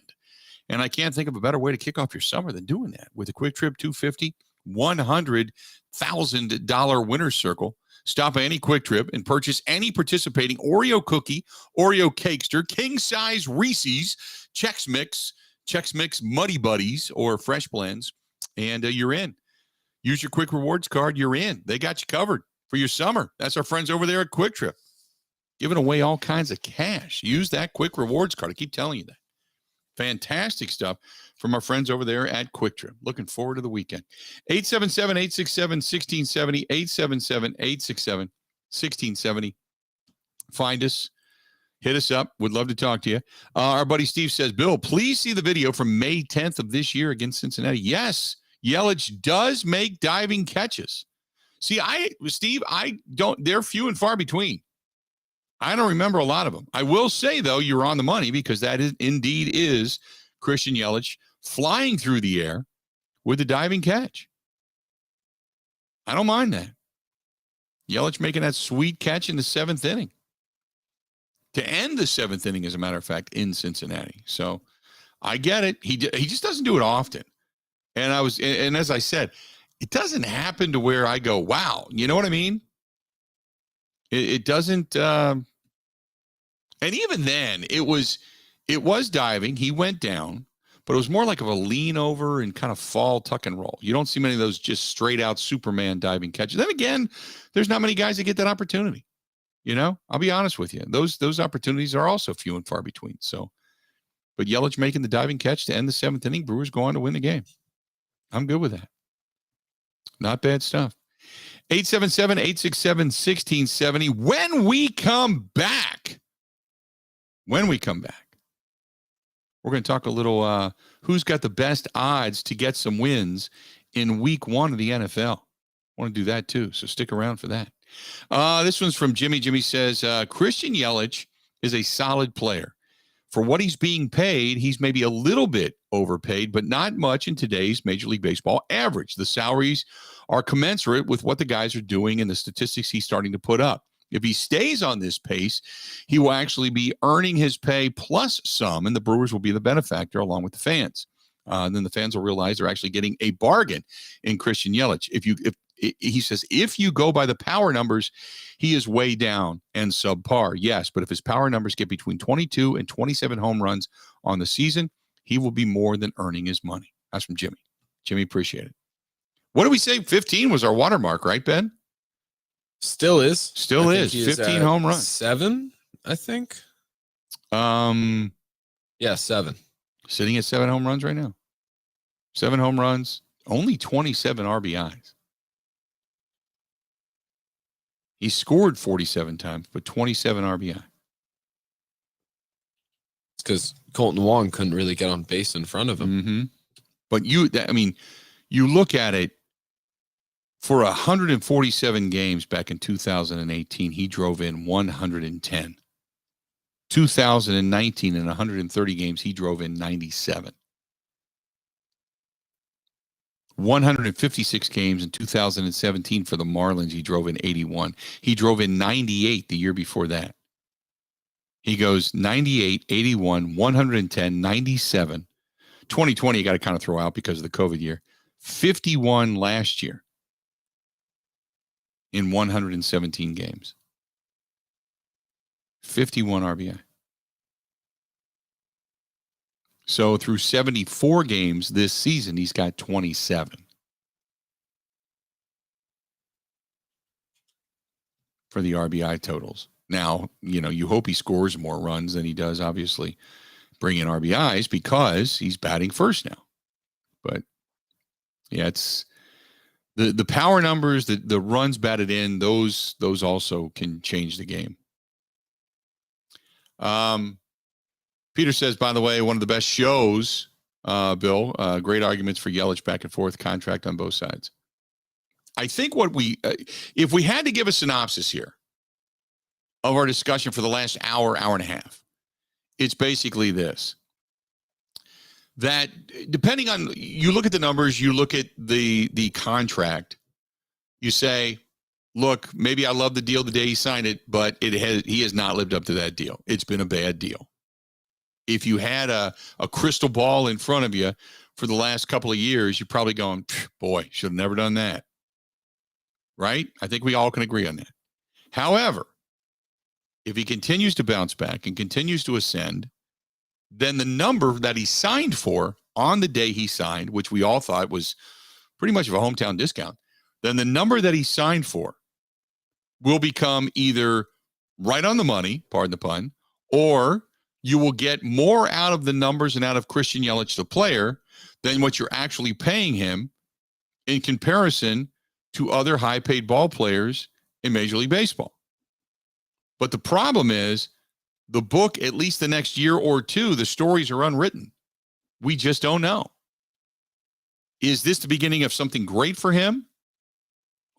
And I can't think of a better way to kick off your summer than doing that with a Quick Trip 250 $100,000 winner's circle. Stop at any Quick Trip and purchase any participating Oreo cookie, Oreo Cakester, king size Reese's, Chex Mix, Muddy Buddies, or Fresh Blends, and you're in. Use your Quick Rewards card. You're in. They got you covered for your summer. That's our friends over there at Quick Trip, giving away all kinds of cash. Use that Quick Rewards card. I keep telling you that. Fantastic stuff from our friends over there at Quick Trip. Looking forward to the weekend. 877-867-1670, 877-867-1670. Find us. Hit us up. Would love to talk to you. Our buddy Steve says, Bill, please see the video from May 10th of this year against Cincinnati. Yes, Yelich does make diving catches. See, they're few and far between. I don't remember a lot of them. I will say, though, you're on the money because that is Christian Yelich flying through the air with a diving catch. I don't mind that. Yelich making that sweet catch in the 7th inning. To end the 7th inning, as a matter of fact, in Cincinnati. So I get it. He just doesn't do it often. And as I said, it doesn't happen to where I go, wow. You know what I mean? It doesn't. And even then, it was diving. He went down, but it was more like of a lean over and kind of fall tuck and roll. You don't see many of those just straight out Superman diving catches. Then again, there's not many guys that get that opportunity. You know, I'll be honest with you. Those opportunities are also few and far between. So, but Yelich making the diving catch to end the 7th inning, Brewers go on to win the game. I'm good with that. Not bad stuff. 877-867-1670. When we come back, we're going to talk a little who's got the best odds to get some wins in week 1 of the NFL. I want to do that too, so stick around for that. This one's from Jimmy. Jimmy says, Christian Yelich is a solid player. For what he's being paid, he's maybe a little bit overpaid, but not much in today's Major League Baseball average. The salaries are commensurate with what the guys are doing and the statistics he's starting to put up. If he stays on this pace, he will actually be earning his pay plus some, and the Brewers will be the benefactor along with the fans. Then the fans will realize they're actually getting a bargain in Christian Yelich. He says, if you go by the power numbers, he is way down and subpar. Yes, but if his power numbers get between 22 and 27 home runs on the season, he will be more than earning his money. That's from Jimmy. Jimmy, appreciate it. What do we say? 15 was our watermark, right, Ben? Still is. Still is. 15 home runs. 7, I think. Yeah, 7. Sitting at 7 home runs right now. 7 home runs, only 27 RBIs. He scored 47 times, but 27 RBI. It's because Colton Wong couldn't really get on base in front of him. Mm-hmm. But you look at it, for 147 games back in 2018, he drove in 110. 2019, in 130 games, he drove in 97. 156 games in 2017 for the Marlins, he drove in 81. He drove in 98 the year before that. He goes 98, 81, 110, 97. 2020, you got to kind of throw out because of the COVID year. 51 last year in 117 games. 51 RBI. So through 74 games this season, he's got 27. for the RBI totals. Now, you hope he scores more runs than he does, obviously, bring in RBIs because he's batting first now. But yeah, it's the power numbers, the runs batted in, those also can change the game. Peter says, by the way, one of the best shows, Bill, great arguments for Yelich back and forth, contract on both sides. I think if we had to give a synopsis here of our discussion for the last hour and a half, it's basically this. That depending on, you look at the numbers, you look at the contract, you say, look, maybe I love the deal the day he signed it, but he has not lived up to that deal. It's been a bad deal. If you had a crystal ball in front of you for the last couple of years, you're probably going, boy, should have never done that. Right? I think we all can agree on that. However, if he continues to bounce back and continues to ascend, then the number that he signed for on the day he signed, which we all thought was pretty much of a hometown discount, then the number that he signed for will become either right on the money, pardon the pun, or you will get more out of the numbers and out of Christian Yelich, the player, than what you're actually paying him in comparison to other high-paid ball players in Major League Baseball. But the problem is, the book, at least the next year or two, the stories are unwritten. We just don't know. Is this the beginning of something great for him?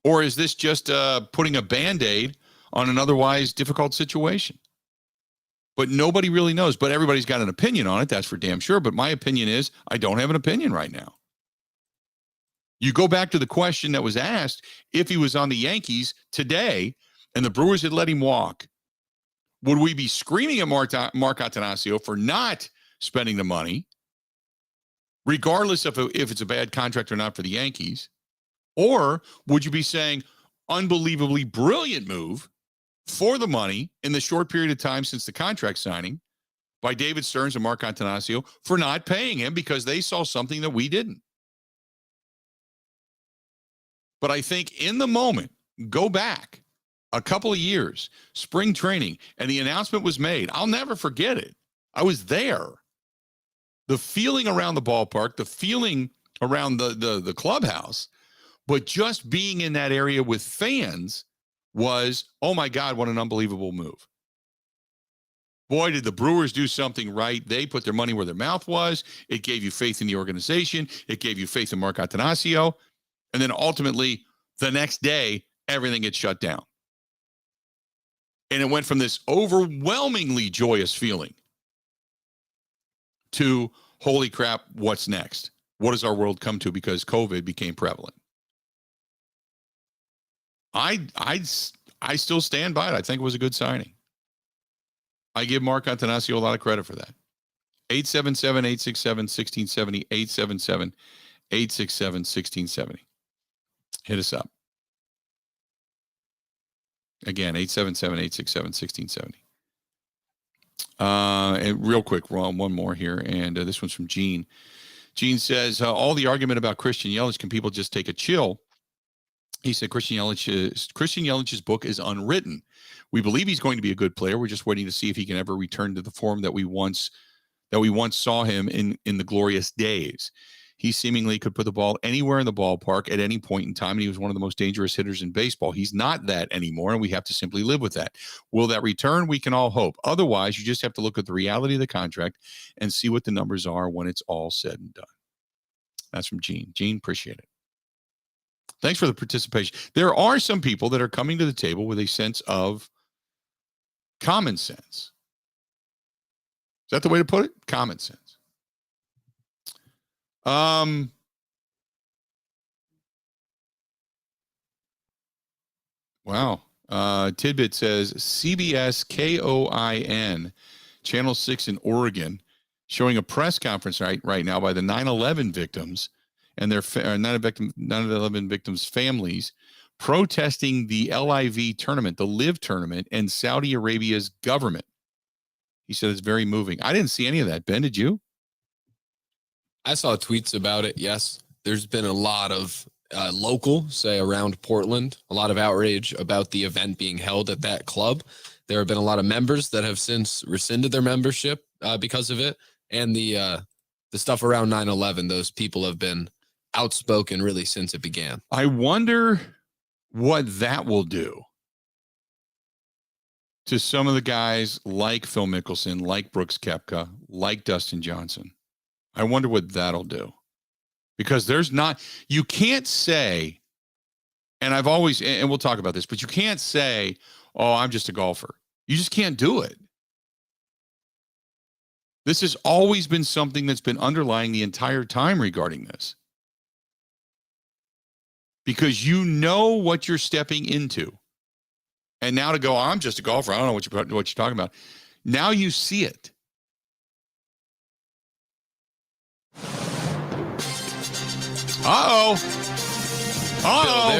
Or is this just putting a Band-Aid on an otherwise difficult situation? But nobody really knows. But everybody's got an opinion on it, that's for damn sure. But my opinion is, I don't have an opinion right now. You go back to the question that was asked, if he was on the Yankees today and the Brewers had let him walk, would we be screaming at Mark Attanasio for not spending the money, regardless of if it's a bad contract or not for the Yankees? Or would you be saying, unbelievably brilliant move for the money in the short period of time since the contract signing by David Stearns and Mark Attanasio for not paying him because they saw something that we didn't? But I think in the moment, go back a couple of years, spring training, and the announcement was made. I'll never forget it. I was there. The feeling around the ballpark, the feeling around the clubhouse, but just being in that area with fans was, oh my God, what an unbelievable move. Boy, did the Brewers do something right. They put their money where their mouth was. It gave you faith in the organization. It gave you faith in Mark Attanasio. And then ultimately, the next day, everything gets shut down. And it went from this overwhelmingly joyous feeling to, holy crap, what's next? What does our world come to because COVID became prevalent? I still stand by it. I think it was a good signing. I give Mark Attanasio a lot of credit for that. 877-867-1670, 877-867-1670. Hit us up. Again, 877-867-1670. And real quick, Ron, one more here, and this one's from Gene. Gene says, all the argument about Christian Yelich, can people just take a chill? He said Christian Yelich's book is unwritten. We believe he's going to be a good player. We're just waiting to see if he can ever return to the form that we once saw him in the glorious days. He seemingly could put the ball anywhere in the ballpark at any point in time, and he was one of the most dangerous hitters in baseball. He's not that anymore, and we have to simply live with that. Will that return? We can all hope. Otherwise, you just have to look at the reality of the contract and see what the numbers are when it's all said and done. That's from Gene. Gene, appreciate it. Thanks for the participation. There are some people that are coming to the table with a sense of common sense. Is that the way to put it? Common sense. Wow. Tidbit says CBS KOIN, Channel 6 in Oregon, showing a press conference right now by the 9/11 victims and their 9/11 victims' families protesting the LIV tournament, the LIV tournament, and Saudi Arabia's government. He said it's very moving. I didn't see any of that. Ben, did you? I saw tweets about it, yes. There's been a lot of local, say around Portland. A lot of outrage about the event being held at that club. There have been a lot of members that have since rescinded their membership because of it. And the stuff around 9/11, those people have been outspoken really since it began. I wonder what that will do to some of the guys like Phil Mickelson, like Brooks Koepka, like Dustin Johnson. I wonder what that'll do. Because you can't say, and I've always, and we'll talk about this, but you can't say, oh, I'm just a golfer. You just can't do it. This has always been something that's been underlying the entire time regarding this. Because you know what you're stepping into. And now to go, I'm just a golfer. I don't know what you're talking about. Now you see it. Uh-oh. Bill,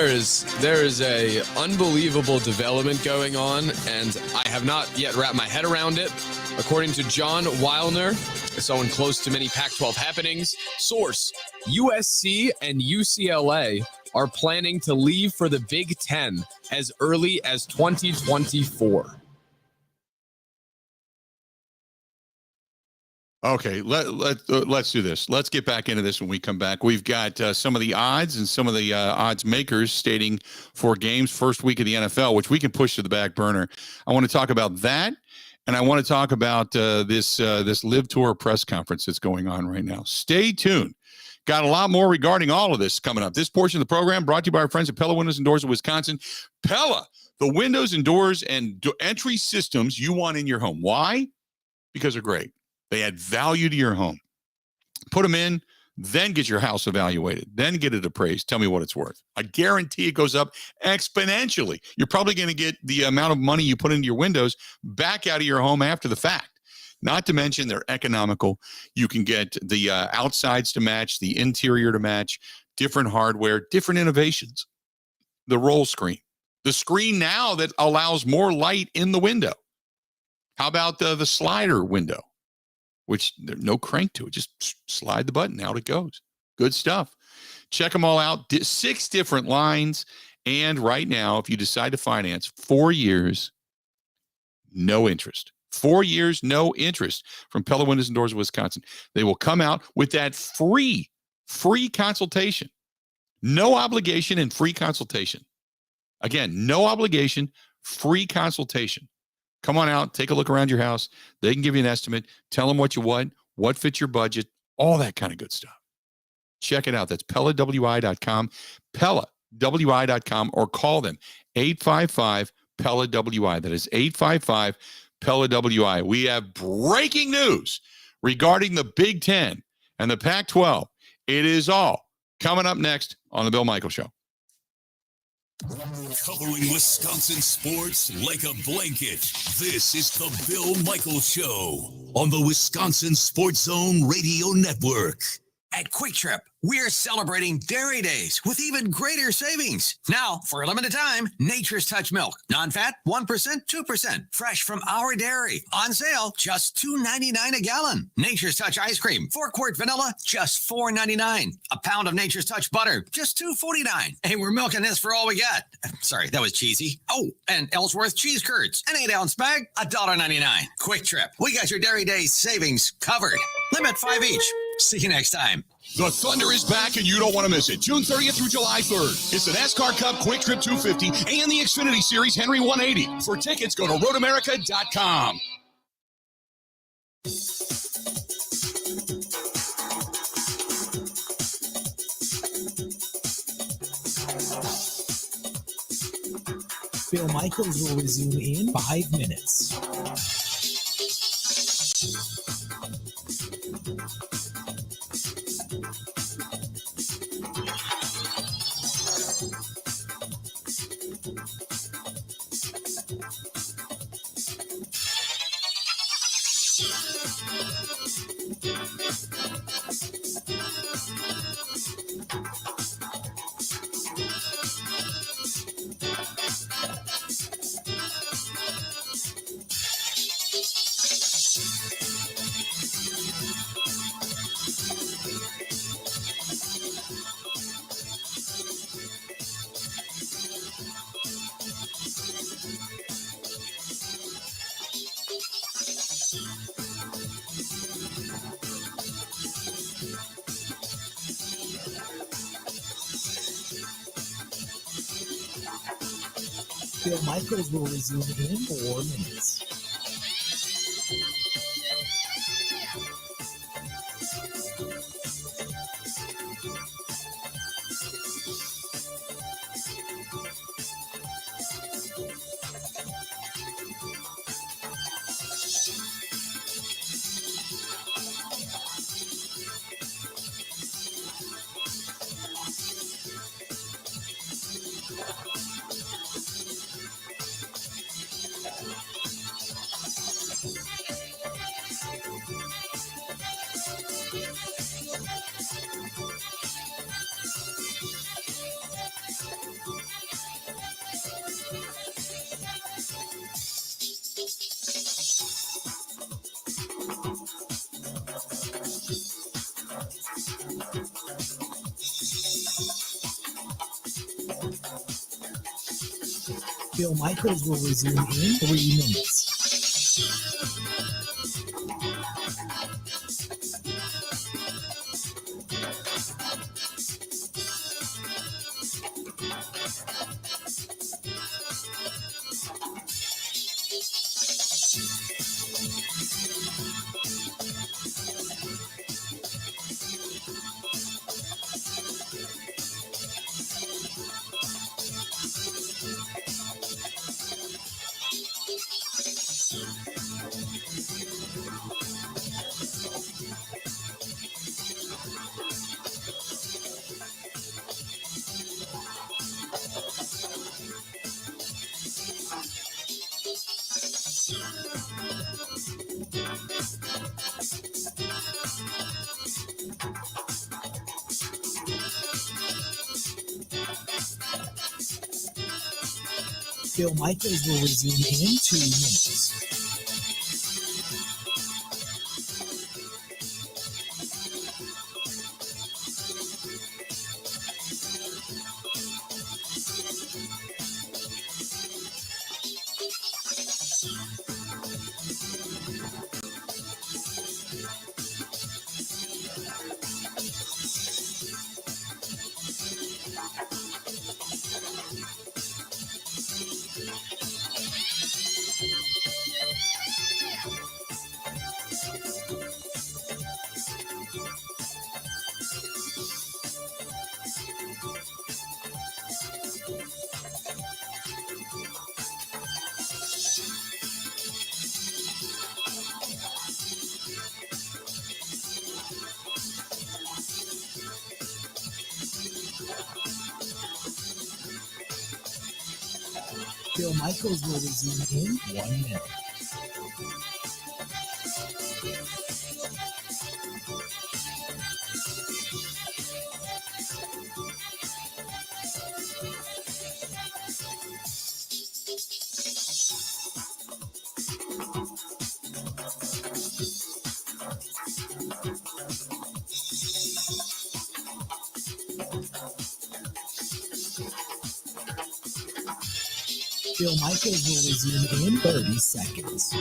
there is a unbelievable development going on, and I have not yet wrapped my head around it. According to John Wilner, someone close to many Pac-12 happenings, source, USC and UCLA are planning to leave for the Big Ten as early as 2024. Okay, let's do this. Let's get back into this when we come back. We've got some of the odds and some of the odds makers stating for games first week of the NFL, which we can push to the back burner. I want to talk about that, and I want to talk about this Live Tour press conference that's going on right now. Stay tuned. Got a lot more regarding all of this coming up. This portion of the program brought to you by our friends at Pella Windows and Doors of Wisconsin. Pella, the windows and doors and entry systems you want in your home. Why? Because they're great. They add value to your home. Put them in, then get your house evaluated, then get it appraised. Tell me what it's worth. I guarantee it goes up exponentially. You're probably going to get the amount of money you put into your windows back out of your home after the fact. Not to mention they're economical. You can get the outsides to match, the interior to match, different hardware, different innovations. The roll screen. The screen now that allows more light in the window. How about the slider window? Which there's no crank to it. Just slide the button, out it goes. Good stuff. Check them all out. 6 different lines. And right now, if you decide to finance 4 years, no interest. 4 years, no interest from Pella Windows and Doors of Wisconsin. They will come out with that free consultation. No obligation and free consultation. Again, no obligation, free consultation. Come on out, take a look around your house. They can give you an estimate. Tell them what you want, what fits your budget, all that kind of good stuff. Check it out. That's PellaWI.com, PellaWI.com, or call them 855-PELLA-WI. That is 855-PELLA-WI. We have breaking news regarding the Big Ten and the Pac-12. It is all coming up next on The Bill Michaels Show. Covering Wisconsin sports like a blanket. This is the Bill Michaels Show on the Wisconsin Sports Zone Radio Network. At Quick Trip, we're celebrating Dairy Days with even greater savings. Now, for a limited time, Nature's Touch milk. Non-fat, 1%, 2%. Fresh from our dairy. On sale, just $2.99 a gallon. Nature's Touch ice cream, 4-quart vanilla, just $4.99. A pound of Nature's Touch butter, just $2.49. Hey, we're milking this for all we got. Sorry, that was cheesy. Oh, and Ellsworth cheese curds, an 8-ounce bag, $1.99. Quick Trip, we got your Dairy Days savings covered. Limit 5 each. See you next time. The Thunder is back and you don't want to miss it. June 30th through July 3rd. It's the NASCAR Cup Quick Trip 250 and the Xfinity Series Henry 180. For tickets, go to roadamerica.com. Bill Michaels will resume in 5 minutes. Bill Michaels will resume in 4 minutes. Bill Michaels will resume in 3 minutes. Bill Michaels will resume in 2 minutes. Bill Michaels will resume in 1 minute. Bill Michaels will resume in 30 seconds.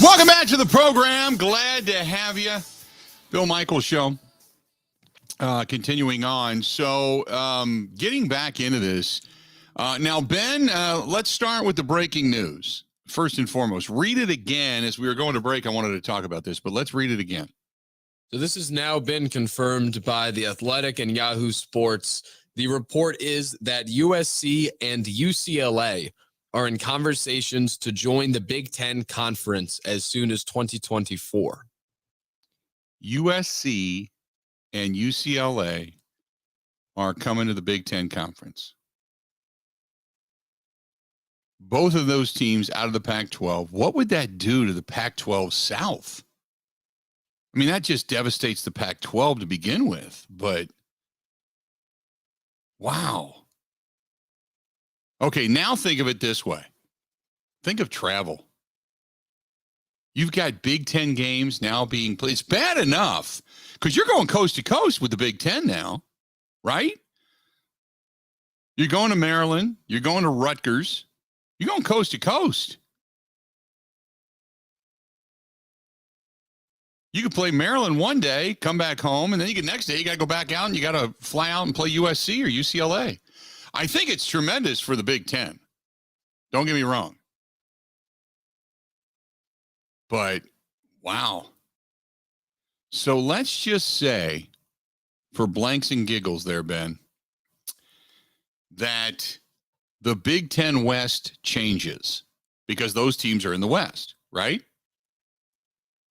Welcome back to the program. Glad to have you. Bill Michaels Show. Continuing on. So getting back into this. Now, Ben, let's start with the breaking news. First and foremost, read it again. As we were going to break, I wanted to talk about this, but let's read it again. So this has now been confirmed by The Athletic and Yahoo Sports. The report is that USC and UCLA are in conversations to join the Big Ten Conference as soon as 2024. USC and UCLA are coming to the Big Ten Conference. Both of those teams out of the Pac-12. What would that do to the Pac-12 South? I mean, that just devastates the Pac-12 to begin with, but wow. Okay, now think of it this way. Think of travel. You've got Big Ten games now being played. It's bad enough because you're going coast to coast with the Big Ten now, right? You're going to Maryland. You're going to Rutgers. You're going coast to coast. You could play Maryland one day, come back home, and then next day you got to go back out and you got to fly out and play USC or UCLA. I think it's tremendous for the Big Ten. Don't get me wrong. But, wow. So let's just say, for blanks and giggles there, Ben, that the Big Ten West changes because those teams are in the West, right?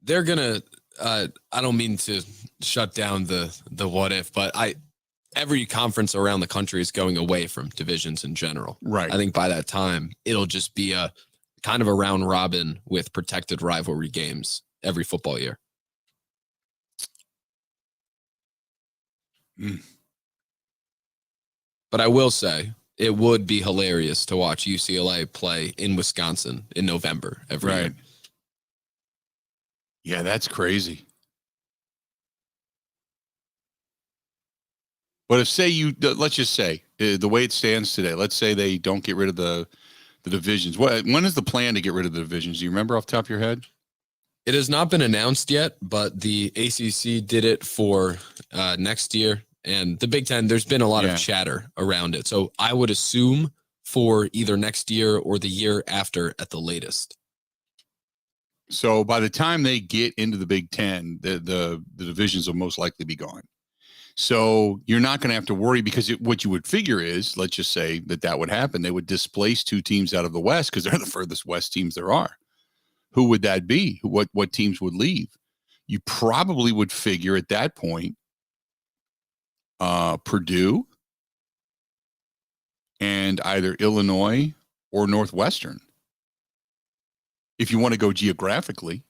They're going to, I don't mean to shut down the what if, but every conference around the country is going away from divisions in general. Right. I think by that time, it'll just be a kind of a round robin with protected rivalry games every football year. But I will say, it would be hilarious to watch UCLA play in Wisconsin in November every year. Yeah, that's crazy. But if let's just say the way it stands today, let's say they don't get rid of the divisions. When is the plan to get rid of the divisions? Do you remember off the top of your head? It has not been announced yet, but the ACC did it for next year. And the Big Ten, there's been a lot of chatter around it. So I would assume for either next year or the year after at the latest. So by the time they get into the Big Ten, the divisions will most likely be gone. So you're not going to have to worry because what you would figure is, let's just say that would happen. They would displace two teams out of the West because they're the furthest West teams there are. Who would that be? What teams would leave? You probably would figure at that point, Purdue and either Illinois or Northwestern. If you want to go geographically,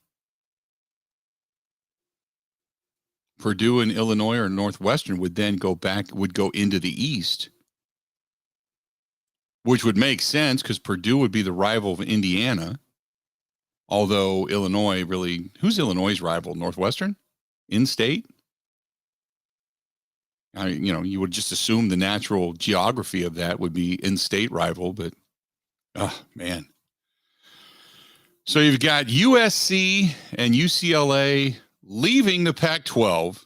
Purdue and Illinois or Northwestern would then go into the East, which would make sense because Purdue would be the rival of Indiana. Although Illinois who's Illinois' rival? Northwestern? In-state? You would just assume the natural geography of that would be in-state rival, but, oh, man. So you've got USC and UCLA leaving the Pac-12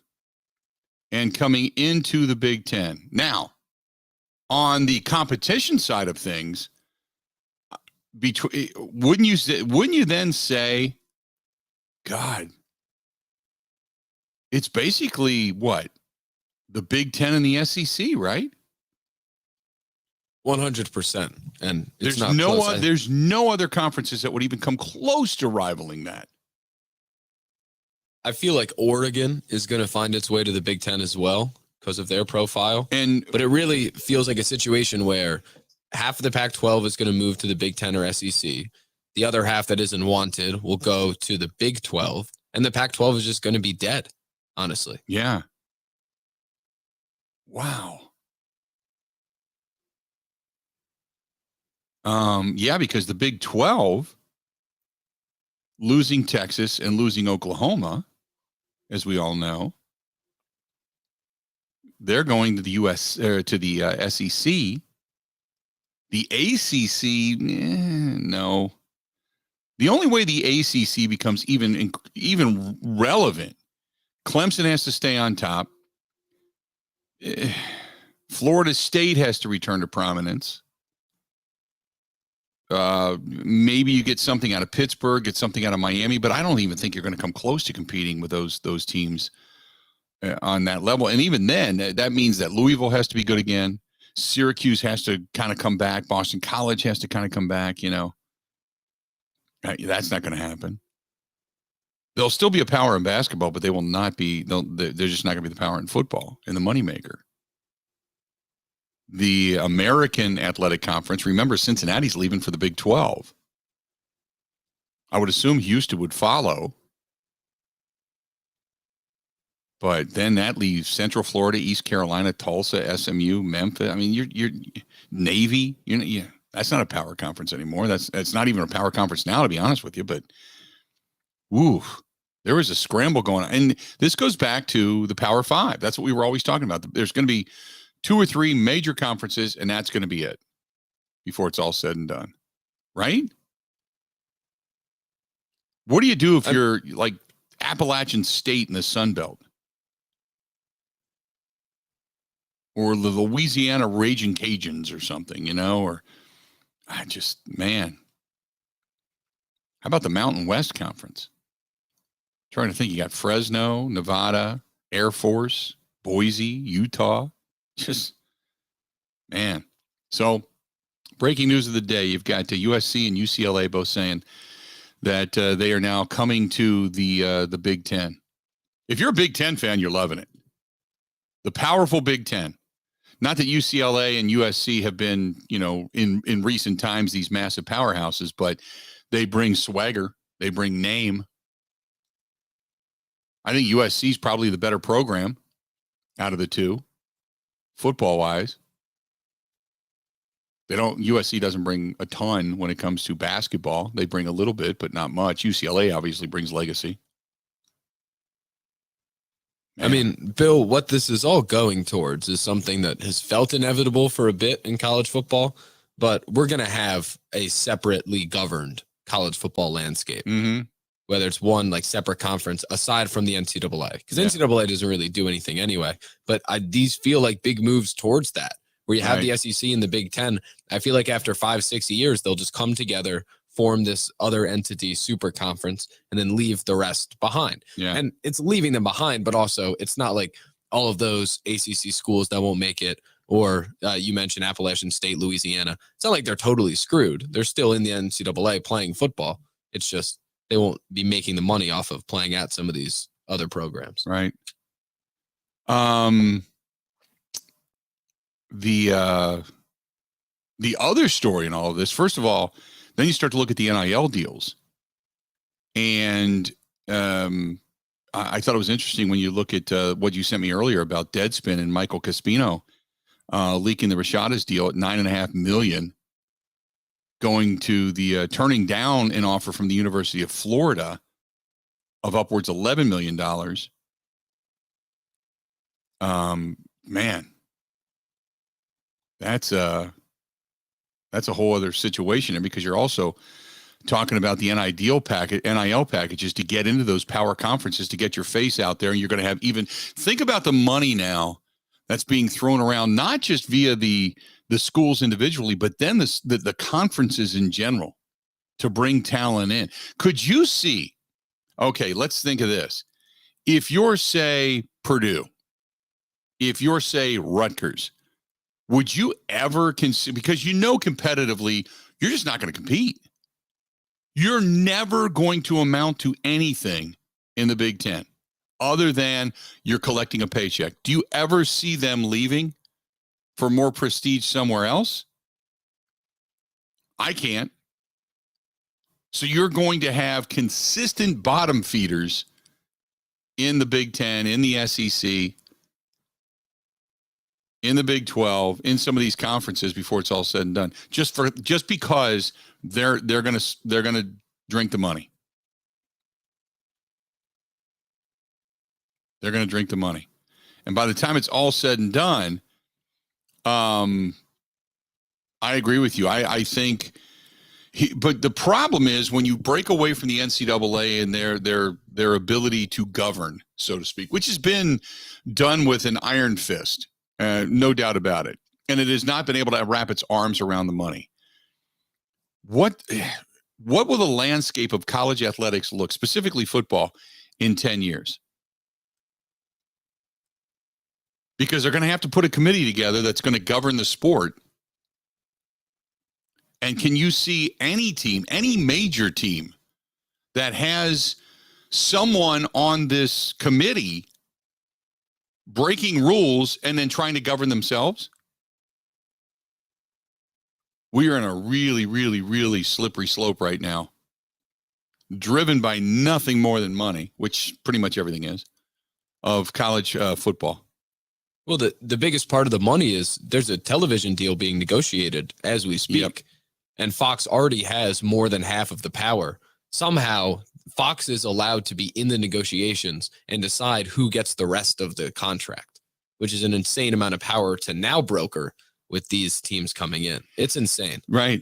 and coming into the Big Ten. Now, on the competition side of things, wouldn't you then say, God, it's basically what? The Big Ten and the SEC, right? 100%. And there's no other conferences that would even come close to rivaling that. I feel like Oregon is going to find its way to the Big Ten as well because of their profile. But it really feels like a situation where half of the Pac-12 is going to move to the Big Ten or SEC. The other half that isn't wanted will go to the Big 12. And the Pac-12 is just going to be dead, honestly. Yeah. Wow. Yeah, because the Big 12, losing Texas and losing Oklahoma, as we all know, they're going to the SEC. The ACC, no. The only way the ACC becomes even relevant, Clemson has to stay on top. Florida State has to return to prominence. Maybe you get something out of Pittsburgh, get something out of Miami, but I don't even think you're going to come close to competing with those teams on that level. And even then, that means that Louisville has to be good again. Syracuse has to kind of come back. Boston College has to kind of come back, That's not going to happen. They'll still be a power in basketball, but they will not be. They're just not going to be the power in football and the moneymaker. The American Athletic Conference. Remember, Cincinnati's leaving for the Big 12. I would assume Houston would follow. But then that leaves Central Florida, East Carolina, Tulsa, SMU, Memphis. I mean, you're Navy. That's not a power conference anymore. That's not even a power conference now, to be honest with you. But, there was a scramble going on. And this goes back to the Power Five. That's what we were always talking about. There's going to be 2 or 3 major conferences, and that's going to be it before it's all said and done. Right? What do you do if you're like Appalachian State in the Sun Belt? Or the Louisiana Raging Cajuns or something, or man. How about the Mountain West Conference? Trying to think, you got Fresno, Nevada, Air Force, Boise, Utah. Man. So, breaking news of the day, you've got USC and UCLA both saying that they are now coming to the Big Ten. If you're a Big Ten fan, you're loving it. The powerful Big Ten. Not that UCLA and USC have been, in recent times, these massive powerhouses, but they bring swagger. They bring name. I think USC is probably the better program out of the two, football-wise. USC doesn't bring a ton when it comes to basketball. They bring a little bit, but not much. UCLA obviously brings legacy. Man. I mean, Bill, what this is all going towards is something that has felt inevitable for a bit in college football, but we're going to have a separately governed college football landscape, whether it's one like separate conference aside from the NCAA, because NCAA doesn't really do anything anyway. But these feel like big moves towards that, where you have the SEC and the Big Ten. I feel like after 5-6 years, they'll just come together, form this other entity, super conference, and then leave the rest behind. Yeah. And it's leaving them behind, but also it's not like all of those ACC schools that won't make it, or you mentioned Appalachian State, Louisiana. It's not like they're totally screwed. They're still in the NCAA playing football. It's just they won't be making the money off of playing at some of these other programs. Right. The other story in all of this, first of all, then you start to look at the NIL deals. And I thought it was interesting when you look at what you sent me earlier about Deadspin and Michael Caspino leaking the Rashadas deal at $9.5 million, going to the turning down an offer from the University of Florida of upwards $11 million. Man, that's a whole other situation, and because you're also talking about the NIL packages to get into those power conferences, to get your face out there, and you're going to have think about the money now that's being thrown around, not just via the schools individually, but then the conferences in general to bring talent in. Could you see? Okay, let's think of this. If you're, say, Purdue, if you're, say, Rutgers, would you ever consider, because competitively, you're just not going to compete. You're never going to amount to anything in the Big Ten other than you're collecting a paycheck. Do you ever see them leaving for more prestige somewhere else? I can't. So you're going to have consistent bottom feeders in the Big Ten, in the SEC, in the Big 12, in some of these conferences before it's all said and done, just because they're gonna drink the money. They're gonna drink the money, and by the time it's all said and done, I agree with you. I think, but the problem is when you break away from the NCAA and their ability to govern, so to speak, which has been done with an iron fist. No doubt about it. And it has not been able to wrap its arms around the money. What will the landscape of college athletics look, specifically football, in 10 years? Because they're going to have to put a committee together that's going to govern the sport. And can you see any team, any major team that has someone on this committee breaking rules and then trying to govern themselves? We are in a really, really, really slippery slope right now, driven by nothing more than money, which pretty much everything is, of college football. Well, the biggest part of the money is there's a television deal being negotiated as we speak, and Fox already has more than half of the power. Somehow, Fox is allowed to be in the negotiations and decide who gets the rest of the contract, which is an insane amount of power to now broker with these teams coming in. It's insane. Right.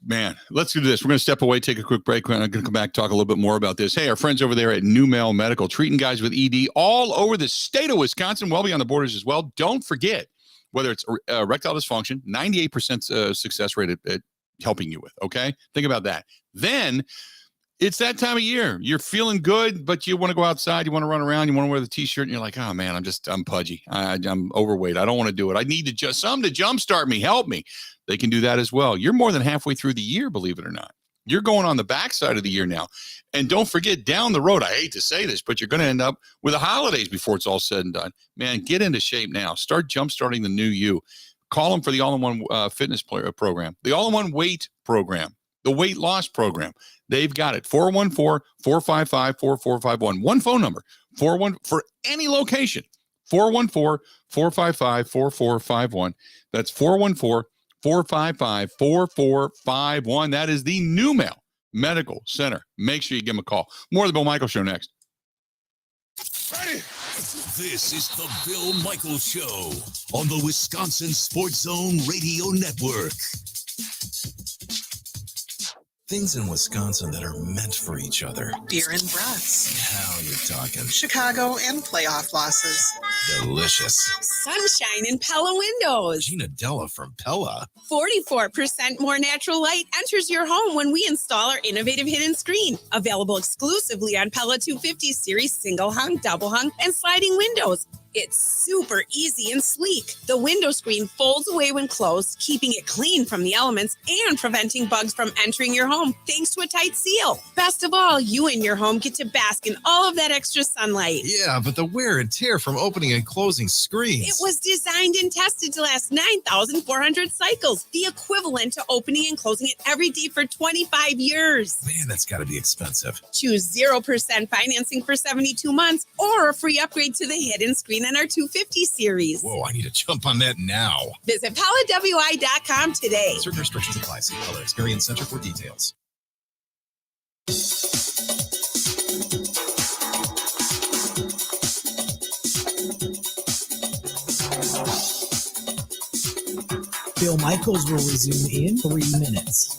Man, let's do this. We're going to step away, take a quick break. I'm going to come back, talk a little bit more about this. Hey, our friends over there at Nahhhh Medical, treating guys with ED all over the state of Wisconsin, well beyond the borders as well. Don't forget, whether it's erectile dysfunction, 98% success rate at helping you with, okay? Think about that. Then it's that time of year. You're feeling good, but you want to go outside. You want to run around. You want to wear the T-shirt, and you're like, oh, man, I'm pudgy. I'm overweight. I don't want to do it. I need to something to jumpstart me. Help me. They can do that as well. You're more than halfway through the year, believe it or not. You're going on the backside of the year now. And don't forget, down the road, I hate to say this, but you're going to end up with the holidays before it's all said and done. Man, get into shape now. Start jumpstarting the new you. Call them for the all-in-one fitness program, the all-in-one weight program, the weight loss program. They've got it. 414-455-4451. One phone number, for any location, 414-455-4451. That's 414-455-4451. That is the Nahhhh Medical Center. Make sure you give them a call. More of the Bill Michaels Show next. Ready? This is the Bill Michaels Show on the Wisconsin Sports Zone Radio Network. Things in Wisconsin that are meant for each other. Beer and brats. Now you're talking. Chicago and playoff losses. Delicious. Sunshine in Pella windows. Gina Della from Pella. 44% more natural light enters your home when we install our innovative hidden screen. Available exclusively on Pella 250 series single hung, double hung, and sliding windows. It's super easy and sleek. The window screen folds away when closed, keeping it clean from the elements and preventing bugs from entering your home thanks to a tight seal. Best of all, you and your home get to bask in all of that extra sunlight. Yeah, but the wear and tear from opening and closing screens. It was designed and tested to last 9,400 cycles, the equivalent to opening and closing it every day for 25 years. Man, that's got to be expensive. Choose 0% financing for 72 months or a free upgrade to the hidden screen in our 250 series. Whoa, I need to jump on that now. Visit PellaWI.com today. Certain restrictions apply. See Pella Experience Center for details. Bill Michaels will resume in 3 minutes.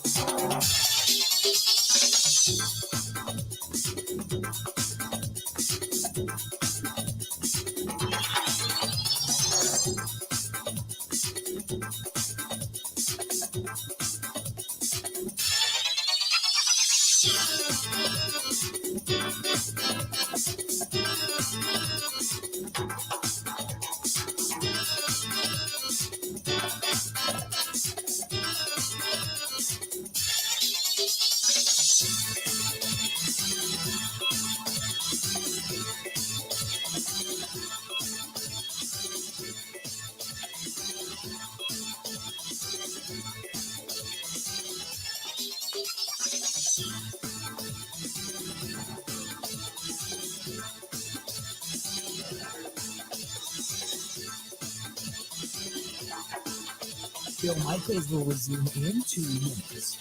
Bill Michaels will resume in 2 minutes.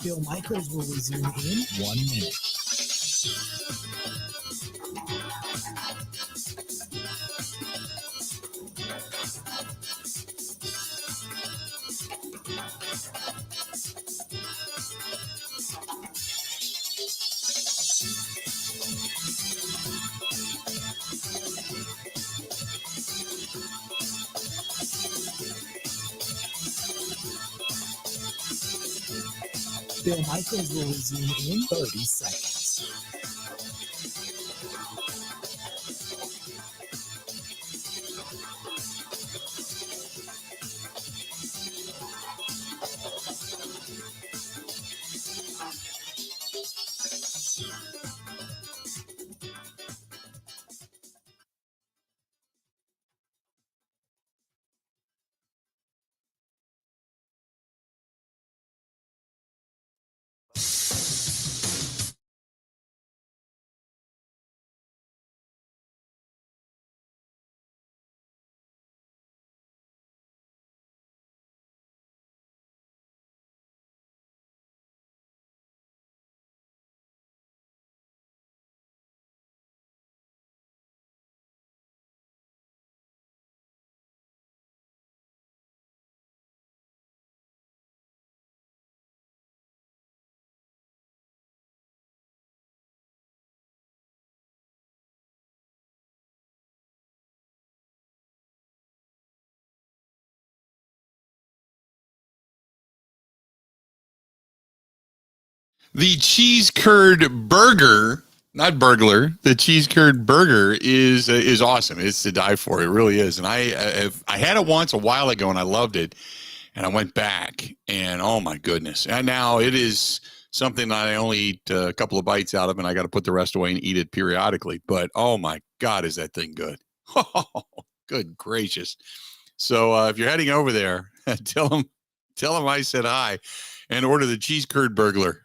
Bill Michaels will resume in 1 minute. Bill Michaels will resume in 30 seconds. The cheese curd burger, not burglar, the cheese curd burger is awesome. It's to die for. It really is. And I had it once a while ago and I loved it. And I went back and oh my goodness. And now it is something that I only eat a couple of bites out of and I got to put the rest away and eat it periodically. But oh my God, is that thing good? Oh, good gracious. So if you're heading over there, tell them I said hi and order the cheese curd burglar.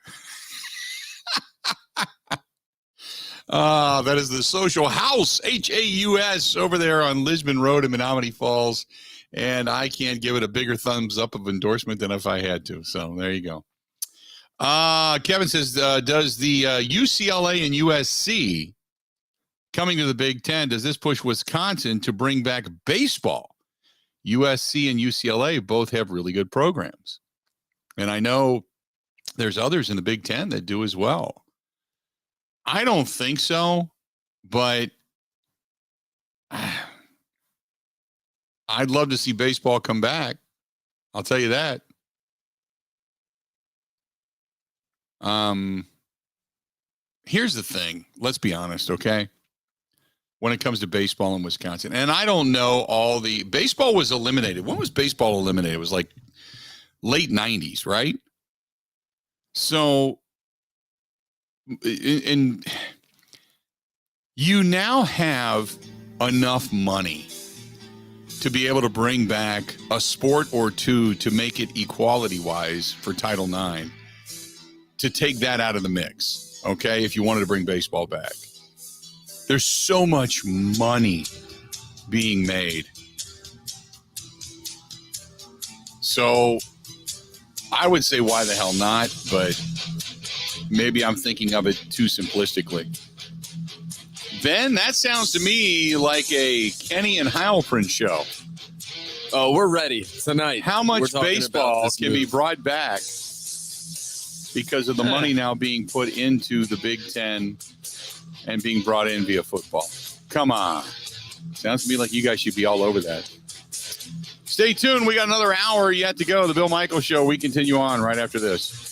That is the Social House, Haus, over there on Lisbon Road in Menominee Falls. And I can't give it a bigger thumbs up of endorsement than if I had to. So there you go. Kevin says, does the UCLA and USC coming to the Big Ten, does this push Wisconsin to bring back baseball? USC and UCLA both have really good programs. And I know there's others in the Big Ten that do as well. I don't think so, but I'd love to see baseball come back. I'll tell you that. Here's the thing. Let's be honest, okay? When it comes to baseball in Wisconsin, and I don't know all the baseball was eliminated. When was baseball eliminated? It was like late 90s, right? So, and you now have enough money to be able to bring back a sport or two to make it equality-wise for Title IX, to take that out of the mix, okay, if you wanted to bring baseball back. There's so much money being made. So I would say why the hell not, but maybe I'm thinking of it too simplistically. Ben, that sounds to me like a Kenny and Heilprin show. Oh, we're ready tonight. How much baseball can be brought back because of the money now being put into the Big Ten and being brought in via football? Come on. Sounds to me like you guys should be all over that. Stay tuned. We got another hour yet to go. The Bill Michaels Show. We continue on right after this.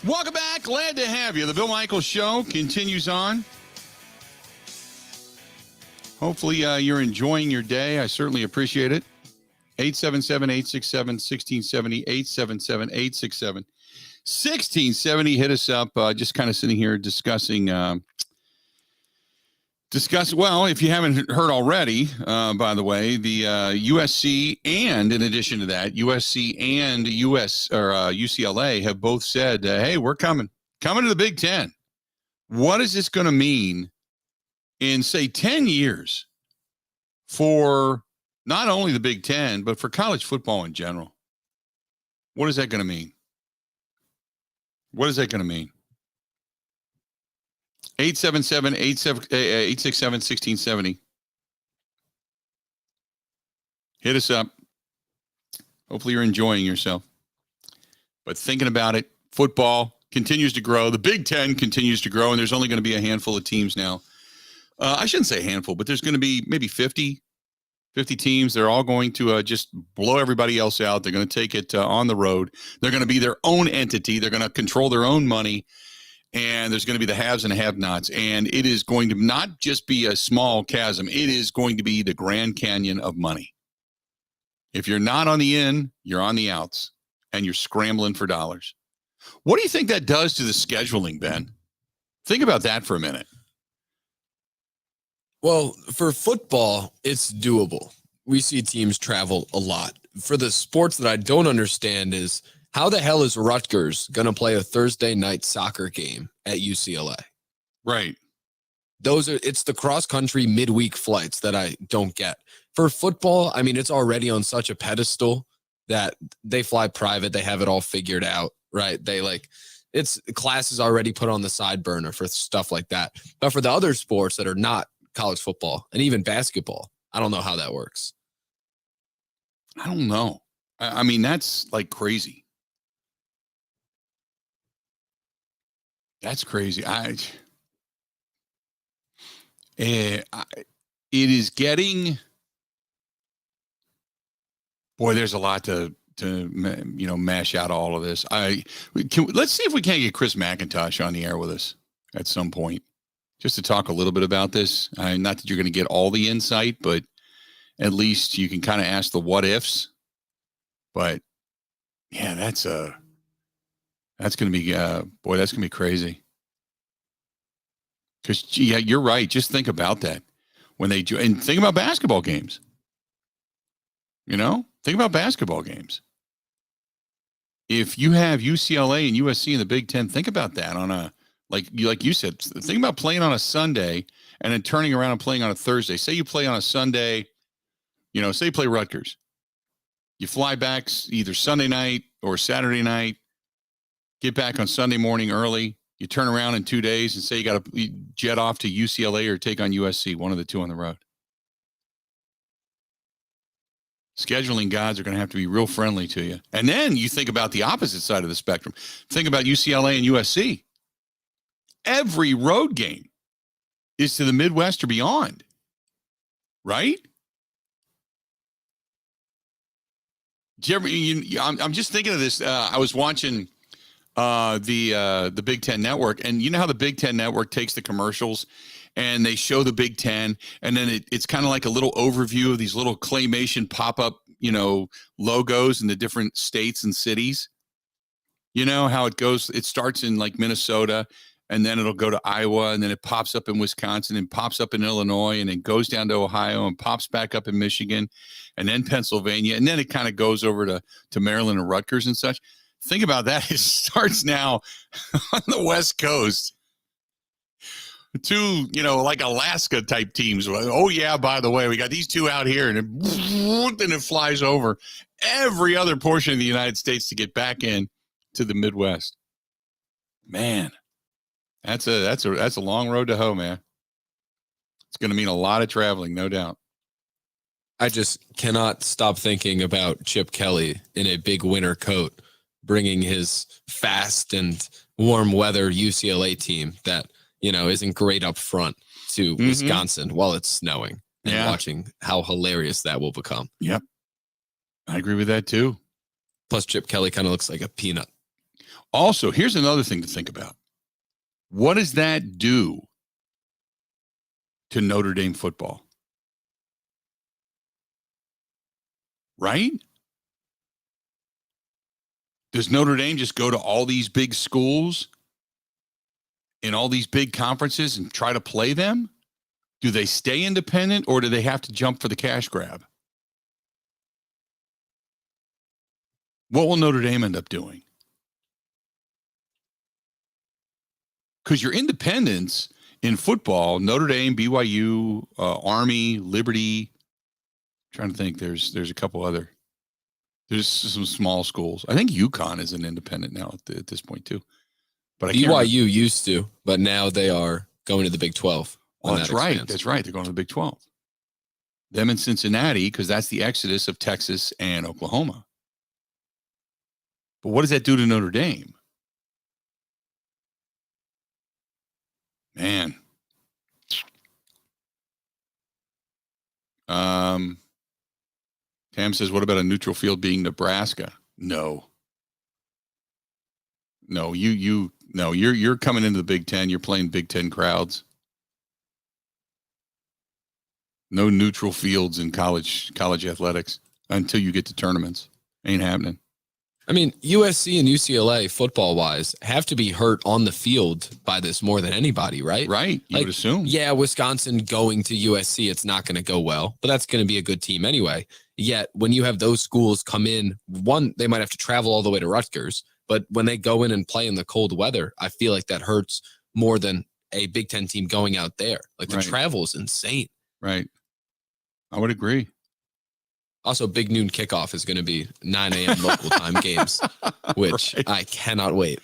Welcome back. Glad to have you. The Bill Michaels Show continues on. Hopefully you're enjoying your day. I certainly appreciate it. 877-867-1670, 877-867-1670. Hit us up. Just kind of sitting here discussing, well, if you haven't heard already, by the way, the USC and in addition to that, USC and UCLA have both said, hey, we're coming to the Big Ten. What is this going to mean in, say, 10 years for not only the Big Ten, but for college football in general? What is that going to mean? What is that going to mean? 877-867-1670. Hit us up. Hopefully you're enjoying yourself. But thinking about it, football continues to grow. The Big Ten continues to grow, and there's only going to be a handful of teams now. I shouldn't say a handful, but there's going to be maybe 50 teams. They're all going to just blow everybody else out. They're going to take it on the road. They're going to be their own entity. They're going to control their own money. And there's going to be the haves and the have-nots. And it is going to not just be a small chasm. It is going to be the Grand Canyon of money. If you're not on the in, you're on the outs. And you're scrambling for dollars. What do you think that does to the scheduling, Ben? Think about that for a minute. Well, for football, it's doable. We see teams travel a lot. For the sports that I don't understand is how the hell is Rutgers going to play a Thursday night soccer game at UCLA? Right. It's the cross-country midweek flights that I don't get. For football, I mean, it's already on such a pedestal that they fly private. They have it all figured out, right? It's classes already put on the side burner for stuff like that. But for the other sports that are not college football and even basketball, I don't know how that works. I don't know. I mean, that's like crazy. That's crazy. It is getting, boy, there's a lot to mash out all of this. Let's see if we can't get Chris McIntosh on the air with us at some point, just to talk a little bit about this. Not that you're going to get all the insight, but at least you can kind of ask the what ifs. But yeah, that's going to be, that's going to be crazy. Because, yeah, you're right. Just think about that when they do, and think about basketball games. Think about basketball games. If you have UCLA and USC in the Big Ten, think about that on a, like you said, think about playing on a Sunday and then turning around and playing on a Thursday. Say you play on a Sunday, say you play Rutgers. You fly back either Sunday night or Saturday night, get back on Sunday morning early. You turn around in 2 days and say you got to jet off to UCLA or take on USC, one of the two on the road. Scheduling gods are going to have to be real friendly to you. And then you think about the opposite side of the spectrum. Think about UCLA and USC. Every road game is to the Midwest or beyond, right? I'm just thinking of this. I was watching the Big Ten Network, and you know how the Big Ten Network takes the commercials and they show the Big Ten, and then it's kind of like a little overview of these little claymation pop-up, logos in the different states and cities. You know how it goes? It starts in like Minnesota, and then it'll go to Iowa, and then it pops up in Wisconsin, and pops up in Illinois, and then goes down to Ohio, and pops back up in Michigan, and then Pennsylvania, and then it kind of goes over to Maryland and Rutgers and such. Think about that. It starts now on the West Coast. Two, like Alaska type teams. Oh, yeah, by the way, we got these two out here, and then it flies over every other portion of the United States to get back in to the Midwest. Man, that's a long road to hoe, man. It's going to mean a lot of traveling, no doubt. I just cannot stop thinking about Chip Kelly in a big winter coat, bringing his fast and warm weather UCLA team that, isn't great up front to Wisconsin while it's snowing, and watching how hilarious that will become. Yep. I agree with that too. Plus Chip Kelly kind of looks like a peanut. Also, here's another thing to think about. What does that do to Notre Dame football? Right? Does Notre Dame just go to all these big schools in all these big conferences and try to play them? Do they stay independent or do they have to jump for the cash grab? What will Notre Dame end up doing? Because your independents in football, Notre Dame, BYU, Army, Liberty, trying to think, there's a couple other. There's some small schools. I think UConn is an independent now at this point too. But BYU used to, but now they are going to the Big 12. Oh, that's right. That's right. They're going to the Big 12. Them in Cincinnati, because that's the exodus of Texas and Oklahoma. But what does that do to Notre Dame? Man. Tam says, what about a neutral field being Nebraska? No. No, you're coming into the Big Ten. You're playing Big Ten crowds. No neutral fields in college athletics until you get to tournaments. Ain't happening. I mean, USC and UCLA football-wise have to be hurt on the field by this more than anybody, right? Right, you would assume. Yeah, Wisconsin going to USC, it's not going to go well, but that's going to be a good team anyway. Yet, when you have those schools come in, one, they might have to travel all the way to Rutgers, but when they go in and play in the cold weather, I feel like that hurts more than a Big Ten team going out there. Like, the travel is insane. Right. I would agree. Also, big noon kickoff is going to be 9 a.m. local time games, which I cannot wait.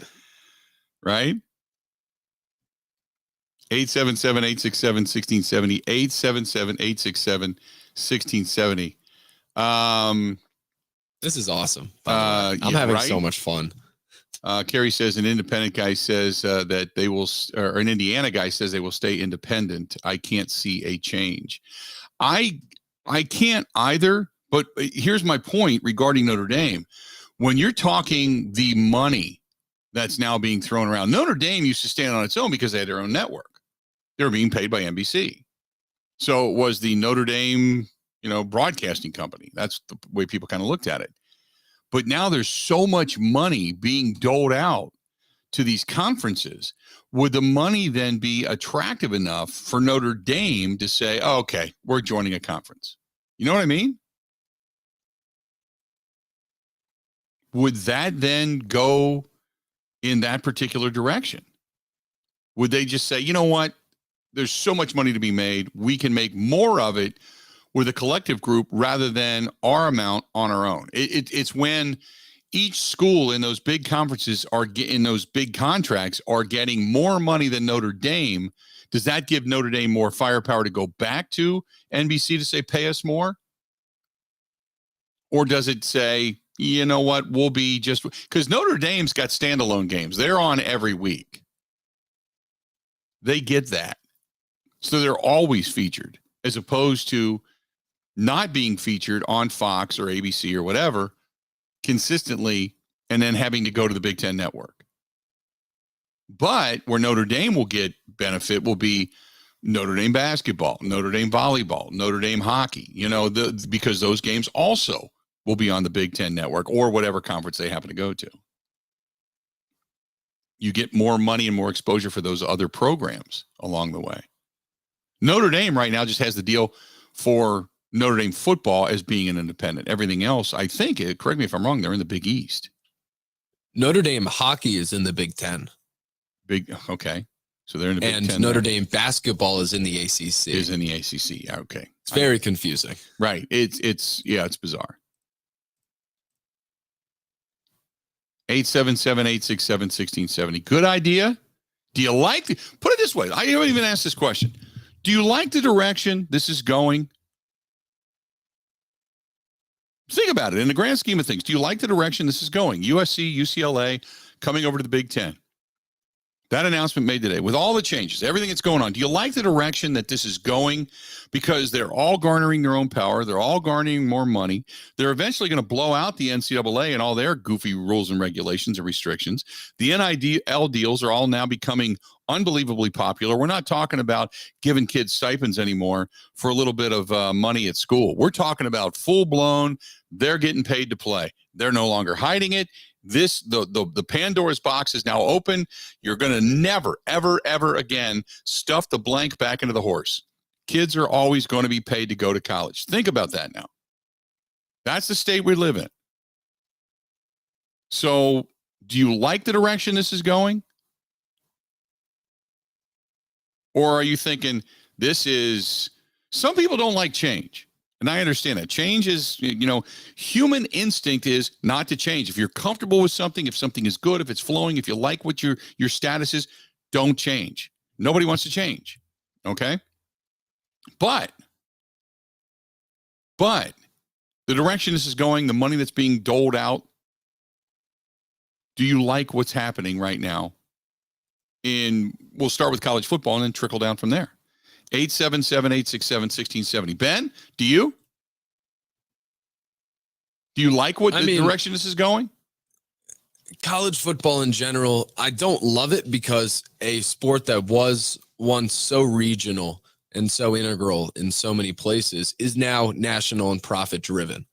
Right? 877-867-1670. 877-867-1670. This is awesome. I'm having so much fun. Kerry says an independent guy says that they will, or an Indiana guy says they will stay independent. I can't see a change. I can't either. But here's my point regarding Notre Dame. When you're talking the money that's now being thrown around, Notre Dame used to stand on its own because they had their own network. They were being paid by NBC. So it was the Notre Dame, broadcasting company. That's the way people kind of looked at it. But now there's so much money being doled out to these conferences. Would the money then be attractive enough for Notre Dame to say, oh, okay, we're joining a conference? You know what I mean? Would that then go in that particular direction? Would they just say, you know what? There's so much money to be made. We can make more of it with a collective group rather than our amount on our own. It's when each school in those big conferences in those big contracts are getting more money than Notre Dame. Does that give Notre Dame more firepower to go back to NBC to say, pay us more? Or does it say, you know what, we'll be just because Notre Dame's got standalone games. They're on every week. They get that. So they're always featured as opposed to not being featured on Fox or ABC or whatever consistently and then having to go to the Big Ten network. But where Notre Dame will get benefit will be Notre Dame basketball, Notre Dame volleyball, Notre Dame hockey, because those games also will be on the Big Ten network or whatever conference they happen to go to. You get more money and more exposure for those other programs along the way. Notre Dame right now just has the deal for Notre Dame football as being an independent. Everything else, I think, correct me if I'm wrong, they're in the Big East. Notre Dame hockey is in the Big Ten. Okay. So they're in the Big Ten. And Notre Dame basketball is in the ACC. Is in the ACC. Okay. It's very confusing. Right. It's bizarre. 877-867-1670. Good idea. Do you like put it this way? I haven't even asked this question. Do you like the direction this is going? Think about it in the grand scheme of things. Do you like the direction this is going? USC, UCLA coming over to the Big Ten. That announcement made today with all the changes, everything that's going on. Do you like the direction that this is going? Because they're all garnering their own power. They're all garnering more money. They're eventually going to blow out the NCAA and all their goofy rules and regulations and restrictions. The NIL deals are all now becoming unbelievably popular. We're not talking about giving kids stipends anymore for a little bit of money at school. We're talking about full blown. They're getting paid to play. They're no longer hiding it. The Pandora's box is now open. You're going to never, ever, ever again stuff the blank back into the horse. Kids are always going to be paid to go to college. Think about that now. That's the state we live in. So, do you like the direction this is going? Or are you thinking some people don't like change. And I understand that. Change is, human instinct is not to change. If you're comfortable with something, if something is good, if it's flowing, if you like what your status is, don't change. Nobody wants to change. Okay? But the direction this is going, the money that's being doled out, do you like what's happening right now? We'll start with college football and then trickle down from there. 877-867-1670. Ben, do you? Do you like what direction this is going? College football in general, I don't love it because a sport that was once so regional and so integral in so many places is now national and profit driven.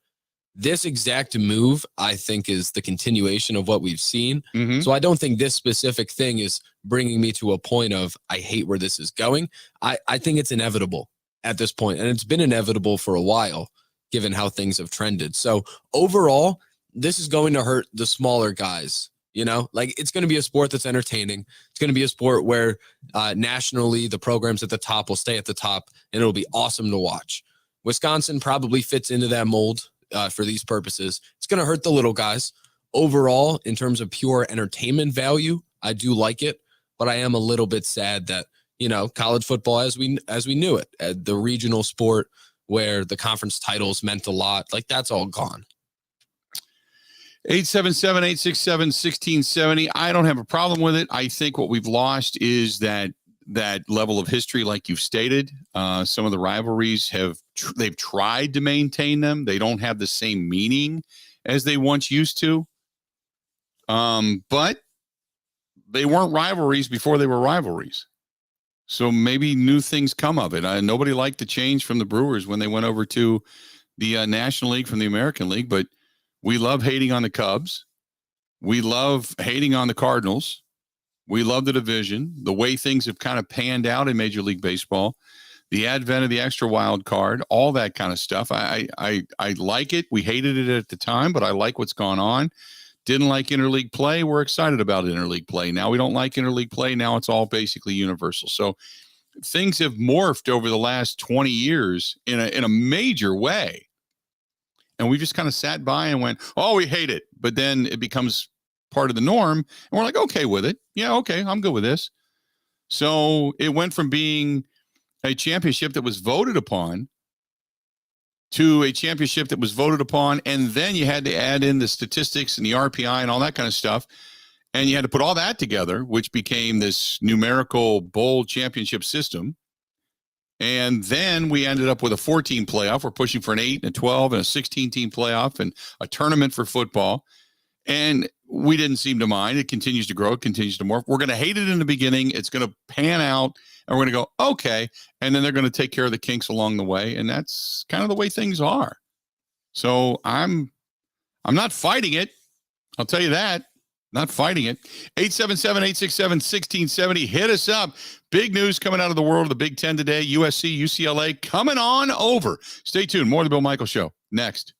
This exact move, I think, is the continuation of what we've seen. Mm-hmm. So I don't think this specific thing is bringing me to a point of I hate where this is going. I think it's inevitable at this point, and it's been inevitable for a while, given how things have trended. So overall, this is going to hurt the smaller guys. It's going to be a sport that's entertaining. It's going to be a sport where nationally the programs at the top will stay at the top, and it'll be awesome to watch. Wisconsin probably fits into that mold. For these purposes, it's going to hurt the little guys. Overall, in terms of pure entertainment value, I do like it, but I am a little bit sad that college football, as we knew it, the regional sport where the conference titles meant a lot, that's all gone. 877-867-1670. I don't have a problem with it. I think what we've lost is that level of history, like you've stated. Some of the rivalries they've tried to maintain them. They don't have the same meaning as they once used to. But they weren't rivalries before they were rivalries. So maybe new things come of it. Nobody liked the change from the Brewers when they went over to the National League from the American League, but we love hating on the Cubs. We love hating on the Cardinals. We love the division, the way things have kind of panned out in Major League Baseball, the advent of the extra wild card, all that kind of stuff. I like it. We hated it at the time, but I like what's gone on. Didn't like interleague play. We're excited about interleague play. Now we don't like interleague play. Now it's all basically universal. So things have morphed over the last 20 years in a major way. And we just kind of sat by and went, oh, we hate it. But then it becomes part of the norm. And we're like, okay with it. Yeah, okay, I'm good with this. So it went from being a championship that was voted upon to a championship that was voted upon. And then you had to add in the statistics and the RPI and all that kind of stuff. And you had to put all that together, which became this numerical bowl championship system. And then we ended up with a 14 playoff. We're pushing for an 8 and a 12 and a 16-team playoff and a tournament for football. And we didn't seem to mind. It continues to grow. It continues to morph. We're going to hate it in the beginning. It's going to pan out, and we're going to go, okay. And then they're going to take care of the kinks along the way. And that's kind of the way things are. So I'm not fighting it. I'll tell you that. Not fighting it. 877-867-1670. Hit us up. Big news coming out of the world of the Big Ten today. USC, UCLA coming on over. Stay tuned. More of the Bill Michaels Show next.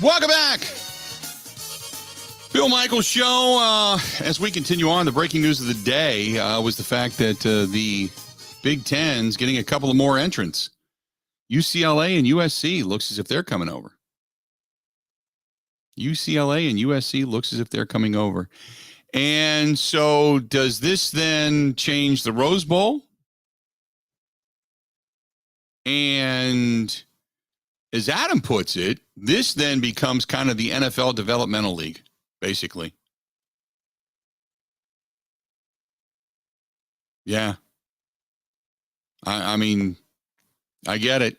Welcome back. Bill Michaels Show. As we continue on, the breaking news of the day was the fact that the Big Ten's getting a couple of more entrants. UCLA and USC looks as if they're coming over. UCLA and USC looks as if they're coming over. And so does this then change the Rose Bowl? And as Adam puts it, this then becomes kind of the NFL developmental league, basically. Yeah. I mean, I get it.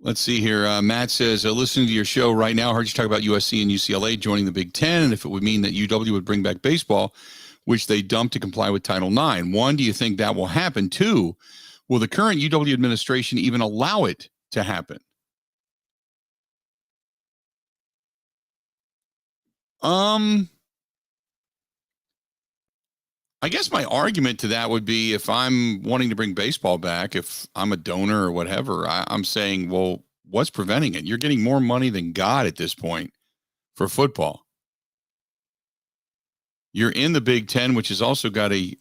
Let's see here. Matt says, listening to your show right now, I heard you talk about USC and UCLA joining the Big Ten, and if it would mean that UW would bring back baseball, which they dumped to comply with Title IX. One, do you think that will happen? Two, will the current UW administration even allow it to happen? I guess my argument to that would be if I'm wanting to bring baseball back, if I'm a donor or whatever, I'm saying, well, what's preventing it? You're getting more money than God at this point for football. You're in the Big Ten, which has also got in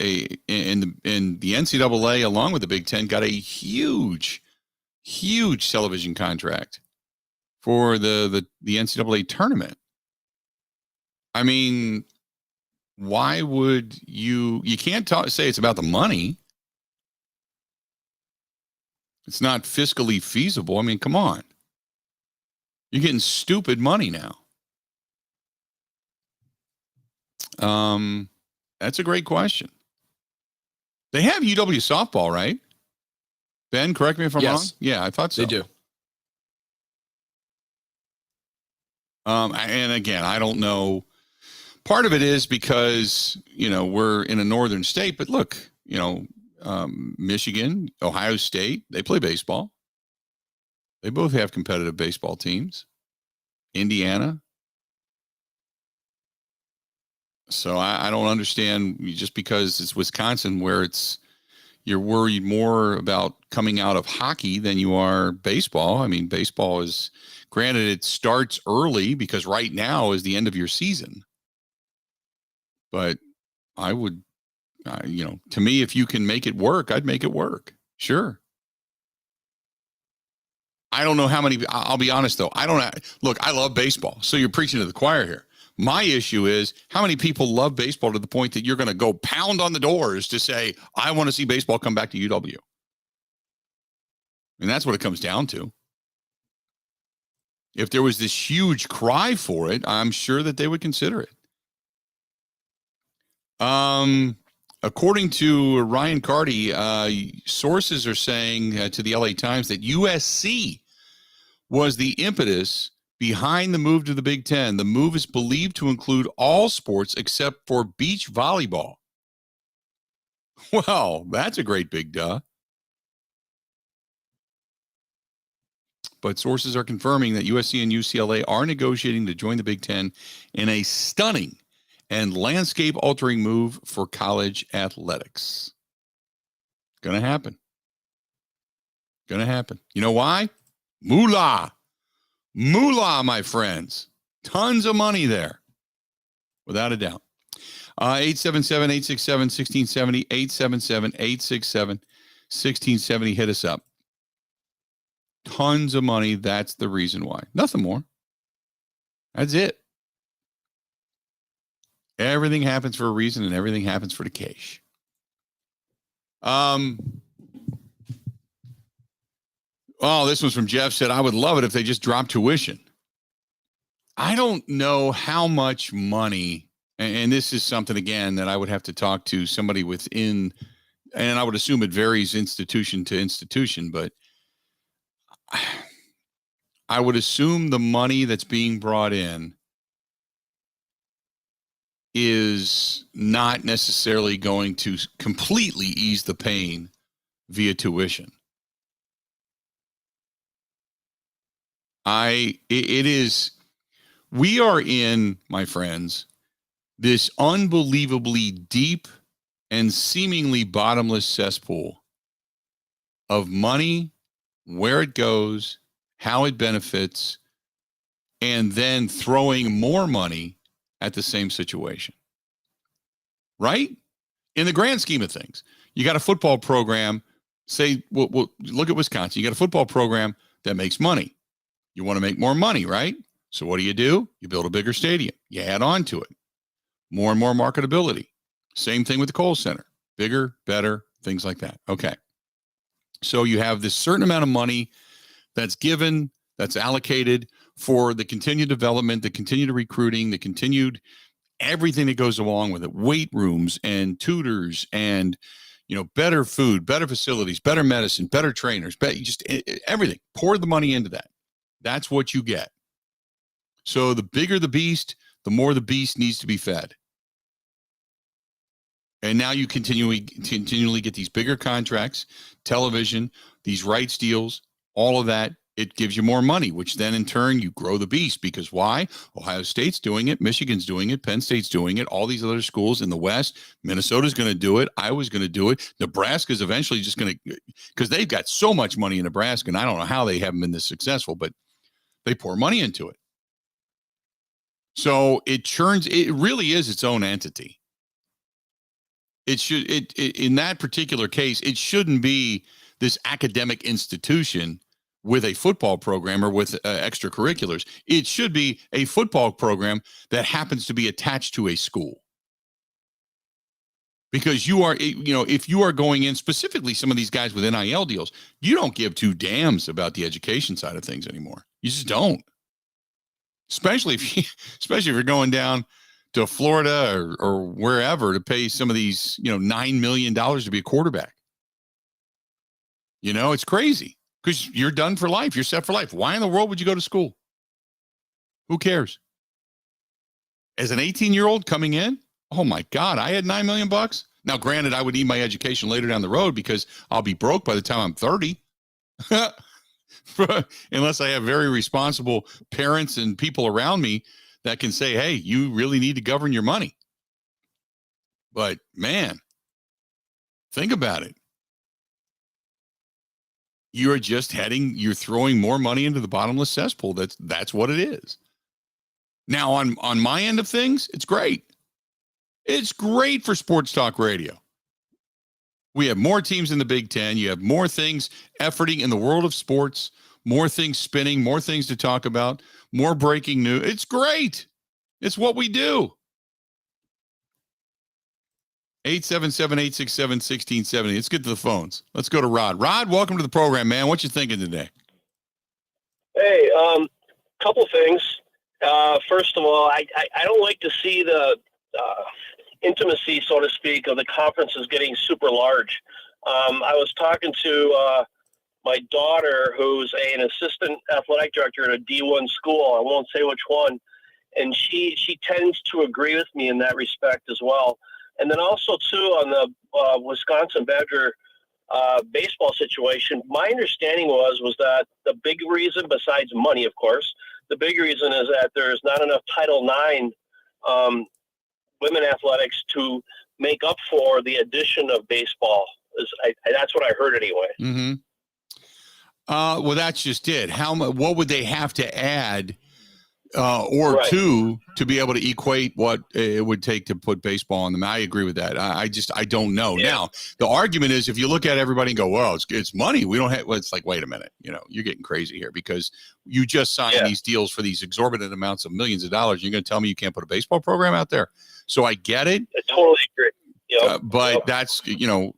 the NCAA, along with the Big Ten, got a huge television contract for the NCAA tournament. I mean, why would you can't say it's about the money. It's not fiscally feasible. I mean, come on. You're getting stupid money now. That's a great question. They have UW softball, right? Ben, correct me if I'm wrong. Yeah, I thought so. They do. And again, I don't know. Part of it is because, we're in a northern state, but look, Michigan, Ohio State, they play baseball. They both have competitive baseball teams. Indiana. So I don't understand, just because it's Wisconsin where you're worried more about coming out of hockey than you are baseball. I mean, baseball is, granted, it starts early because right now is the end of your season. But I would, to me, if you can make it work, I'd make it work. Sure. I don't know how many, I'll be honest though. Look, I love baseball. So you're preaching to the choir here. My issue is how many people love baseball to the point that you're going to go pound on the doors to say, I want to see baseball come back to UW. And that's what it comes down to. If there was this huge cry for it, I'm sure that they would consider it. According to Ryan Carty, sources are saying to the LA Times that USC was the impetus behind the move to the Big Ten. The move is believed to include all sports except for beach volleyball. Well, that's a great big duh. But sources are confirming that USC and UCLA are negotiating to join the Big Ten in a stunning and landscape-altering move for college athletics. Gonna happen. Gonna happen. You know why? Moolah. Moolah, my friends. Tons of money there. Without a doubt. 877-867-1670. 877-867-1670. Hit us up. Tons of money. That's the reason why. Nothing more. That's it. Everything happens for a reason, and everything happens for the cash. Oh, this one's from Jeff. Said, I would love it if they just dropped tuition. I don't know how much money, and this is something, again, that I would have to talk to somebody within, and I would assume it varies institution to institution, but I would assume the money that's being brought in is not necessarily going to completely ease the pain via tuition. We are in, my friends, this unbelievably deep and seemingly bottomless cesspool of money, where it goes, how it benefits, and then throwing more money at the same situation. Right? In the grand scheme of things, you got a football program, say, well, look at Wisconsin. You got a football program that makes money. You want to make more money, right? So what do? You build a bigger stadium. You add on to it. More and more marketability. Same thing with the Kohl Center. Bigger, better, things like that. Okay. So you have this certain amount of money that's given, that's allocated for the continued development, the continued recruiting, the continued everything that goes along with it, weight rooms and tutors and, better food, better facilities, better medicine, better trainers, just everything. Pour the money into that. That's what you get. So the bigger the beast, the more the beast needs to be fed. And now you continually get these bigger contracts, television, these rights deals, all of that. It gives you more money, which then in turn you grow the beast. Because why? Ohio State's doing it. Michigan's doing it. Penn State's doing it. All these other schools in the West. Minnesota's going to do it. Iowa's going to do it. Nebraska's eventually just going to, because they've got so much money in Nebraska, and I don't know how they haven't been this successful, but they pour money into it. So it really is its own entity. In that particular case, it shouldn't be this academic institution with a football program or with extracurriculars. It should be a football program that happens to be attached to a school. Because if you are going in, specifically some of these guys with NIL deals, you don't give two damns about the education side of things anymore. You just don't. Especially if you're going down to Florida or wherever to pay some of these, $9 million to be a quarterback. It's crazy because you're done for life. You're set for life. Why in the world would you go to school? Who cares? As an 18-year-old coming in, oh my God, I had $9 million. Now, granted, I would need my education later down the road because I'll be broke by the time I'm 30. Unless I have very responsible parents and people around me that can say, hey, you really need to govern your money. But man, think about it. You're throwing more money into the bottomless cesspool. That's what it is. Now, on my end of things, it's great. It's great for sports talk radio. We have more teams in the Big Ten. You have more things efforting in the world of sports, more things spinning, more things to talk about, more breaking news. It's great. It's what we do. 877-867-1670. Let's get to the phones. Let's go to Rod. Rod, welcome to the program, man. What you thinking today? Hey, couple things. First of all, I don't like to see the intimacy, so to speak, of the conferences getting super large. I was talking to my daughter, who's an assistant athletic director at a D1 school. I won't say which one. And she tends to agree with me in that respect as well. And then also, too, on the Wisconsin Badger baseball situation, my understanding was that the big reason, besides money, of course, the big reason is that there's not enough Title IX women athletics to make up for the addition of baseball. That's what I heard anyway. Mm-hmm. Well, that's just it. What would they have to add two to be able to equate what it would take to put baseball on them? I agree with that. I don't know. Yeah. Now, the argument is if you look at everybody and go, well, it's money. We don't have, well, it's like, wait a minute, you're getting crazy here because you just signed these deals for these exorbitant amounts of millions of dollars. You're going to tell me you can't put a baseball program out there. So I get it. I totally agree. But that's,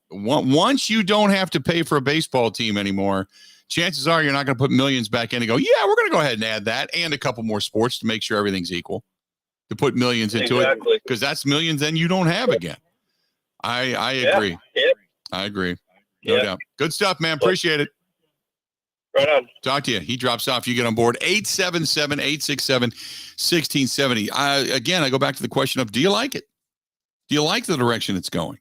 once you don't have to pay for a baseball team anymore, chances are you're not going to put millions back in and go, yeah, we're going to go ahead and add that and a couple more sports to make sure everything's equal, to put millions into it, because that's millions then you don't have again. I agree. Yeah. I agree. No doubt. Good stuff, man. Appreciate it. Right on. Talk to you. He drops off. You get on board. 877-867-1670. Again, I go back to the question of, do you like it? Do you like the direction it's going?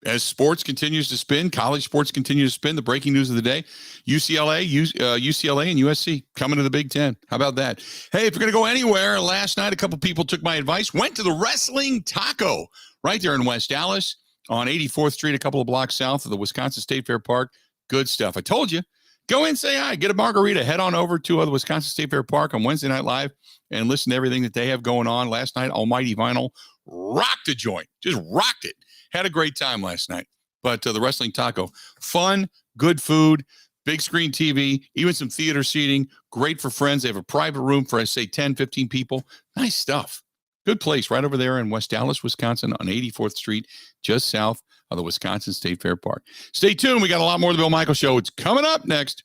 as sports continues to spin, college sports continue to spin, the breaking news of the day, UCLA and USC coming to the Big Ten. How about that? Hey, if you're going to go anywhere, last night a couple people took my advice, went to the Wrestling Taco right there in West Dallas on 84th Street, a couple of blocks south of the Wisconsin State Fair Park. Good stuff. I told you. Go in, say hi, get a margarita, head on over to the Wisconsin State Fair Park on Wednesday Night Live and listen to everything that they have going on. Last night, Almighty Vinyl rocked the joint, just rocked it. Had a great time last night. But the Wrestling Taco, fun, good food, big screen TV, even some theater seating, great for friends. They have a private room for, I say, 10, 15 people. Nice stuff. Good place right over there in West Dallas, Wisconsin on 84th Street, just south of the Wisconsin State Fair Park. Stay tuned. We got a lot more of the Bill Michaels Show. It's coming up next.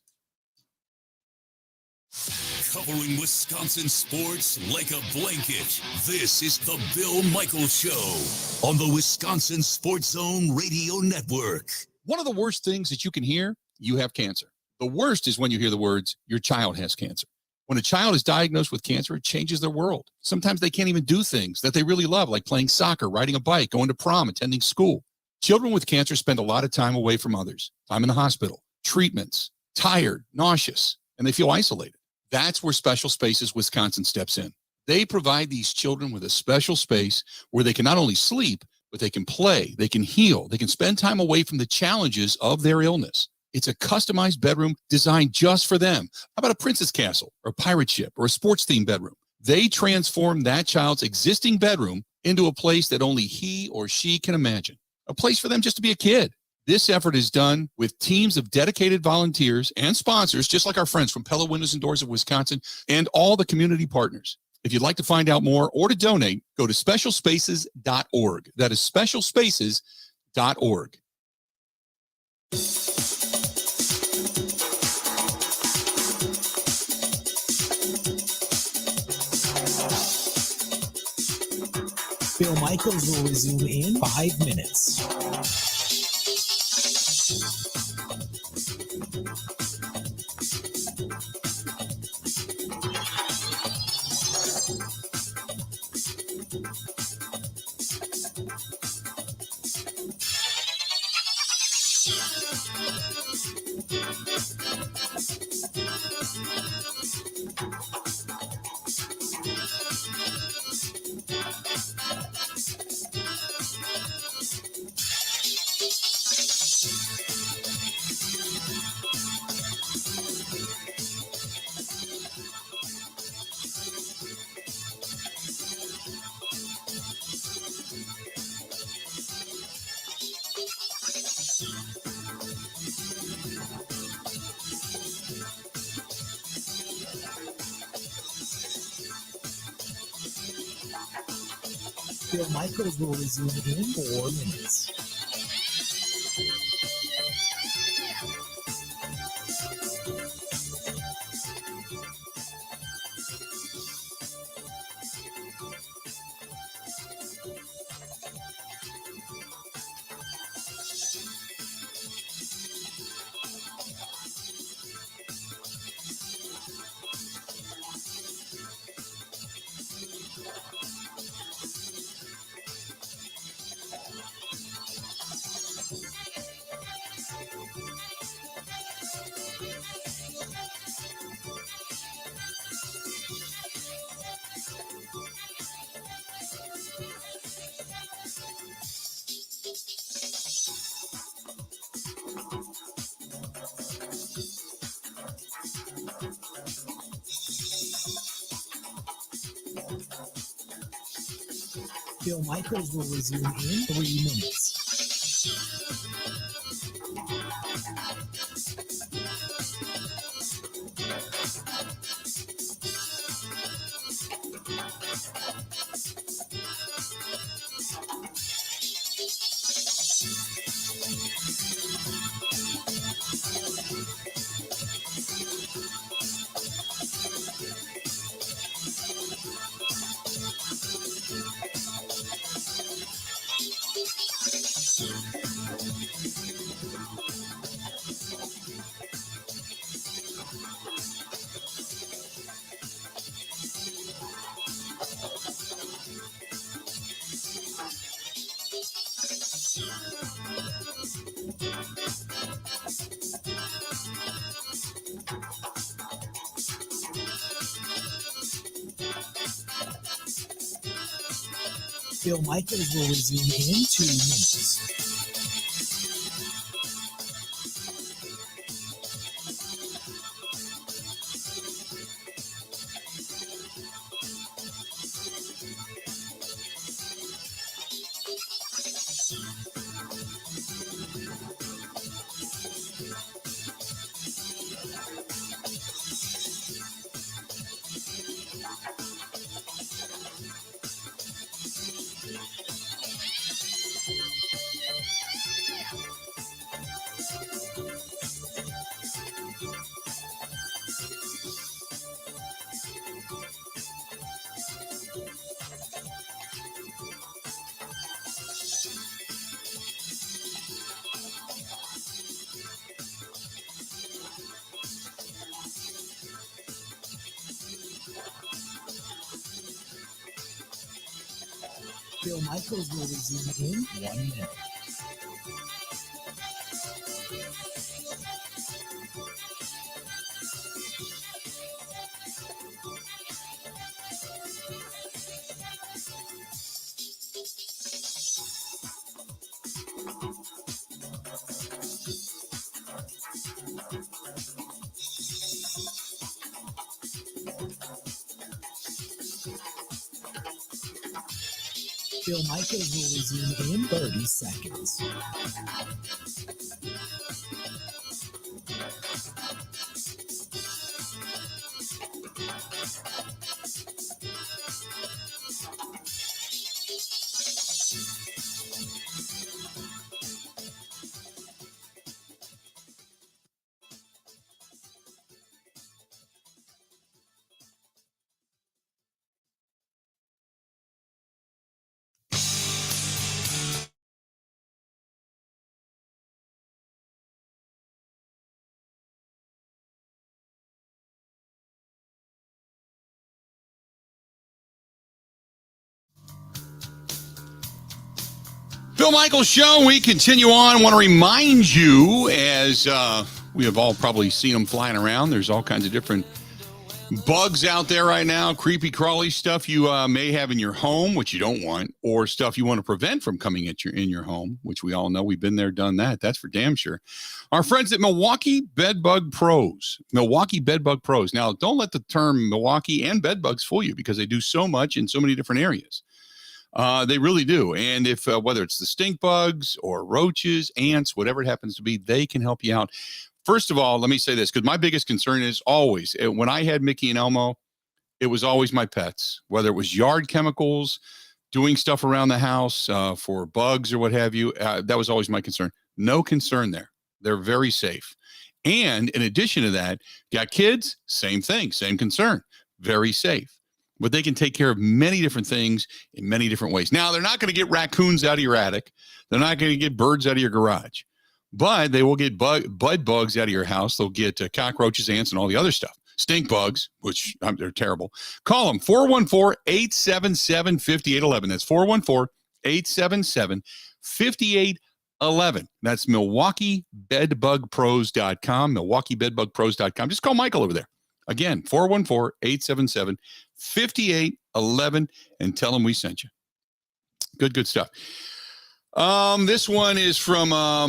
Covering Wisconsin sports like a blanket. This is the Bill Michaels Show on the Wisconsin Sports Zone Radio Network. One of the worst things that you can hear, you have cancer. The worst is when you hear the words, your child has cancer. When a child is diagnosed with cancer, it changes their world. Sometimes they can't even do things that they really love, like playing soccer, riding a bike, going to prom, attending school. Children with cancer spend a lot of time away from others, time in the hospital, treatments, tired, nauseous, and they feel isolated. That's where Special Spaces Wisconsin steps in. They provide these children with a special space where they can not only sleep, but they can play, they can heal, they can spend time away from the challenges of their illness. It's a customized bedroom designed just for them. How about a princess castle or a pirate ship or a sports-themed bedroom? They transform that child's existing bedroom into a place that only he or she can imagine. A place for them just to be a kid. This effort is done with teams of dedicated volunteers and sponsors, just like our friends from Pella Windows and Doors of Wisconsin and all the community partners. If you'd like to find out more or to donate, go to specialspaces.org. That is specialspaces.org. Bill Michaels will resume in 5 minutes. Bill Michaels will resume in 4 minutes. Bill Michaels will resume in 3 minutes. Bill Michaels will resume in 2 minutes. Bill Michaels will resume in 1 minute. Bill Michaels will resume in 30 seconds. Bill Michaels Show, we continue on. I want to remind you, as we have all probably seen them flying around, there's all kinds of different bugs out there right now, creepy crawly stuff you may have in your home, which you don't want, or stuff you want to prevent from coming in your home, which we all know. We've been there, done that. That's for damn sure. Our friends at Milwaukee Bedbug Pros. Milwaukee Bedbug Pros. Now, don't let the term Milwaukee and bedbugs fool you, because they do so much in so many different areas. They really do. And if whether it's the stink bugs or roaches, ants, whatever it happens to be, they can help you out. First of all, let me say this, because my biggest concern is always, when I had Mickey and Elmo, it was always my pets, whether it was yard chemicals, doing stuff around the house for bugs or what have you. That was always my concern. No concern there. They're very safe. And in addition to that, got kids, same thing, same concern, very safe. But they can take care of many different things in many different ways. Now, they're not going to get raccoons out of your attic. They're not going to get birds out of your garage. But they will get bud bugs out of your house. They'll get cockroaches, ants, and all the other stuff. Stink bugs, which they're terrible. Call them, 414-877-5811. That's 414-877-5811. That's MilwaukeeBedBugPros.com, MilwaukeeBedBugPros.com. Just call Michael over there. Again, 414-877-5811, and tell them we sent you. Good stuff. This one is from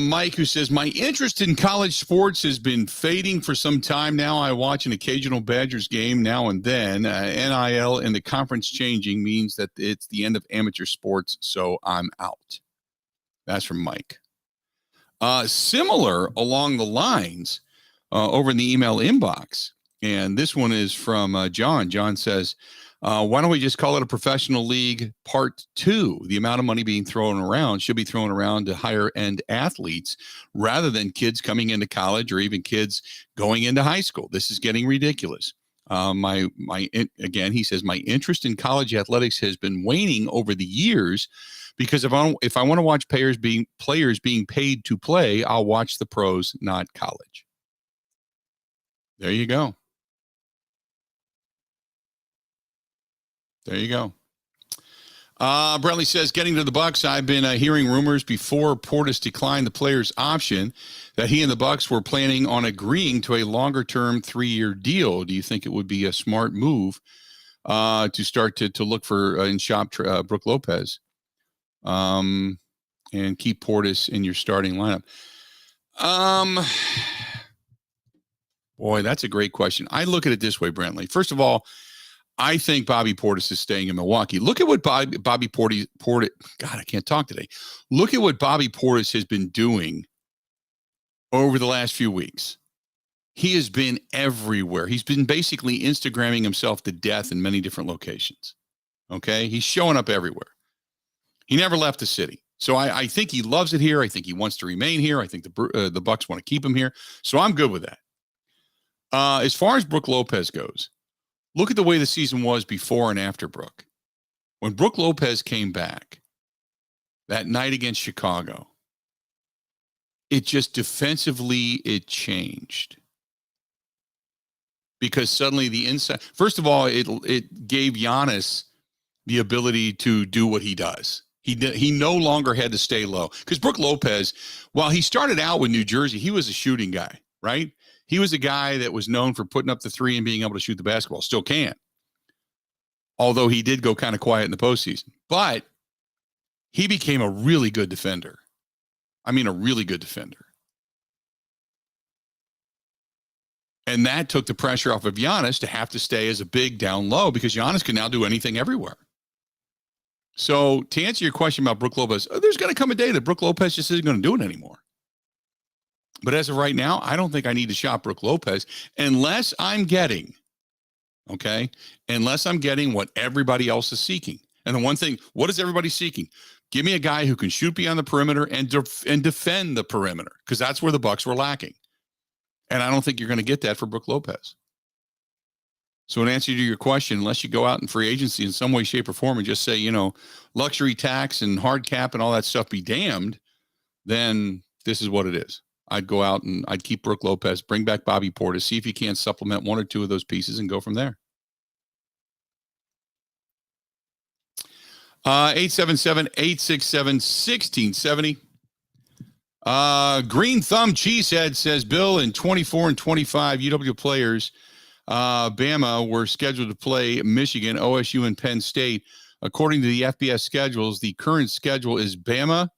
Mike, who says, my interest in college sports has been fading for some time now. I watch an occasional Badgers game now and then. NIL and the conference changing means that it's the end of amateur sports, so I'm out. That's from Mike. Similar along the lines over in the email inbox. And this one is from John. John says, why don't we just call it a professional league part 2? The amount of money being thrown around should be thrown around to higher end athletes rather than kids coming into college or even kids going into high school. This is getting ridiculous. Again, he says, my interest in college athletics has been waning over the years because if I want to watch players being paid to play, I'll watch the pros, not college. There you go. There you go. Brentley says, getting to the Bucks, I've been hearing rumors before Portis declined the player's option that he and the Bucks were planning on agreeing to a longer-term 3-year deal. Do you think it would be a smart move to start to look for and shop Brook Lopez? and keep Portis in your starting lineup? Boy, that's a great question. I look at it this way, Brantley. First of all, I think Bobby Portis is staying in Milwaukee. Look at what Bobby Portis. God, I can't talk today. Look at what Bobby Portis has been doing over the last few weeks. He has been everywhere. He's been basically Instagramming himself to death in many different locations. Okay? He's showing up everywhere. He never left the city. So I think he loves it here. I think he wants to remain here. I think the Bucks want to keep him here. So I'm good with that. As far as Brook Lopez goes, look at the way the season was before and after Brook. When Brook Lopez came back that night against Chicago, it just defensively, it changed. Because suddenly the inside, first of all, it gave Giannis the ability to do what he does. He no longer had to stay low. Because Brook Lopez, while he started out with New Jersey, he was a shooting guy, right? He was a guy that was known for putting up the three and being able to shoot the basketball. Still can. Although he did go kind of quiet in the postseason. But he became a really good defender. I mean, a really good defender. And that took the pressure off of Giannis to have to stay as a big down low because Giannis can now do anything everywhere. So to answer your question about Brook Lopez, there's going to come a day that Brook Lopez just isn't going to do it anymore. But as of right now, I don't think I need to shop Brook Lopez unless I'm getting what everybody else is seeking. And the one thing, what is everybody seeking? Give me a guy who can shoot beyond the perimeter and defend the perimeter, because that's where the Bucks were lacking. And I don't think you're going to get that for Brook Lopez. So in answer to your question, unless you go out in free agency in some way, shape, or form and just say, luxury tax and hard cap and all that stuff be damned, then this is what it is. I'd go out and I'd keep Brook Lopez, bring back Bobby Portis, see if you can't supplement one or two of those pieces and go from there. 877-867-1670. Green Thumb Cheesehead says, Bill, in 24 and 25 UW players, Bama were scheduled to play Michigan, OSU, and Penn State. According to the FBS schedules, the current schedule is Bama,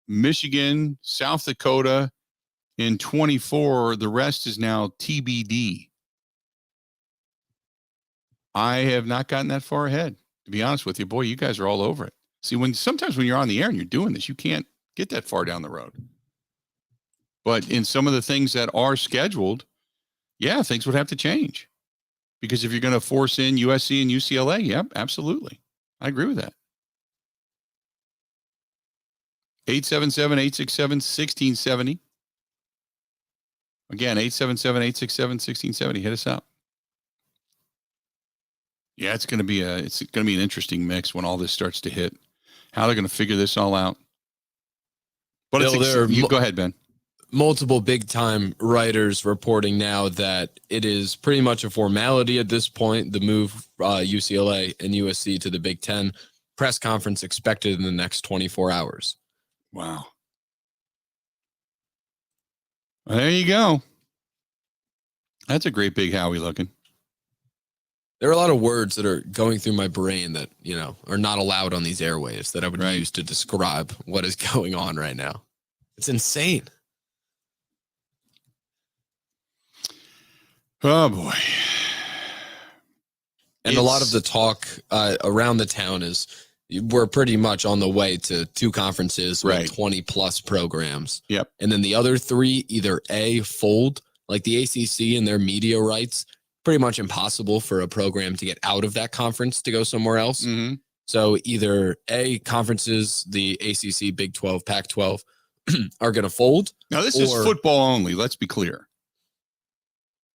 Michigan, South Dakota in 24. The rest is now TBD. I have not gotten that far ahead, to be honest with you. Boy, you guys are all over it. See, sometimes when you're on the air and you're doing this, you can't get that far down the road. But in some of the things that are scheduled, yeah, things would have to change. Because if you're going to force in USC and UCLA, yep, absolutely. I agree with that. 877-867-1670. Again, 877-867-1670. Hit us up. Yeah, it's going to be an interesting mix when all this starts to hit. How they're going to figure this all out. But Bill, go ahead, Ben. Multiple big-time writers reporting now that it is pretty much a formality at this point, the move UCLA and USC to the Big Ten. Press conference expected in the next 24 hours. Wow. Well, there you go. That's a great big Howie looking. There are a lot of words that are going through my brain that, are not allowed on these airwaves that I would use to describe what is going on right now. It's insane. Oh, boy. And a lot of the talk around the town is we're pretty much on the way to two conferences with 20-plus programs. Yep. And then the other three, either A, fold, like the ACC and their media rights, pretty much impossible for a program to get out of that conference to go somewhere else. Mm-hmm. So either A, conferences, the ACC, Big 12, Pac-12, are going to fold. Now, this is football only. Let's be clear.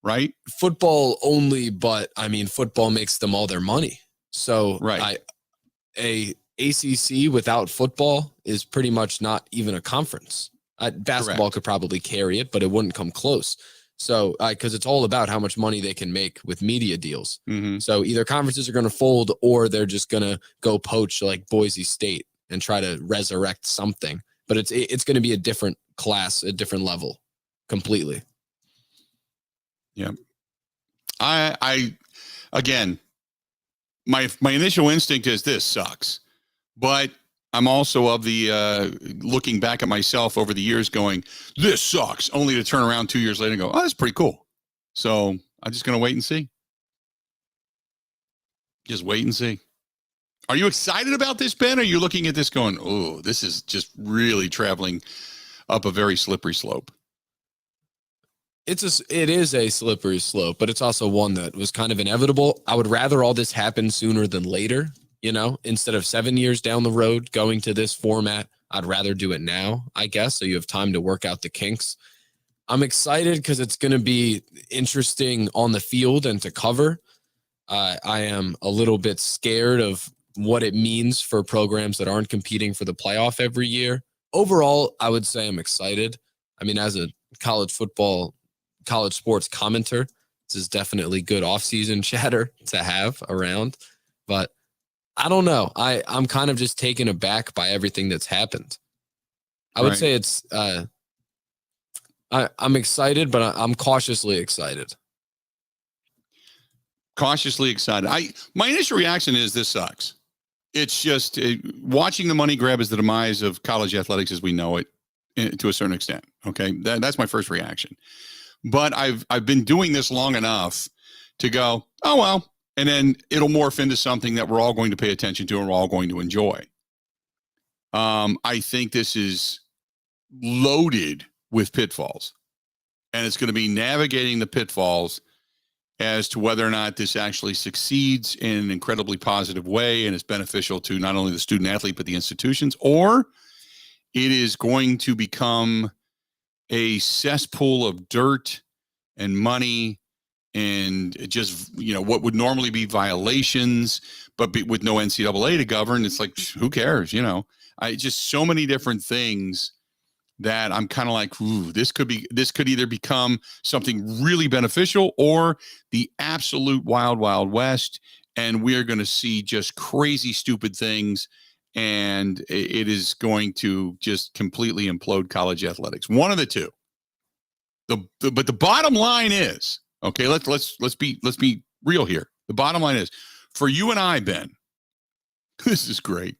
Right? Football only, but, football makes them all their money. So a ACC without football is pretty much not even a conference. Basketball could probably carry it, but it wouldn't come close. So, because it's all about how much money they can make with media deals. Mm-hmm. So either conferences are going to fold or they're just going to go poach like Boise State and try to resurrect something. But it's going to be a different class, a different level completely. Yeah. I again, my initial instinct is this sucks, but I'm also of the looking back at myself over the years going, this sucks, only to turn around 2 years later and go, oh, that's pretty cool. So I'm just going to wait and see. Just wait and see. Are you excited about this, Ben? Or are you looking at this going, oh, this is just really traveling up a very slippery slope? It is a slippery slope, but it's also one that was kind of inevitable. I would rather all this happen sooner than later, instead of 7 years down the road going to this format. I'd rather do it now, I guess, so you have time to work out the kinks. I'm excited because it's going to be interesting on the field and to cover. I am a little bit scared of what it means for programs that aren't competing for the playoff every year. Overall, I would say I'm excited. I mean, as a college sports commenter, this is definitely good off-season chatter to have around. But I don't know. I'm kind of just taken aback by everything that's happened. I would say it's I'm excited, but I'm cautiously excited. Cautiously excited. My initial reaction is this sucks. It's just watching the money grab is the demise of college athletics as we know it to a certain extent. Okay, that's my first reaction. But I've been doing this long enough to go, oh well, and then it'll morph into something that we're all going to pay attention to and we're all going to enjoy. I think this is loaded with pitfalls, and it's going to be navigating the pitfalls as to whether or not this actually succeeds in an incredibly positive way and is beneficial to not only the student athlete, but the institutions, or it is going to become a cesspool of dirt and money and just, what would normally be violations, but with no NCAA to govern. It's like, who cares? Just so many different things that I'm kind of like, ooh, this could either become something really beneficial or the absolute wild, wild west. And we're going to see just crazy, stupid things. And it is going to just completely implode college athletics. One of the two. But the bottom line is, okay, let's be real here. The bottom line is, for you and I, Ben, this is great.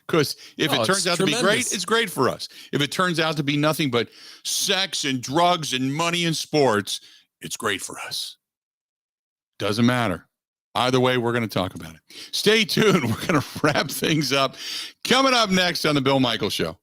Because if it turns out to be great, it's great for us. If it turns out to be nothing but sex and drugs and money and sports, it's great for us. Doesn't matter. Either way, we're going to talk about it. Stay tuned. We're going to wrap things up. Coming up next on the Bill Michaels Show.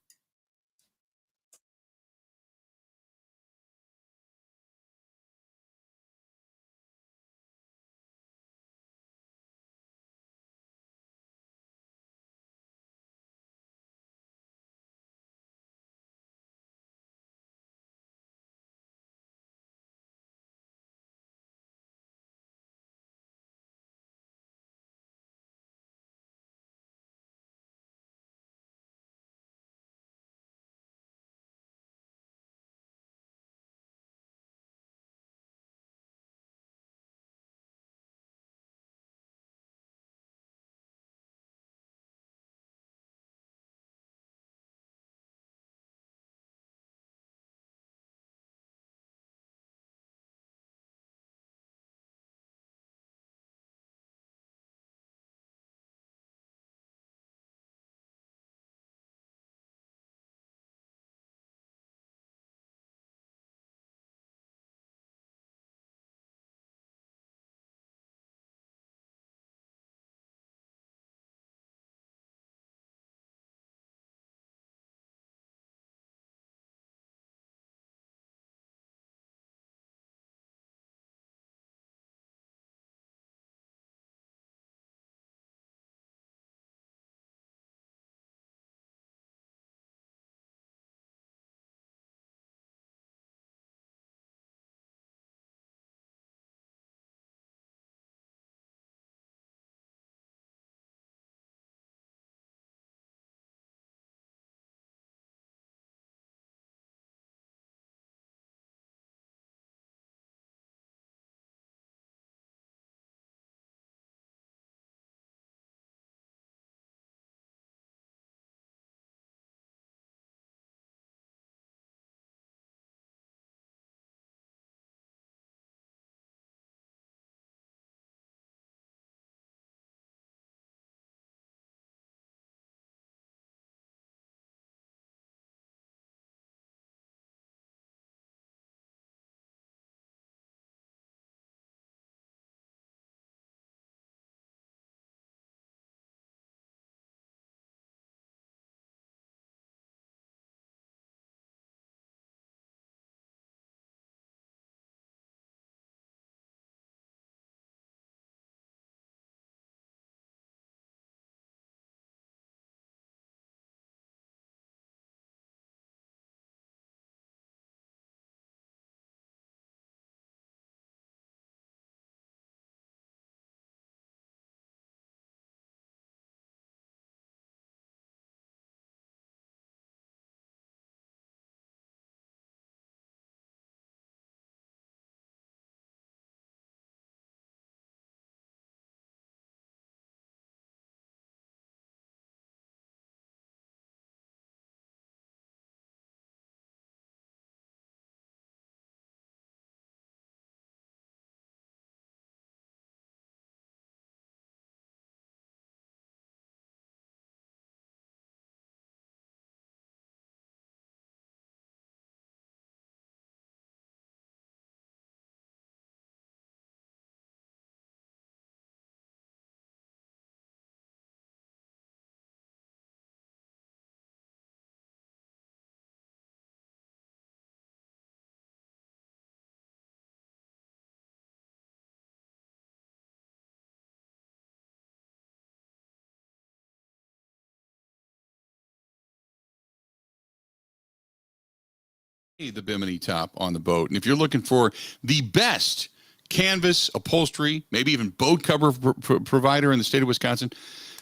the Bimini top on the boat. And if you're looking for the best canvas upholstery, maybe even boat cover provider in the state of Wisconsin,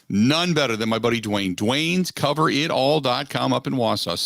none better than my buddy Dwayne. Dwayne's CoverItAll.com up in Wausau.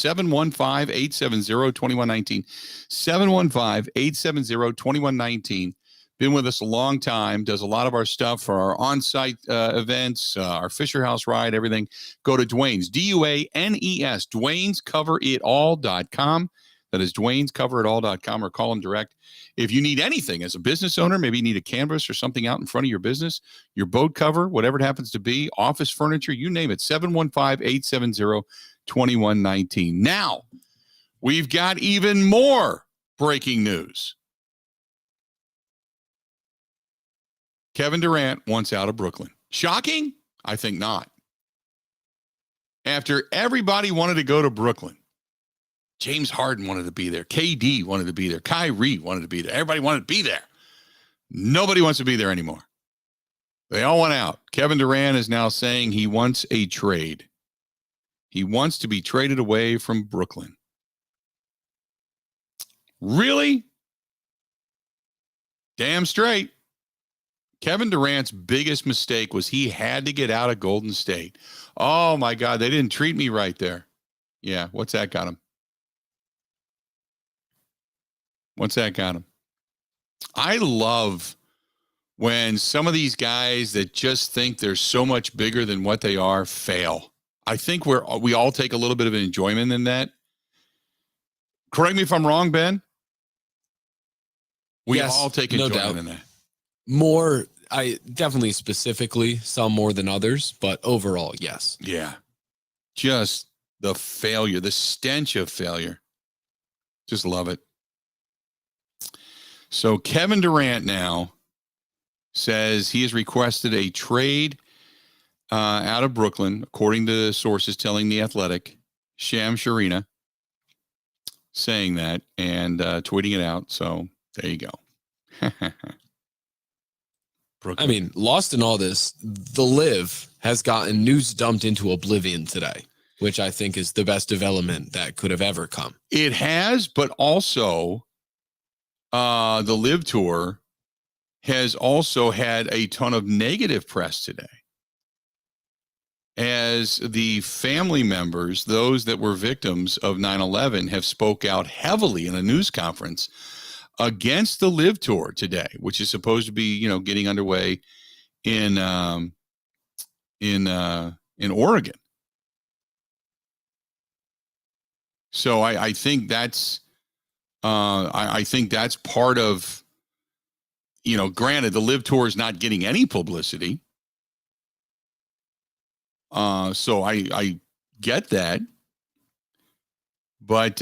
715-870-2119. 715-870-2119. Been with us a long time, does a lot of our stuff for our on-site events, our Fisher House ride, everything. Go to Dwayne's, D-U-A-N-E-S, Dwayne'sCoverItAll.com. That is Dwayne'sCoverItAll.com, or call him direct. If you need anything as a business owner, maybe you need a canvas or something out in front of your business, your boat cover, whatever it happens to be, office furniture, you name it, 715-870-2119. Now, we've got even more breaking news. Kevin Durant wants out of Brooklyn. Shocking? I think not. After everybody wanted to go to Brooklyn, James Harden wanted to be there. KD wanted to be there. Kyrie wanted to be there. Everybody wanted to be there. Nobody wants to be there anymore. They all went out. Kevin Durant is now saying he wants a trade. He wants to be traded away from Brooklyn. Really? Damn straight. Kevin Durant's biggest mistake was he had to get out of Golden State. Oh, my God. They didn't treat me right there. Yeah. What's that got him? What's that got him? I love when some of these guys that just think they're so much bigger than what they are fail. I think we all take a little bit of an enjoyment in that. Correct me if I'm wrong, Ben. We all take enjoyment in that. More, I definitely specifically, some more than others, but overall, yes. Yeah. Just the failure, the stench of failure. Just love it. So Kevin Durant now says he has requested a trade out of Brooklyn, according to sources telling The Athletic. Sham Sharina saying that and tweeting it out. So there you go. I mean, lost in all this, the Live has gotten news dumped into oblivion today, which I think is the best development that could have ever come. It has, but also the Live Tour has also had a ton of negative press today, as the family members, those that were victims of 9/11, have spoke out heavily in a news conference against the Live Tour today, which is supposed to be, getting underway in Oregon. So I think that's I think that's part of, granted, the Live Tour is not getting any publicity. So I get that. But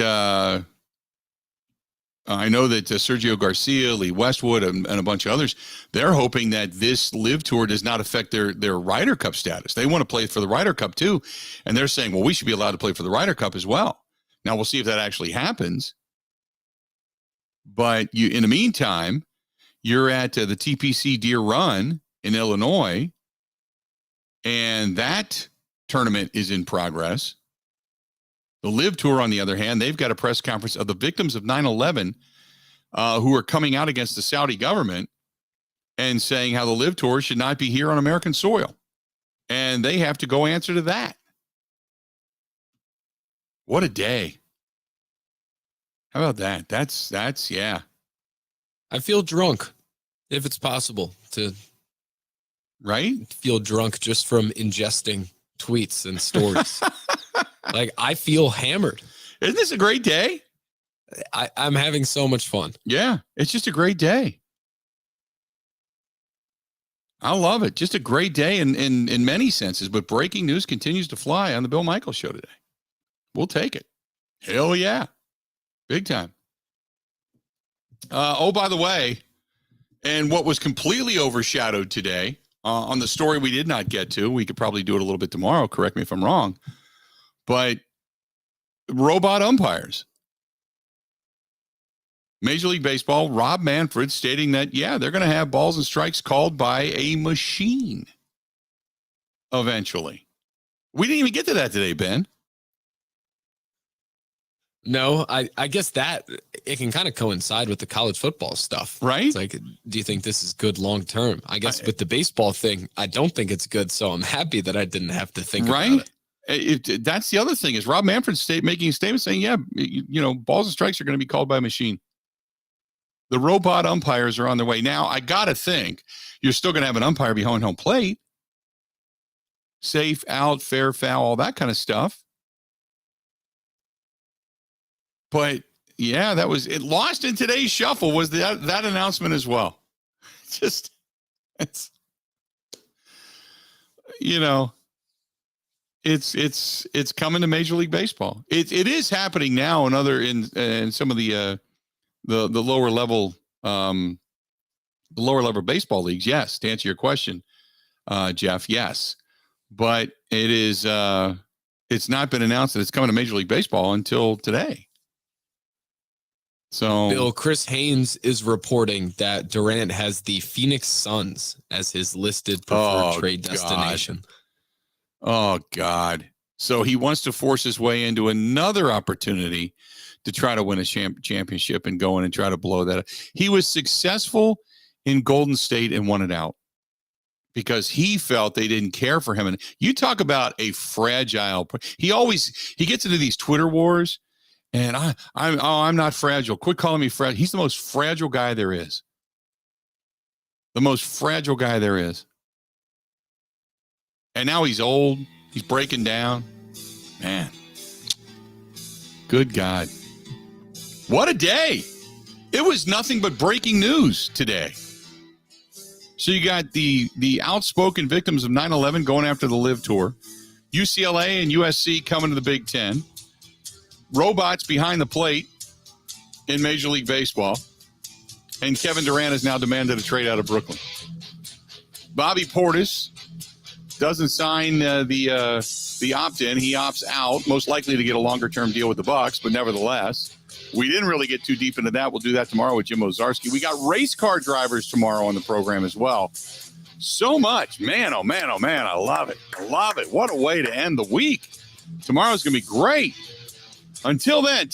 I know that Sergio Garcia, Lee Westwood, and a bunch of others, they're hoping that this Live Tour does not affect their Ryder Cup status. They want to play for the Ryder Cup too. And they're saying, well, we should be allowed to play for the Ryder Cup as well. Now we'll see if that actually happens. But in the meantime, you're at the TPC Deer Run in Illinois, and that tournament is in progress. The Live Tour, on the other hand, they've got a press conference of the victims of 9/11 who are coming out against the Saudi government and saying how the Live Tour should not be here on American soil. And they have to go answer to that. What a day. How about that? That's yeah. I feel drunk, if it's possible to feel drunk just from ingesting tweets and stories. Like, I feel hammered. Isn't this a great day? I'm having so much fun. Yeah, it's just a great day. I love it. Just a great day in many senses. But breaking news continues to fly on the Bill Michaels Show today. We'll take it. Hell yeah. Big time. Oh, by the way, and what was completely overshadowed today on the story we did not get to, we could probably do it a little bit tomorrow, correct me if I'm wrong, but robot umpires. Major League Baseball, Rob Manfred stating that, yeah, they're going to have balls and strikes called by a machine eventually. We didn't even get to that today, Ben. No, I guess that it can kind of coincide with the college football stuff. Right. It's like, do you think this is good long term? I guess with the baseball thing, I don't think it's good. So I'm happy that I didn't have to think about it. That's the other thing is Rob Manfred's making a statement saying, yeah, balls and strikes are going to be called by a machine. The robot umpires are on their way. Now, I got to think you're still going to have an umpire behind home plate. Safe, out, fair, foul, all that kind of stuff. But yeah, it lost in today's shuffle was that announcement as well. It's coming to Major League Baseball. It is happening now in some of the lower level baseball leagues. Yes, to answer your question, Jeff. Yes, but it's not been announced that it's coming to Major League Baseball until today. So, Bill, Chris Haynes is reporting that Durant has the Phoenix Suns as his listed preferred trade destination. Oh, God. So he wants to force his way into another opportunity to try to win a championship and go in and try to blow that up. He was successful in Golden State and won it out because he felt they didn't care for him. And you talk about a fragile. He gets into these Twitter wars. And I'm not fragile. Quit calling me fragile. He's the most fragile guy there is. The most fragile guy there is. And now he's old. He's breaking down. Man. Good God. What a day. It was nothing but breaking news today. So you got the outspoken victims of 9/11 going after the Live Tour. UCLA and USC coming to the Big Ten. Robots behind the plate in Major League Baseball. And Kevin Durant has now demanded a trade out of Brooklyn. Bobby Portis doesn't sign the opt-in. He opts out, most likely to get a longer-term deal with the Bucks, but nevertheless, we didn't really get too deep into that. We'll do that tomorrow with Jim Ozarski. We got race car drivers tomorrow on the program as well. So much. Man, oh, man, oh, man. I love it. I love it. What a way to end the week. Tomorrow's going to be great. Until then,